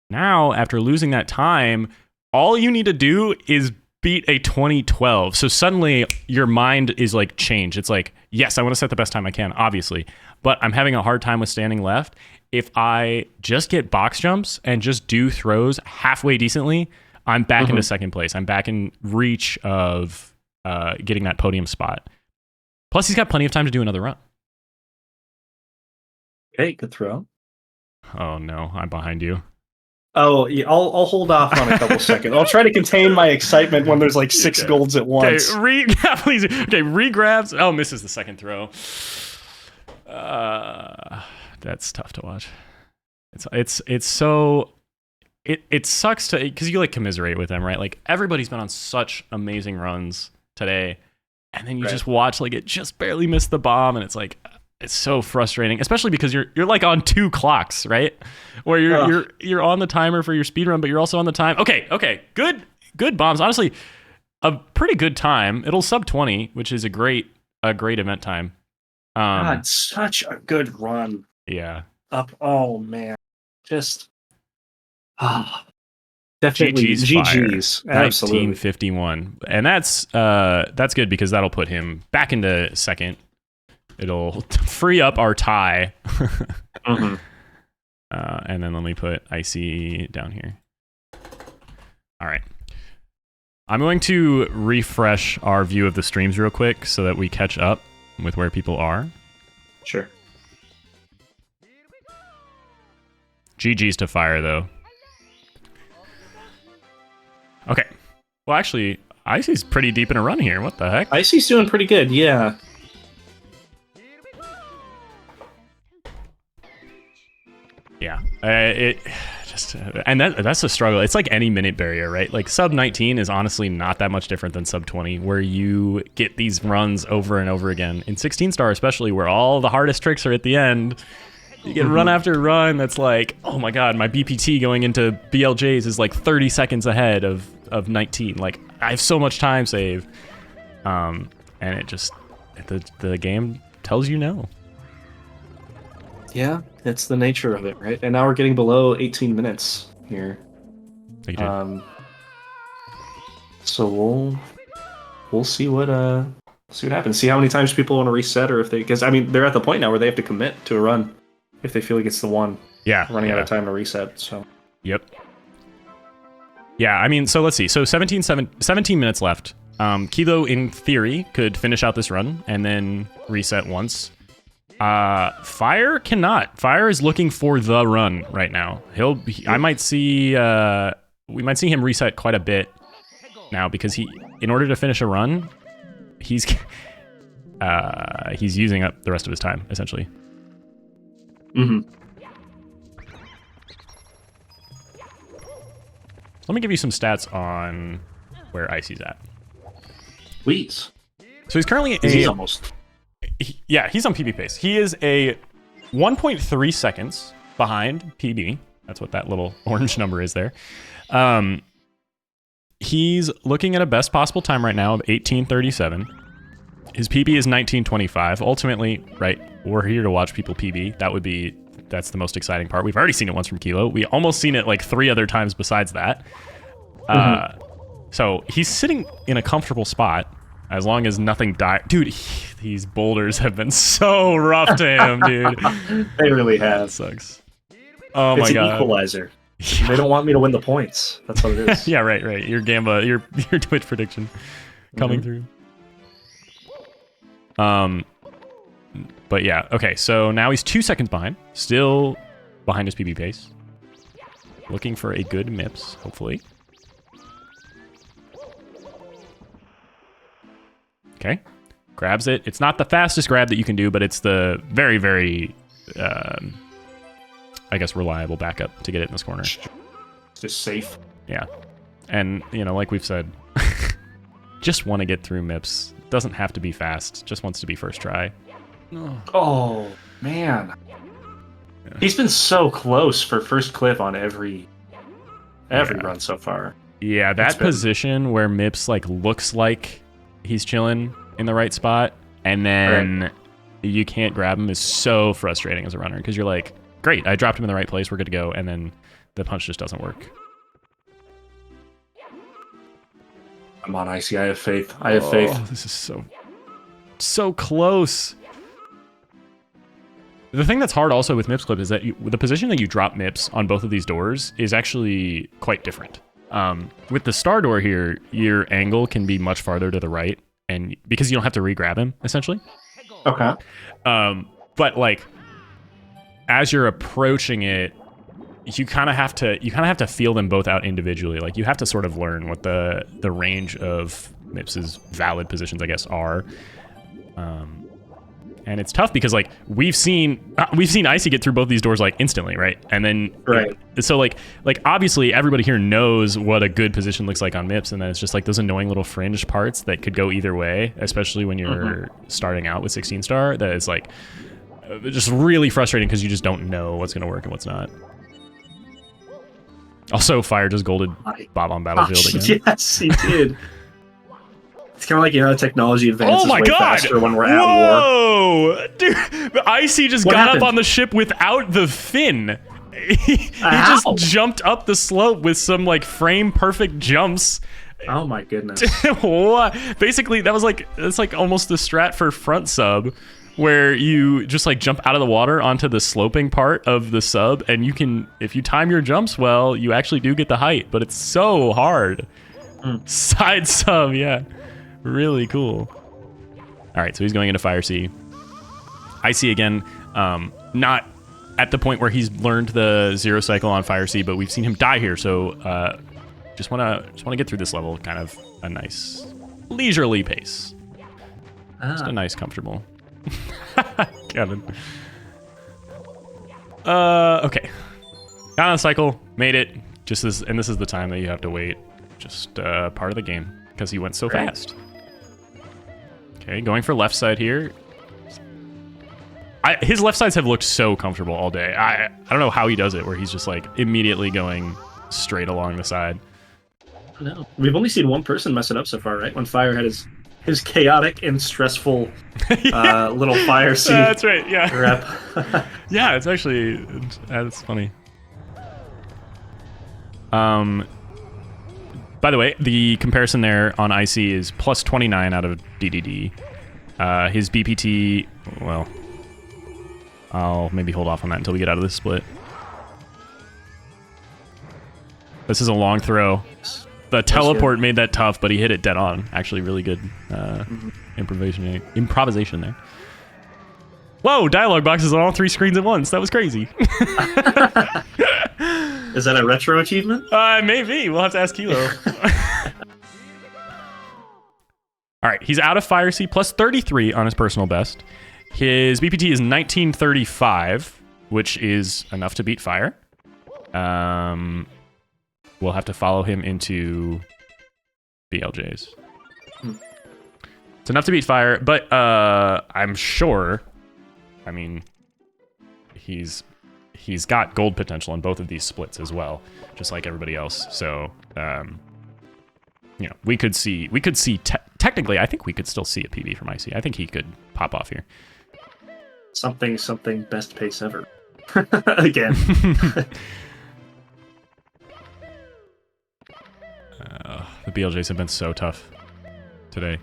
Now, after losing that time, all you need to do is beat a 2012. So suddenly your mind is like changed. It's like, yes, I want to set the best time I can, obviously, but I'm having a hard time with standing left. If I just get box jumps and just do throws halfway decently, I'm back into second place. I'm back in reach of getting that podium spot. Plus, he's got plenty of time to do another run. Okay, good throw. Oh no, I'm behind you. Oh, yeah, I'll hold off on a couple seconds. I'll try to contain my excitement when there's like six golds at once. Okay, please. Okay, re-grabs. Oh, misses the second throw. That's tough to watch. It's so it sucks to because you like commiserate with them, right? Like everybody's been on such amazing runs today, and then you just watch like it just barely missed the bomb, and it's like it's so frustrating, especially because you're like on two clocks, right? Where you're on the timer for your speed run, but you're also on the time. Okay, good bombs. Honestly, a pretty good time. It'll sub 20, which is a great event time. God, such a good run. Yeah. Up. Oh man, just definitely GG's. Absolutely. 1951, and that's good because that'll put him back into second. It'll free up our tie. And then let me put Icy down here. All right. I'm going to refresh our view of the streams real quick so that we catch up with where people are. Sure. GG's to Fire, though. Okay. Well, actually, Icy's pretty deep in a run here. What the heck? Icy's doing pretty good, yeah. Yeah. It just and that's a struggle. It's like any minute barrier, right? Like sub 19 is honestly not that much different than sub 20, where you get these runs over and over again. In 16 star especially, where all the hardest tricks are at the end, you get run after run that's like, oh my god, my BPT going into BLJs is like 30 seconds ahead of 19. Like I have so much time saved, and it just the game tells you no. Yeah, that's the nature of it, right? And now we're getting below 18 minutes here. So we'll see what happens. See how many times people want to reset, or if they, because I mean they're at the point now where they have to commit to a run if they feel like it's the one. Yeah, running out of time to reset. So. Yep. Yeah, I mean, so let's see. So 17 minutes left. Kilo, in theory, could finish out this run and then reset once. Fire cannot. Fire is looking for the run right now. I might see. We might see him reset quite a bit now because in order to finish a run, he's using up the rest of his time essentially. Mm-hmm. Let me give you some stats on where Icy's at. Please. So he's currently he's almost. He's on PB pace. He is a 1.3 seconds behind PB. That's what that little orange number is there. He's looking at a best possible time right now of 18:37. His PB is 19:25. Ultimately, right, we're here to watch people PB. That's the most exciting part. We've already seen it once from Kilo. We almost seen it like 3 other times besides that. So he's sitting in a comfortable spot. As long as nothing dude, these boulders have been so rough to him, dude. They really have. That sucks. Oh my god. It's an equalizer. Yeah. They don't want me to win the points. That's what it is. Yeah, right. Your Gamba, your Twitch prediction coming through. But yeah, okay. So now he's 2 seconds behind, still behind his PB pace. Looking for a good MIPS, hopefully. Okay, grabs it. It's not the fastest grab that you can do, but it's the very, very, I guess, reliable backup to get it in this corner. Just safe. Yeah, and like we've said, just want to get through MIPS. Doesn't have to be fast. Just wants to be first try. Oh man, yeah. He's been so close for first cliff on every run so far. Yeah, that position where MIPS looks like he's chilling in the right spot, and then you can't grab him is so frustrating as a runner because you're like, great, I dropped him in the right place, we're good to go, and then the punch just doesn't work. I'm on Icy. I have faith. I have faith. This is so close. The thing that's hard also with MIPS clip is that the position that you drop MIPS on both of these doors is actually quite different. With the star door here, your angle can be much farther to the right, and because you don't have to re-grab him, essentially. Okay. But as you're approaching it, you kind of have to feel them both out individually. Like you have to sort of learn what the range of MIPS's valid positions, I guess, are. And it's tough because we've seen Icy get through both these doors instantly, right? And then so obviously everybody here knows what a good position looks like on MIPS, and then it's just those annoying little fringe parts that could go either way, especially when you're starting out with 16 star. That is just really frustrating because you just don't know what's gonna work and what's not. Also, Fire just golded Bob on Battlefield again. Yes, he did. It's kind of like, technology advances way faster when we're at war. Whoa! Dude, Icy just got up on the ship without the fin. He just jumped up the slope with some frame perfect jumps. Oh my goodness. What? Basically, it's almost the strat for front sub, where you just jump out of the water onto the sloping part of the sub, and you can, if you time your jumps well, you actually do get the height, but it's so hard. Side sub, yeah. Really cool. All right, so he's going into Fire C. Icy again, not at the point where he's learned the 0 cycle on Fire C, but we've seen him die here, so just want to get through this level, kind of a nice leisurely pace. Just a nice comfortable. Kevin. Okay. Got on the cycle, made it. And this is the time that you have to wait. Just part of the game because he went so fast. Okay, going for left side here. His left sides have looked so comfortable all day. I don't know how he does it, where he's just like immediately going straight along the side. No, we've only seen one person mess it up so far, right? When Fire had his chaotic and stressful little fire seed. That's right. Yeah. Rep. Yeah, that's funny. By the way, the comparison there on IC is plus 29 out of DDD. His BPT, well, I'll maybe hold off on that until we get out of this split. This is a long throw. The teleport made that tough, but he hit it dead on. Actually, really good improvisation there. Whoa, dialogue boxes on all 3 screens at once. That was crazy. Is that a retro achievement? Maybe. We'll have to ask Kilo. All right, he's out of Fire C, plus 33 on his personal best. His BPT is 1935, which is enough to beat Fire. We'll have to follow him into BLJs. It's enough to beat Fire, but I'm sure, I mean, he's got gold potential in both of these splits as well, just like everybody else. So, you know, we could see technically, I think we could still see a PB from IC. I think he could pop off here. Something best pace ever. Again. The BLJs have been so tough today.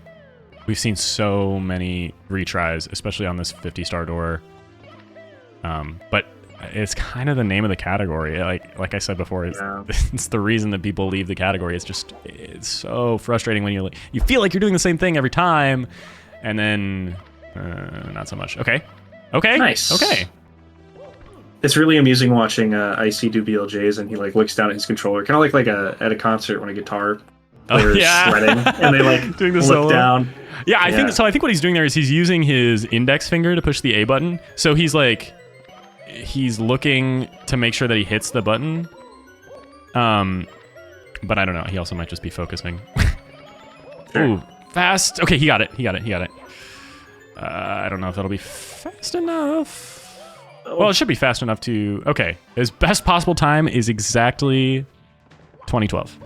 We've seen so many retries, especially on this 50-star door. But it's kind of the name of the category. Like I said before, it's the reason that people leave the category. It's so frustrating when you feel like you're doing the same thing every time, and then not so much. Okay. Nice. Okay. It's really amusing watching IC do BLJs, and he like looks down at his controller, kind of like at a concert when a guitar player is sweating, and they like doing the look solo down. Yeah, I think so. I think what he's doing there is he's using his index finger to push the A button. So he's looking to make sure that he hits the button. But I don't know. He also might just be focusing. Sure. Ooh, fast. Okay, he got it. I don't know if that'll be fast enough. Well, it should be fast enough to... Okay, his best possible time is exactly 2012.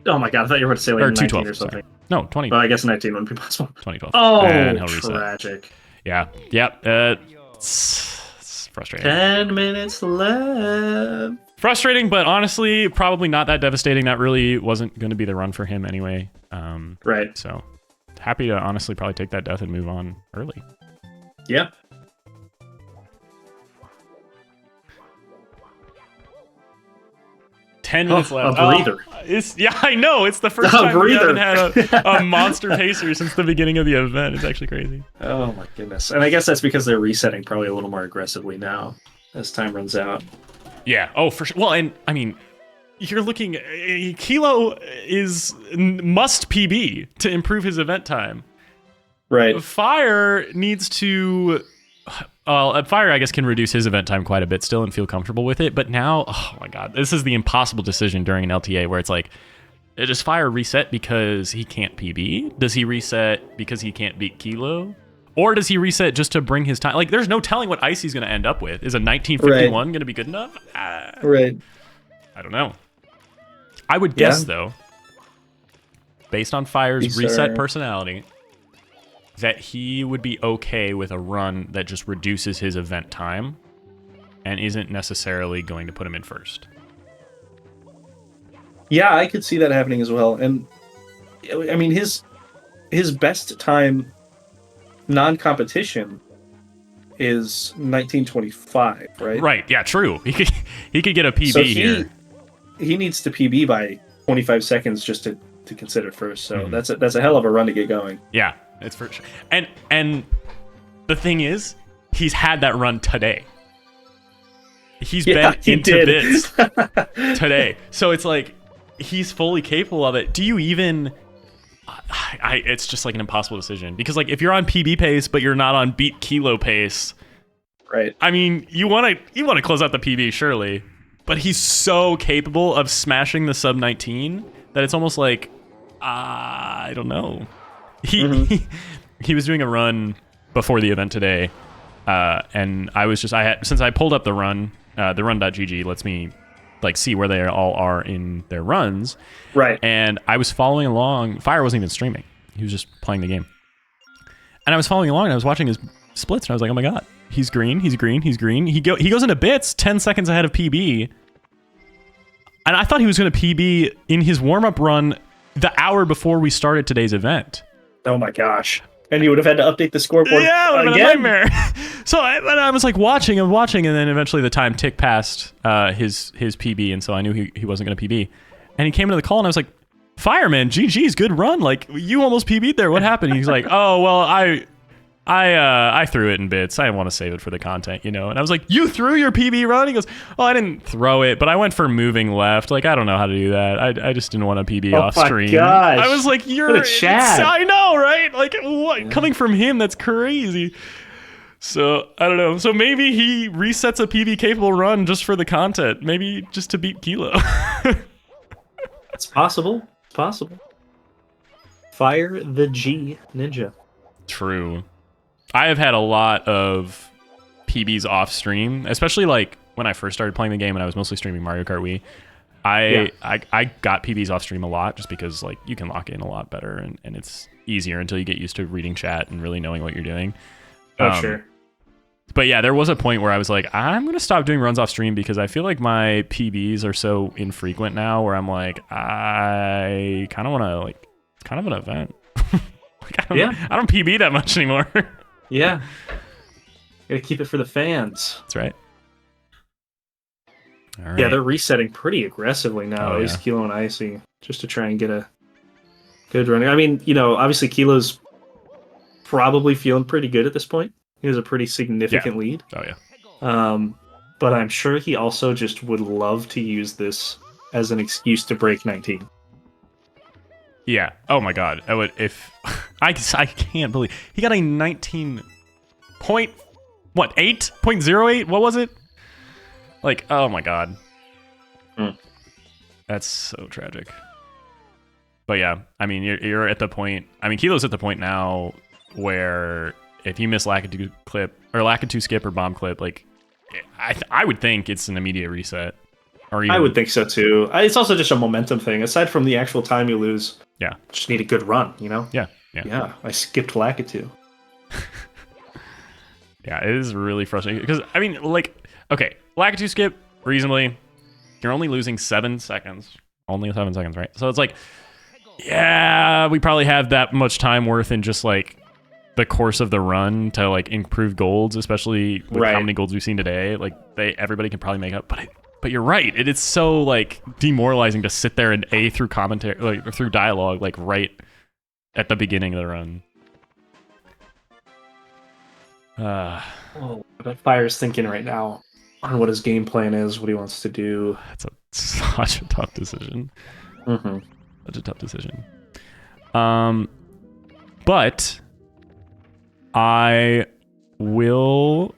Oh my god, I thought you were about to say like or 19 or something. Sorry. No, 20. Well, I guess 19 wouldn't be possible. 2012. Oh, and he'll reset. tragic. Yeah. It's frustrating. 10 minutes left. Frustrating, but honestly, probably not that devastating. That really wasn't going to be the run for him anyway. Right. So, happy to honestly probably take that death and move on early. Yeah. Ten minutes left. A breather. Yeah, I know. It's the first time we haven't had a monster pacer since the beginning of the event. It's actually crazy. Oh my goodness. And I guess that's because they're resetting probably a little more aggressively now as time runs out. Yeah. Oh, for sure. Well, and I mean, you're looking... Kilo must PB to improve his event time. Right. Fire needs to... Well, Fire, I guess, can reduce his event time quite a bit still and feel comfortable with it. But now, oh my god, this is the impossible decision during an LTA where it's like, does Fire reset because he can't PB? Does he reset because he can't beat Kilo? Or does he reset just to bring his time? Like, there's no telling what Icy's going to end up with. Is a 1951 going to be good enough? Right. I don't know. I would guess, though, based on Fire's reset personality, that he would be okay with a run that just reduces his event time and isn't necessarily going to put him in first. Yeah, I could see that happening as well. And I mean, his best time non-competition is 1925, right? Right. Yeah, true. He could get a PB so here. He needs to PB by 25 seconds just to consider first. So that's a hell of a run to get going. Yeah. It's for sure. And the thing is, he's had that run today. He's been into bits today. So it's like, he's fully capable of it. Do you even... it's just like an impossible decision. Because like, if you're on PB pace, but you're not on beat Kilo pace... Right. I mean, you want to close out the PB, surely. but he's so capable of smashing the sub 19 that it's almost like I don't know. He was doing a run before the event today, and since I pulled up the run, the run.gg lets me like see where they all are in their runs. Right. And I was following along. Fire wasn't even streaming. He was just playing the game. And I was following along and I was watching his splits and I was like, oh my God, he's green, he's green, he's green. He goes into bits 10 seconds ahead of PB. And I thought he was going to PB in his warm-up run the hour before we started today's event. Oh my gosh. And he would have had to update the scoreboard yeah, it would have been a again. nightmare. So I was like watching, and then eventually the time ticked past his PB, and so I knew he wasn't going to PB. And he came into the call, and I was like, Fireman, GG's, good run. Like, you almost PB'd there. What happened? He's like, oh, well, I threw it in bits. I didn't want to save it for the content, you know? And I was like, you threw your PB run? He goes, oh, I didn't throw it, but I went for moving left. Like, I don't know how to do that. I just didn't want to PB off stream. Gosh. I was like, you're What a Chad. I know, right? Like, what? Yeah. Coming from him, that's crazy. So, I don't know. So maybe he resets a PB capable run just for the content. Maybe just to beat Kilo. It's possible. It's possible. Fire the G Ninja. True. I have had a lot of PBs off stream, especially like when I first started playing the game and I was mostly streaming Mario Kart Wii. I got PBs off stream a lot just because like you can lock in a lot better and it's easier until you get used to reading chat and really knowing what you're doing. Sure. But yeah, there was a point where I was like, I'm going to stop doing runs off stream because I feel like my PBs are so infrequent now where I'm like, I kind of want to like, it's kind of an event. Like, I don't PB that much anymore. Yeah. Gotta keep it for the fans. That's right. All right. Yeah, they're resetting pretty aggressively now, at least Kilo and Icy, just to try and get a good run. I mean, you know, obviously Kilo's probably feeling pretty good at this point. He has a pretty significant lead. Oh, yeah. But I'm sure he also just would love to use this as an excuse to break 19. Yeah. Oh my God. I would if I can't believe he got a 19 point 8.08. What was it? Like, oh my God. That's so tragic. But yeah, I mean, you're at the point. I mean, Kilo's at the point now where if you miss Lakitu clip or Lakitu skip or bomb clip, like I would think it's an immediate reset. Or even, I would think so too. It's also just a momentum thing. Aside from the actual time you lose, just need a good run, you know? Yeah. I skipped Lakitu. Yeah, it is really frustrating because I mean, like, okay, Lakitu skip reasonably, you're only losing 7 seconds, only 7 seconds, right? So it's like, yeah, we probably have that much time worth in just like the course of the run to like improve golds, especially with how many golds we've seen today. Like everybody can probably make up, but you're right. It is so like demoralizing to sit there and through commentary, like or through dialogue, like right at the beginning of the run. But Fire's thinking right now on what his game plan is, what he wants to do. That's such a tough decision. Mm-hmm. Such a tough decision. But I will.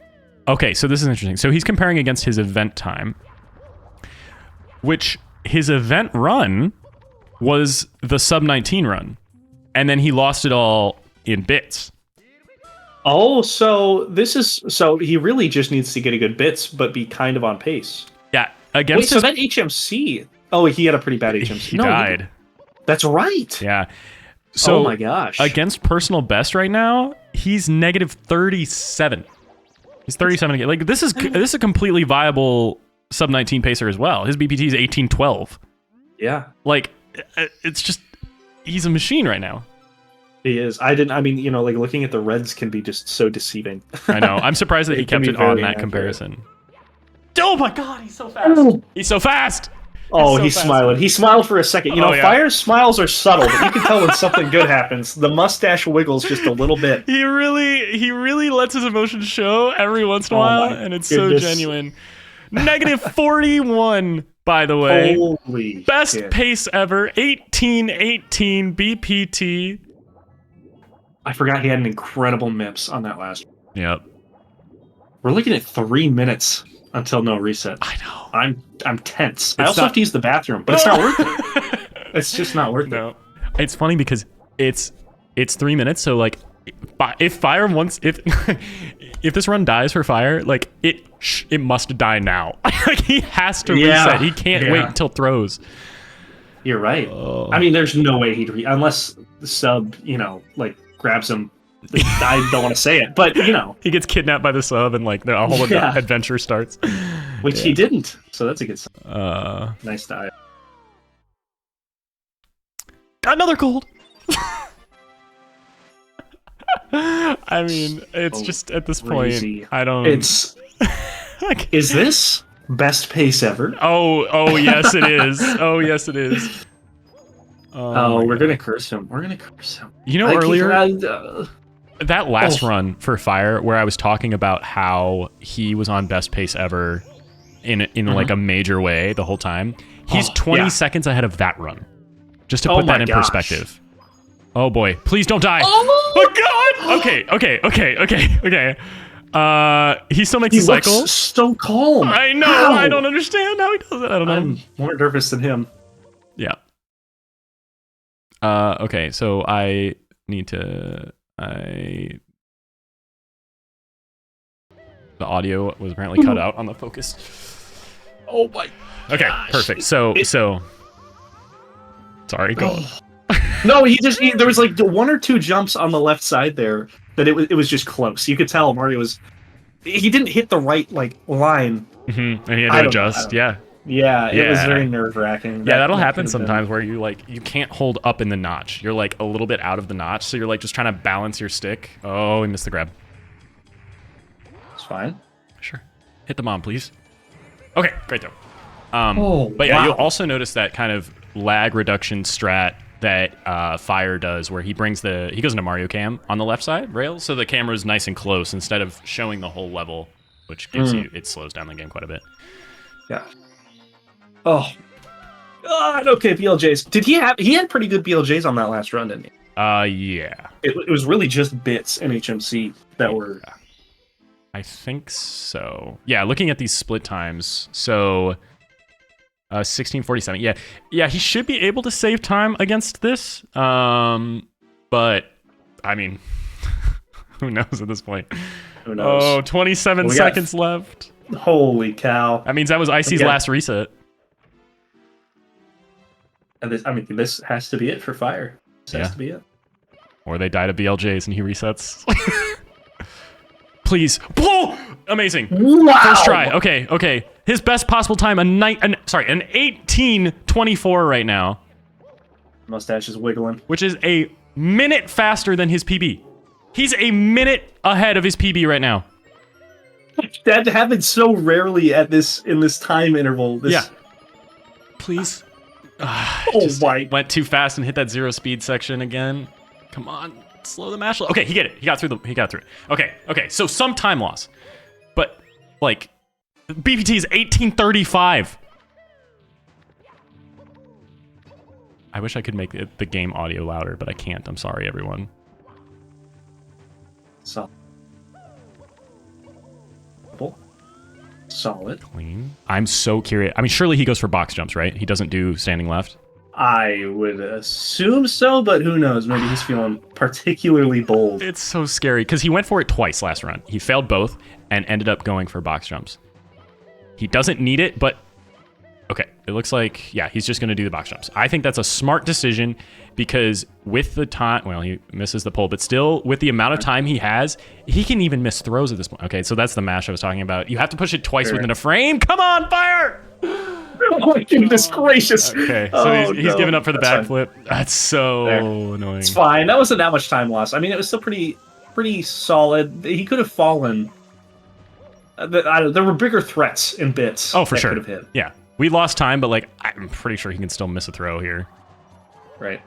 Okay, so this is interesting. So he's comparing against his event time, which his event run was the sub 19 run, and then he lost it all in bits. Oh, so he really just needs to get a good bits, but be kind of on pace. Yeah, against. So that HMC. Oh, he had a pretty bad HMC. He died. That's right. Yeah. So, oh my gosh. Against personal best right now, he's negative 37. He's 37 again. Like this is a completely viable sub 19 pacer as well. His BPT is 1812. Yeah. Like it's just he's a machine right now. He is. I mean, you know, like looking at the reds can be just so deceiving. I know. I'm surprised that he kept it on that comparison. Oh my God, he's so fast. He's so fast. Oh, he's smiling. He smiled for a second. You know, Fire's smiles are subtle, but you can tell when something good happens. The mustache wiggles just a little bit. He really lets his emotions show every once in a while, and it's so genuine. Negative 41, by the way. Holy best shit. Pace ever. 1818 BPT. I forgot he had an incredible MIPS on that last. Yep. We're looking at 3 minutes until no reset. I know. I'm tense. I also have to use the bathroom, but it's not worth it. It's just not worth it. It's funny because it's 3 minutes, so like if fire wants if this run dies for fire, like it must die now. Like he has to reset. He can't wait until throws. You're right. I mean, there's no way he'd unless the sub, like grabs him. I don't want to say it, but he gets kidnapped by the sub and like a whole adventure starts, which he didn't. So that's a good sign. Nice die. Got another gold. I mean, it's just at this Crazy. point, I don't. It's like, is this best pace ever? Oh yes it is. Oh yes it is. Oh, we're gonna curse him. We're gonna curse him. Earlier that last run for Fire, where I was talking about how he was on best pace ever in like a major way the whole time. He's 20 seconds ahead of that run. Just to put that in perspective. Oh boy, please don't die. Oh god! Okay. He still makes a cycle. Looks so calm. I know. How? I don't understand how he does it. I don't know. I'm more nervous than him. Yeah. Okay, so I need to. The audio was apparently cut out on the focus. Oh my. Okay, perfect. So. Sorry, go on. No, there was like one or two jumps on the left side there that it was just close. You could tell Mario he didn't hit the right like line. And he had to adjust. Yeah, it was very nerve-wracking. That'll happen sometimes where you can't hold up in the notch. You're like a little bit out of the notch, so you're like just trying to balance your stick. Oh, we missed the grab. It's fine. Sure. Hit the mom, please. Okay, great though. But yeah, you'll also notice that kind of lag reduction strat that Fire does, where he goes into Mario Cam on the left side rail, so the camera is nice and close instead of showing the whole level, which gives it slows down the game quite a bit. Yeah. Oh God. Okay, BLJs. He had pretty good BLJs on that last run, didn't he? Yeah. It was really just bits in HMC that were. I think so. Yeah, looking at these split times, so 16:47. Yeah, he should be able to save time against this. But I mean, who knows at this point? Who knows? Oh, 27 seconds left. Holy cow! That means that was Icy's last reset. And this has to be it for Fire. This has to be it. Or they die to BLJs and he resets. Please. Whoa! Amazing. Wow. First try. Okay. His best possible time, an 18:24 right now. Mustache is wiggling. Which is a minute faster than his PB. He's a minute ahead of his PB right now. That happens so rarely in this time interval. Please. Went too fast and hit that 0 speed section again. Come on. Slow the mash. Okay, he got through it. Okay. So some time loss. But like BPT is 18:35. I wish I could make the game audio louder, but I can't. I'm sorry, everyone. Solid. Clean. I'm so curious. I mean, surely he goes for box jumps, right? He doesn't do standing left. I would assume so, but who knows? Maybe he's feeling particularly bold. It's so scary because he went for it twice last run. He failed both and ended up going for box jumps. He doesn't need it, but okay. It looks like, he's just going to do the box jumps. I think that's a smart decision because with the time, well, he misses the pole, but still with the amount of time he has, he can even miss throws at this point. Okay, so that's the mash I was talking about. You have to push it twice within a frame. Come on, Fire! Oh my goodness gracious. Okay, so he's giving up for the backflip. That's so annoying. It's fine. That wasn't that much time lost. I mean, it was still pretty solid. He could have fallen. There were bigger threats in bits. Oh, for sure. Could have hit. Yeah. We lost time, but like I'm pretty sure he can still miss a throw here. Right.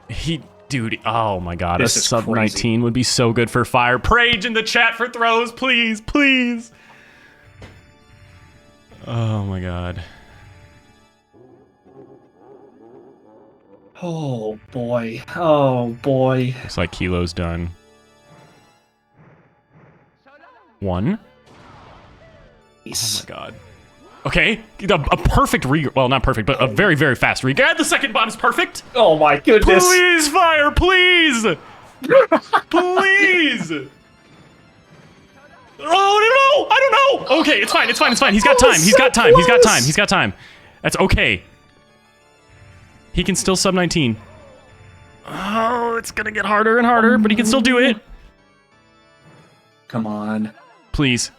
Dude, oh my god, this a sub 19 would be so good for Fire. Prage in the chat for throws, please. Oh my god. Oh boy. Looks like Kilo's done. 1. Oh my god. Okay, a perfect well, not perfect, but a very, very fast regard. The second bomb is perfect. Oh my goodness! Please, fire, please, please. Oh no, I don't know. Okay, it's fine. He's got time. He's got time. That's okay. He can still sub 19. Oh, it's gonna get harder and harder, but he can still do it. Come on. Please.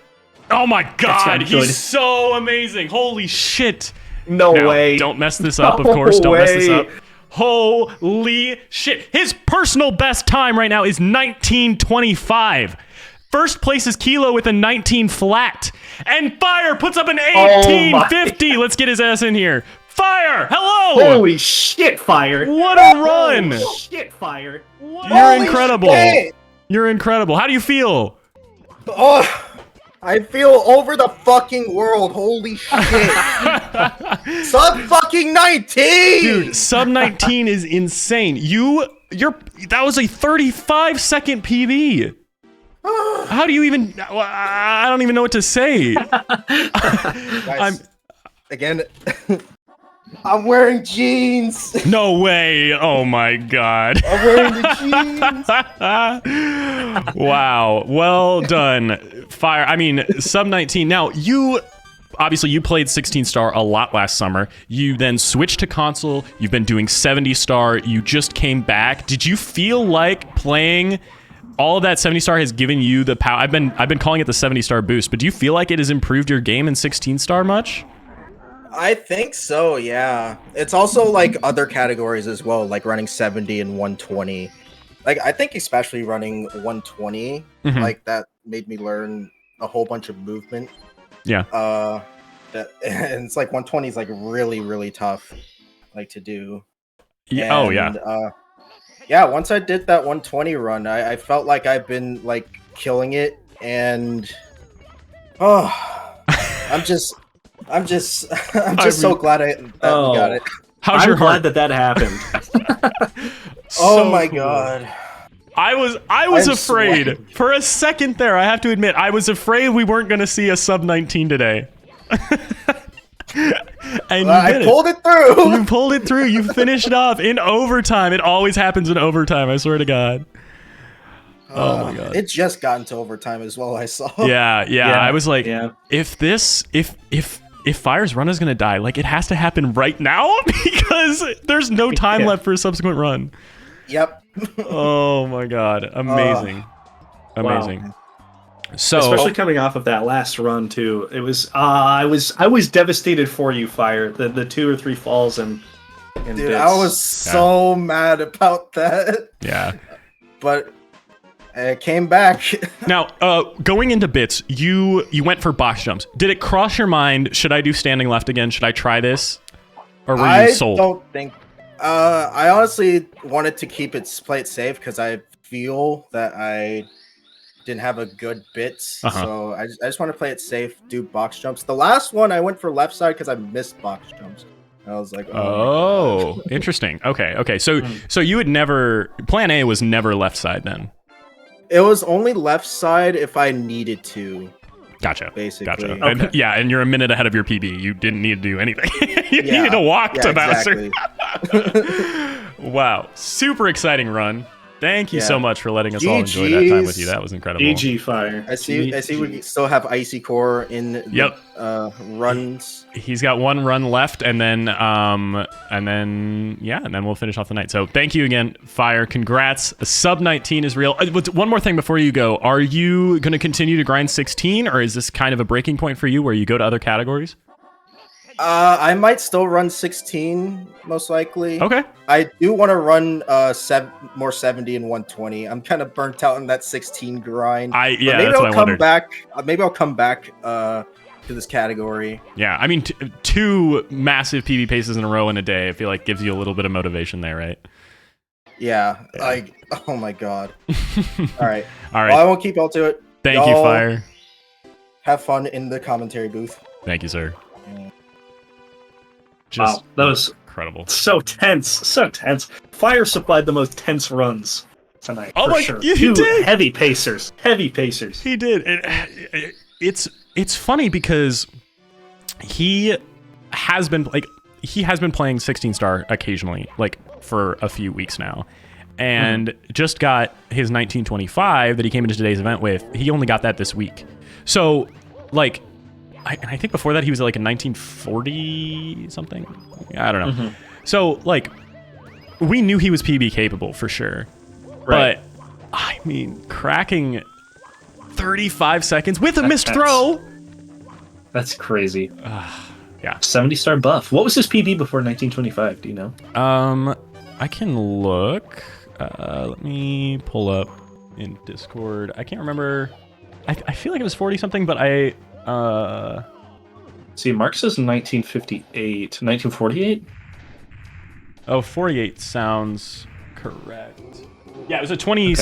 Oh my god, he's so amazing. Holy shit. No way. Don't mess this up, of course. Don't mess this up. Holy shit. His personal best time right now is 19:25. First place is Kilo with a 19 flat. And Fire puts up an 18:50. Let's get his ass in here. Fire! Hello! Holy shit, Fire! What a run! Holy shit, Fire! You're incredible. You're incredible. How do you feel? Oh, I feel over the fucking world. Holy shit! Sub fucking 19, dude. Sub 19 is insane. That was a 35-second PB. How do you even? I don't even know what to say. Guys, I'm wearing jeans. No way. Oh my god. I'm wearing the jeans. Wow. Well done. Fire. I mean, sub 19. Now, obviously you played 16 star a lot last summer. You then switched to console. You've been doing 70 star. You just came back. Did you feel like playing all of that 70 star has given you the power? I've been calling it the 70 star boost, but do you feel like it has improved your game in 16 star much? I think so, yeah. It's also like other categories as well, like running 70 and 120. Like I think especially running 120, like that made me learn a whole bunch of movement. Yeah. And it's like 120 is like really, really tough, like to do. Yeah. And, oh yeah. Yeah, once I did that 120 run, I felt like I've been like killing it, and I'm just so glad that we got it. How's your heart? Glad that happened. Oh my god. I was afraid for a second there. I have to admit, I was afraid we weren't going to see a sub 19 today. And I pulled it through. You pulled it through. You finished off in overtime. It always happens in overtime. I swear to God. Oh my God. It just got into overtime as well. I saw. Yeah. I was like, if Fire's run is gonna die, like it has to happen right now because there's no time left for a subsequent run. Yep. Oh my God. Amazing. Amazing. Wow. So, especially coming off of that last run too, it was I was devastated for you, Fire. The 2 or 3 falls and dude, bits. I was so mad about that. Yeah, but it came back. Now, going into bits, you went for box jumps. Did it cross your mind? Should I do standing left again? Should I try this? Or were you sold? I don't think. I honestly wanted to play it safe because I feel that I didn't have a good bits, so I just want to play it safe, do box jumps. The last one I went for left side because I missed box jumps. I was like, oh interesting. Okay. So you would never, plan A was never left side then? It was only left side if I needed to. Gotcha. Basically. Gotcha. Okay. And you're a minute ahead of your PB. You didn't need to do anything. You needed to walk to Bowser. Wow. Super exciting run. Thank you so much for letting us all enjoy that time with you. That was incredible. GG, Fire. I see we still have Icy Core in the runs. He's got 1 run left, and then we'll finish off the night. So thank you again, Fire. Congrats. Sub 19 is real. One more thing before you go. Are you going to continue to grind 16, or is this kind of a breaking point for you where you go to other categories? I might still run 16, most likely. Okay. I do want to run more 70 and 120. I'm kind of burnt out on that 16 grind. Maybe I'll come back. Maybe I'll come back to this category. Yeah, I mean, 2 massive PB paces in a row in a day, I feel like gives you a little bit of motivation there, right? Yeah. Like, oh my god. All right. All right. Well, I won't keep y'all to it. Thank you, Fire. Have fun in the commentary booth. Thank you, sir. Wow, that was incredible. So tense. Fire supplied the most tense runs tonight. Oh my, sure. he 2 did. Heavy pacers. He did. It's funny because he has been playing 16 star occasionally, like for a few weeks now, and just got his 1925 that he came into today's event with. He only got that this week. So like, I think before that he was like a 1940 something. I don't know. So like, we knew he was PB capable for sure, right. But I mean, cracking 35 seconds with a missed throw. That's crazy. Yeah. 70 star buff. What was his PB before 1925? Do you know? I can look. Let me pull up in Discord. I can't remember. I feel like it was 40 something, but see, Mark says 1958. 1948? Oh, 48 sounds correct. Yeah, it was a 21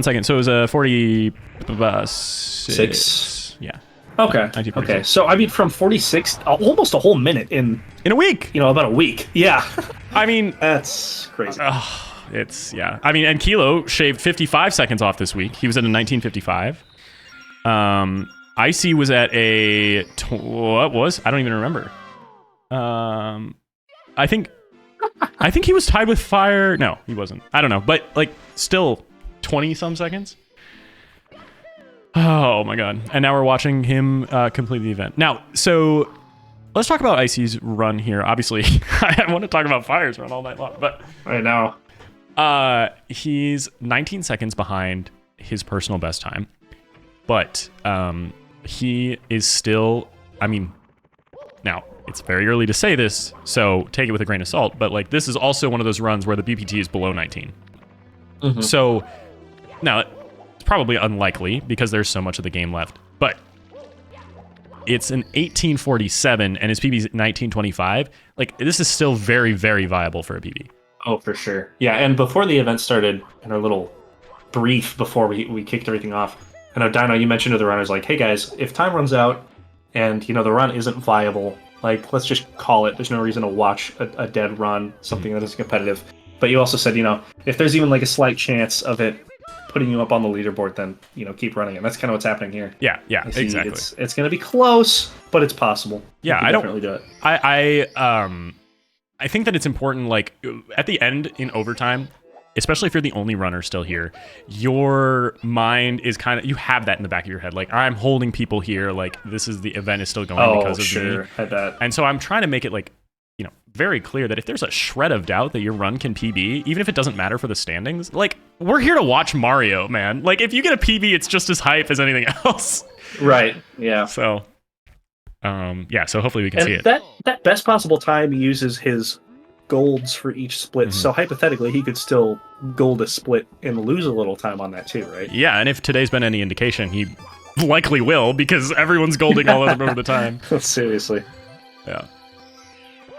second, so it was a 46. Yeah. Okay. So I mean, from 46, almost a whole minute in a week. About a week. Yeah. I mean, that's crazy. I mean, and Kilo shaved 55 seconds off this week. He was at a 1955. Icy was at a what was? I don't even remember. I think he was tied with Fire. No, he wasn't. I don't know, but like still 20 some seconds. Oh my god. And now we're watching him complete the event. Now, so let's talk about Icy's run here. Obviously, I want to talk about Fire's run all night long, but I know. He's 19 seconds behind his personal best time. But he is still, I mean, now it's very early to say this, so take it with a grain of salt, but like this is also one of those runs where the BPT is below 19. So now it's probably unlikely because there's so much of the game left, but it's an 1847 and his PB is 1925. Like this is still very, very viable for a PB. Oh, for sure. Yeah, and before the event started, in our little brief before we kicked everything off, I know, Dino, you mentioned to the runners, like, hey guys, if time runs out and, the run isn't viable, like, let's just call it. There's no reason to watch a dead run, something that is competitive. But you also said, if there's even like a slight chance of it putting you up on the leaderboard, then, keep running. And that's kind of what's happening here. Yeah, exactly. It's going to be close, but it's possible. Yeah, I don't definitely do it. I think that it's important, like, at the end in overtime, especially if you're the only runner still here, your mind is kind of, you have that in the back of your head. Like, I'm holding people here. Like, the event is still going because of me. I bet. And so I'm trying to make it, like, very clear that if there's a shred of doubt that your run can PB, even if it doesn't matter for the standings, like, we're here to watch Mario, man. Like, if you get a PB, it's just as hype as anything else. Right, yeah. So, so hopefully we can see it. That best possible time uses his golds for each split, so hypothetically he could still gold a split and lose a little time on that too, right? Yeah, and if today's been any indication, he likely will, because everyone's golding all over the time. Seriously.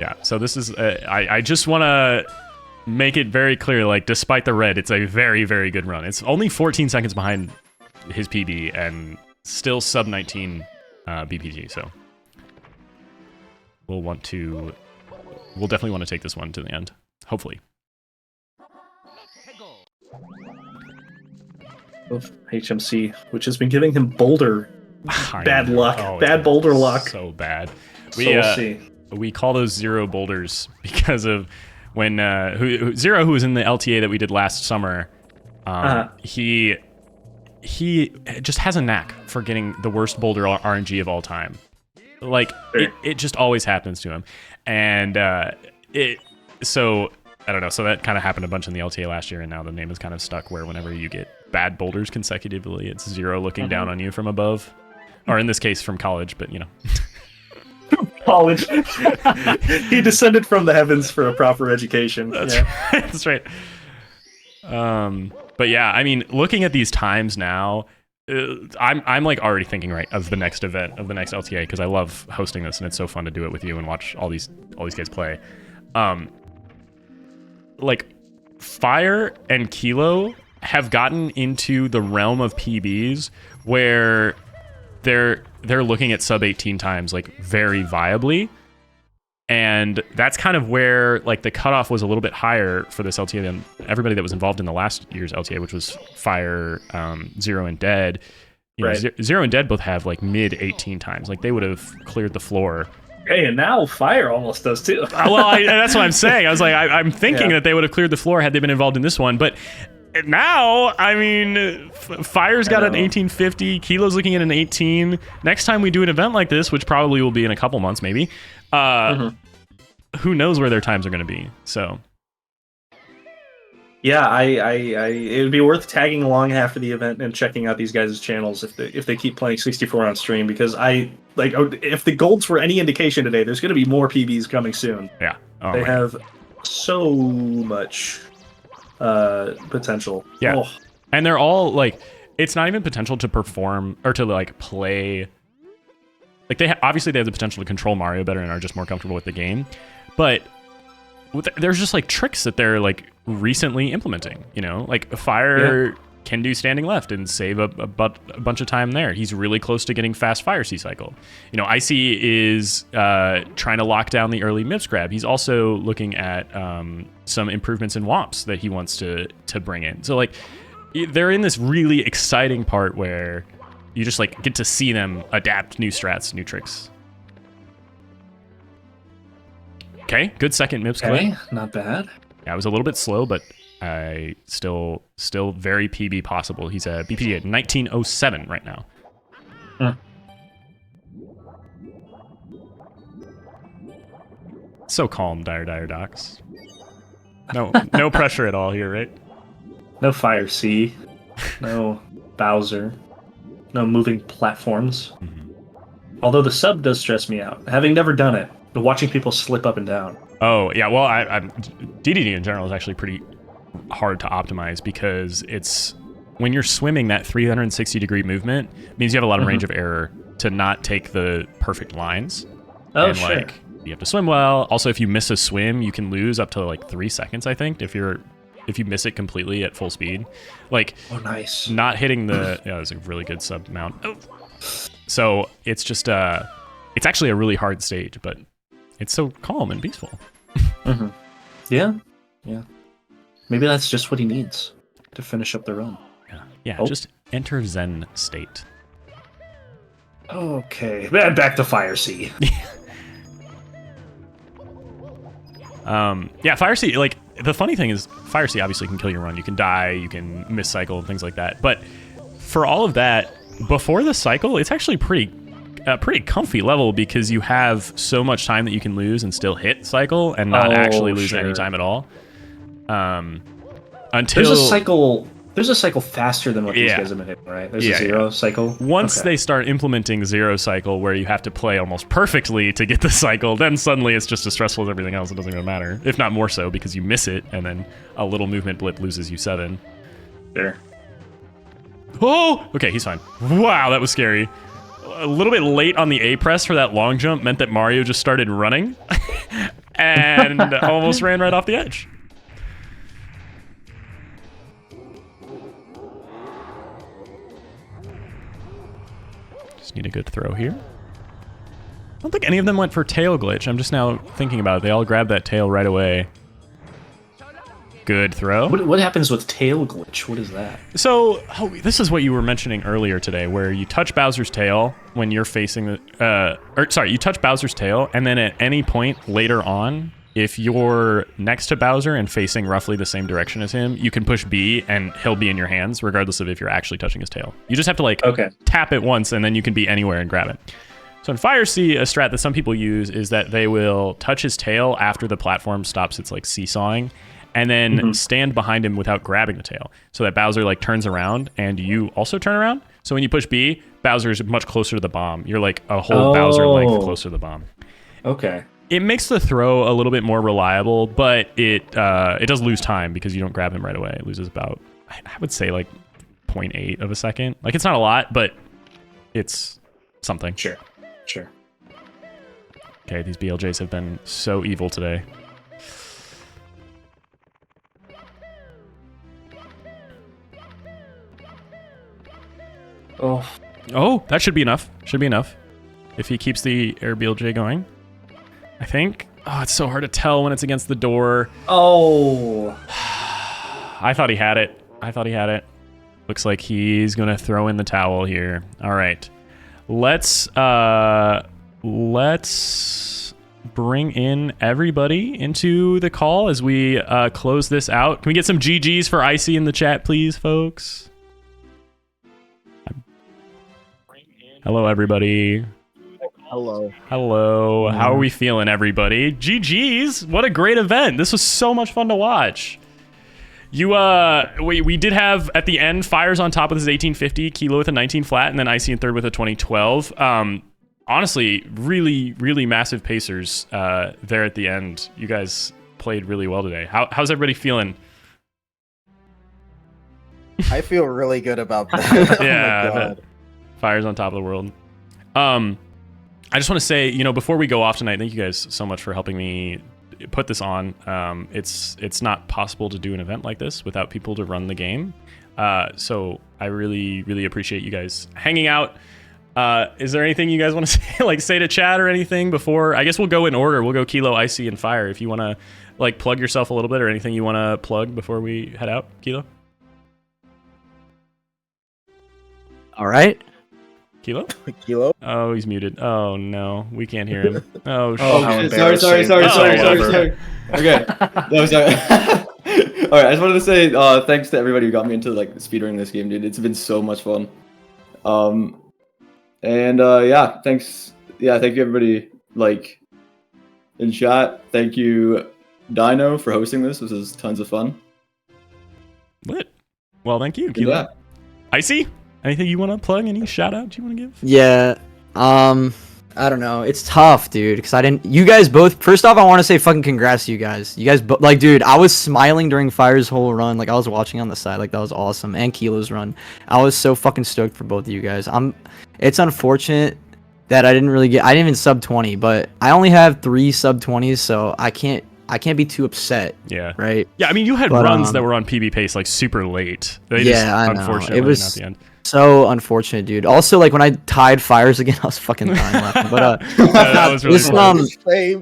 Yeah, so this is, I just want to make it very clear, like, despite the red, it's a very, very good run. It's only 14 seconds behind his PB and still sub 19 BPG, so we'll definitely want to take this one to the end, hopefully. Of HMC, which has been giving him boulder bad luck. Bad boulder luck. So bad. We'll see. We call those zero boulders because of when Zero, who was in the LTA that we did last summer, he just has a knack for getting the worst boulder RNG of all time. Like, it just always happens to him. And so I don't know. So that kind of happened a bunch in the LTA last year, and now the name is kind of stuck where whenever you get bad boulders consecutively, it's Zero looking down on you from above, or in this case from college, but college. He descended from the heavens for a proper education. That's right. That's right. But yeah, I mean, looking at these times now, I'm like already thinking of the next event, of the next LTA, because I love hosting this and it's so fun to do it with you and watch all these guys play. Like, Fire and Kilo have gotten into the realm of PBs where they're looking at sub 18 times, like, very viably, and that's kind of where, like, the cutoff was a little bit higher for this LTA than everybody that was involved in the last year's LTA, which was Fire, Zero, and Dead. Zero and Dead both have, like, mid 18 times. Like, they would have cleared the floor Hey, and now fire almost does too. Well, that's what I'm saying. I was like, I'm thinking that they would have cleared the floor had they been involved in this one, but now, I mean, Fire's got an 1850, Kilo's looking at an 18. Next time we do an event like this, which probably will be in a couple months, maybe, who knows where their times are going to be, so... Yeah, it would be worth tagging along after the event and checking out these guys' channels if they keep playing 64 on stream, because if the golds were any indication today, there's going to be more PBs coming soon. Yeah, they have so much potential. Yeah, and they're all like, it's not even potential to perform or to like play. Like obviously they have the potential to control Mario better and are just more comfortable with the game, but there's just like tricks that they're like recently implementing, you know, like Fire can do standing left and save a bunch of time there. He's really close to getting fast Fire C cycle. You know, Icy is trying to lock down the early MIPS grab. He's also looking at some improvements in WOMPs that he wants to bring in. So like they're in this really exciting part where you just like get to see them adapt new strats, new tricks. Okay, good second MIPS clip. Not bad. Yeah, I was a little bit slow, but I still very PB possible. He's a BPD at 1907 right now. So calm, Dire Docs. No pressure at all here, right? No Fire C, no Bowser, no moving platforms. Although the sub does stress me out, having never done it. But watching people slip up and down. Oh, yeah, well, DDD in general is actually pretty hard to optimize because it's, when you're swimming, that 360-degree movement means you have a lot of range of error to not take the perfect lines. Oh, and, like, you have to swim well. Also, if you miss a swim, you can lose up to, like, 3 seconds, I think, if you miss it completely at full speed. Like, nice. Not hitting the... Yeah, that was a really good sub mount. Oh. So, it's just... it's actually a really hard stage, but... It's so calm and peaceful. Yeah. Maybe that's just what he needs to finish up the run. Yeah. Just enter Zen state. Okay, back to Fire C. Fire C, like, the funny thing is, Fire C obviously can kill your run. You can die, you can miss cycle, and things like that. But for all of that, before the cycle, it's actually pretty comfy level because you have so much time that you can lose and still hit cycle and not actually lose any time at all. Until there's a cycle faster than what these guys have been hitting, right? There's a zero cycle. Once they start implementing zero cycle where you have to play almost perfectly to get the cycle, then suddenly it's just as stressful as everything else. It doesn't even matter. If not more so, because you miss it and then a little movement blip loses you 7. Sure. Oh! Okay, he's fine. Wow, that was scary. A little bit late on the A press for that long jump meant that Mario just started running and almost ran right off the edge. Just need a good throw here. I don't think any of them went for tail glitch. I'm just now thinking about it. They all grabbed that tail right away. Good throw. What happens with tail glitch? What is that? So, this is what you were mentioning earlier today, where you touch Bowser's tail when you're facing the... you touch Bowser's tail, and then at any point later on, if you're next to Bowser and facing roughly the same direction as him, you can push B, and he'll be in your hands, regardless of if you're actually touching his tail. You just have to, like, tap it once, and then you can be anywhere and grab it. So in Fire C, a strat that some people use is that they will touch his tail after the platform stops its, like, seesawing, and then stand behind him without grabbing the tail, so that Bowser like turns around and you also turn around. So when you push B, Bowser's much closer to the bomb. You're like a whole Bowser length closer to the bomb. Okay. It makes the throw a little bit more reliable, but it does lose time because you don't grab him right away. It loses about, I would say, like 0.8 of a second. Like, it's not a lot, but it's something. Sure. Okay, these BLJs have been so evil today. Oh, that should be enough. Should be enough. If he keeps the air BLJ going. I think. Oh, it's so hard to tell when it's against the door. Oh. I thought he had it. Looks like he's going to throw in the towel here. All right. Let's let's bring in everybody into the call as we close this out. Can we get some GGs for Icy in the chat, please, folks? Hello, everybody. Hello. Hello. How are we feeling, everybody? GGs. What a great event. This was so much fun to watch. We did have at the end Fires on top with his 1850, Kilo with a 19 flat, and then Icy in third with a 2012. Honestly, really, really massive pacers there at the end. You guys played really well today. How's everybody feeling? I feel really good about that. Yeah, I bet. Fires on top of the world. I just want to say, before we go off tonight, thank you guys so much for helping me put this on. It's not possible to do an event like this without people to run the game. So I really, really appreciate you guys hanging out. Is there anything you guys want to say to chat or anything before? I guess we'll go in order. We'll go Kilo, Icy, and Fire. If you want to plug yourself a little bit or anything you want to plug before we head out, Kilo. All right. Kilo? Kilo? Oh, he's muted. Oh no, we can't hear him. Oh shit. Oh, shit. Sorry. Okay. No, sorry. All right, I just wanted to say thanks to everybody who got me into speedrunning this game, dude. It's been so much fun. Yeah, thanks. Yeah, thank you everybody in chat. Thank you, Dino, for hosting this. This is tons of fun. Lit. Well, thank you, Kilo. Yeah. Icy? Anything you want to plug? Any shout outs you want to give? Yeah. I don't know. It's tough, dude, because I didn't. You guys both. First off, I want to say fucking congrats to you guys. You guys, dude, I was smiling during Fire's whole run. I was watching on the side. That was awesome. And Kilo's run. I was so fucking stoked for both of you guys. It's unfortunate that I didn't even sub 20, but I only have 3 sub 20s, so I can't be too upset. Yeah. Right. Yeah. I mean, you had runs that were on PB pace super late. I know. Unfortunately, it was not the end. So unfortunate, dude. Also, when I tied Fires again, I was fucking dying laughing. But that was really fun.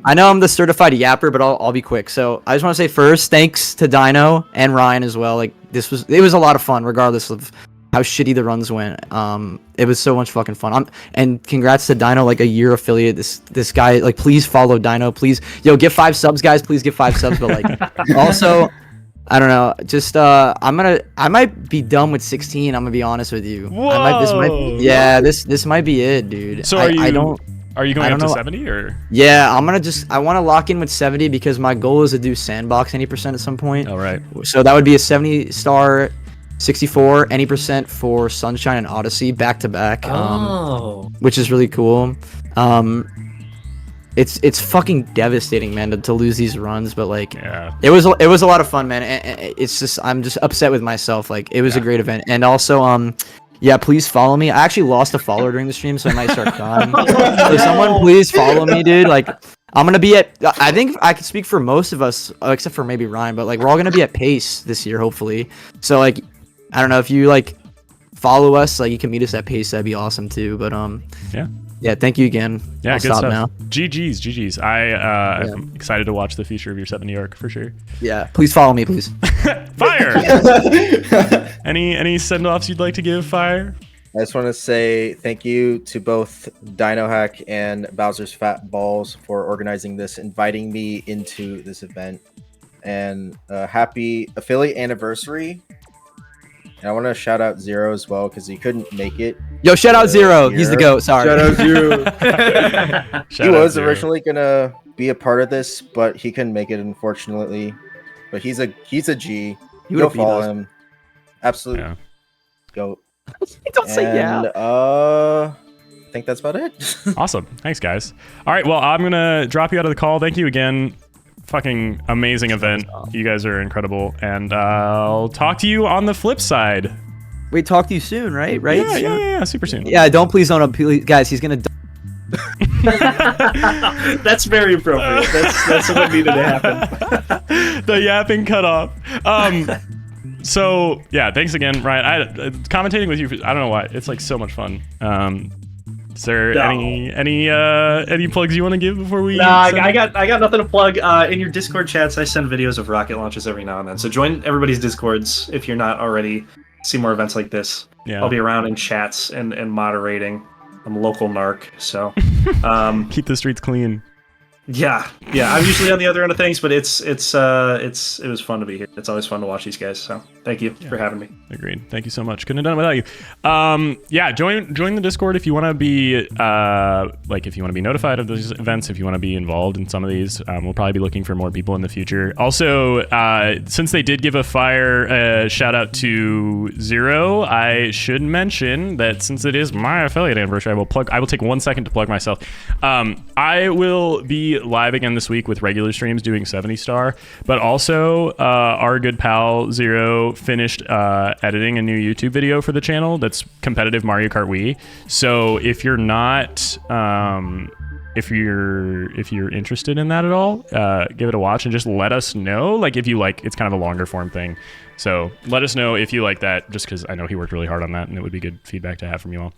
I know I'm the certified yapper, but I'll be quick. So I just want to say first, thanks to Dino and Ryan as well. It was a lot of fun, regardless of how shitty the runs went. It was so much fucking fun. And congrats to Dino, a year affiliate. This guy, please follow Dino, please. Yo, get 5 subs, guys. Please get 5 subs. But also, I don't know. Just I might be done with 16. I'm gonna be honest with you. Whoa. This might be it, dude. So are you going up to 70 or? Yeah, I want to lock in with 70 because my goal is to do sandbox any percent at some point. All right. So that would be a 70 star, 64 any percent for Sunshine and Odyssey back to back. Which is really cool. It's fucking devastating, man, to lose these runs, but yeah. it was a lot of fun, man. And it's just I'm just upset with myself. It was a great event, and also yeah, please follow me. I actually lost a follower during the stream, so I might start crying. So someone please follow me, dude. I'm gonna be at. I think I can speak for most of us, except for maybe Ryan, but we're all gonna be at pace this year, hopefully. So I don't know if you follow us, you can meet us at pace. That'd be awesome too. But yeah, thank you again. Yeah, I'll good stop stuff. now. GGs. I'm excited to watch the future of your set in New York for sure. Yeah, please follow me, please. Fire. Any send-offs you'd like to give, Fire? I just want to say thank you to both Dino Hack and Bowser's Fat Balls for organizing this, inviting me into this event, and happy affiliate anniversary. And I want to shout out Zero as well because he couldn't make it. Yo, shout out Zero. He's the GOAT. Sorry. Shout out Zero. He was originally gonna be a part of this, but he couldn't make it, unfortunately. But he's a G. You'll follow him. Absolute GOAT. Don't say yeah. I think that's about it. Awesome. Thanks, guys. All right. Well, I'm gonna drop you out of the call. Thank you again. Fucking amazing event. You guys are incredible, and I'll talk to you on the flip side. We talk to you soon, right? Yeah, super soon. Yeah, please don't, guys. He's gonna. That's very appropriate. That's what needed to happen. The yapping cut off. So yeah, thanks again, Ryan. Commentating with you, I don't know why. It's so much fun. Is there any plugs you want to give before we? I got nothing to plug. In your Discord chats, I send videos of rocket launches every now and then. So join everybody's Discords if you're not already. See more events like this. Yeah. I'll be around in chats and moderating. I'm a local narc, so keep the streets clean. Yeah. I'm usually on the other end of things, but it was fun to be here. It's always fun to watch these guys. So thank you for having me. Agreed. Thank you so much. Couldn't have done it without you. Yeah, join the Discord if you want to be if you want to be notified of these events. If you want to be involved in some of these, we'll probably be looking for more people in the future. Also, since they did give a fire shout out to Zero, I should mention that since it is my affiliate anniversary, I will take 1 second to plug myself. I will be live again this week with regular streams doing 70 star, but also our good pal Zero finished editing a new YouTube video for the channel that's competitive Mario Kart Wii. So if you're not if you're interested in that at all, give it a watch and just let us know, like, if you like. It's kind of a longer form thing, so let us know if you like that, just because I know he worked really hard on that and it would be good feedback to have from you all.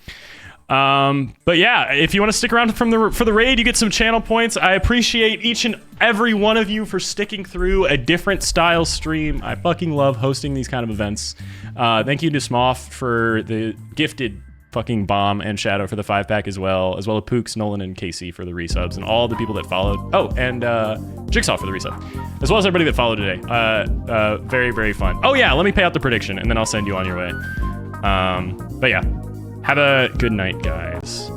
But yeah, if you want to stick around for the raid, you get some channel points. I appreciate each and every one of you for sticking through a different style stream. I fucking love hosting these kind of events. Thank you to Smoff for the gifted fucking bomb, and Shadow for the 5-pack as well as Pooks, Nolan, and Casey for the resubs, and all the people that followed. Oh, and Jigsaw for the resub, as well as everybody that followed today. Very, very fun. Oh yeah, let me pay out the prediction and then I'll send you on your way. But yeah. Have a good night, guys.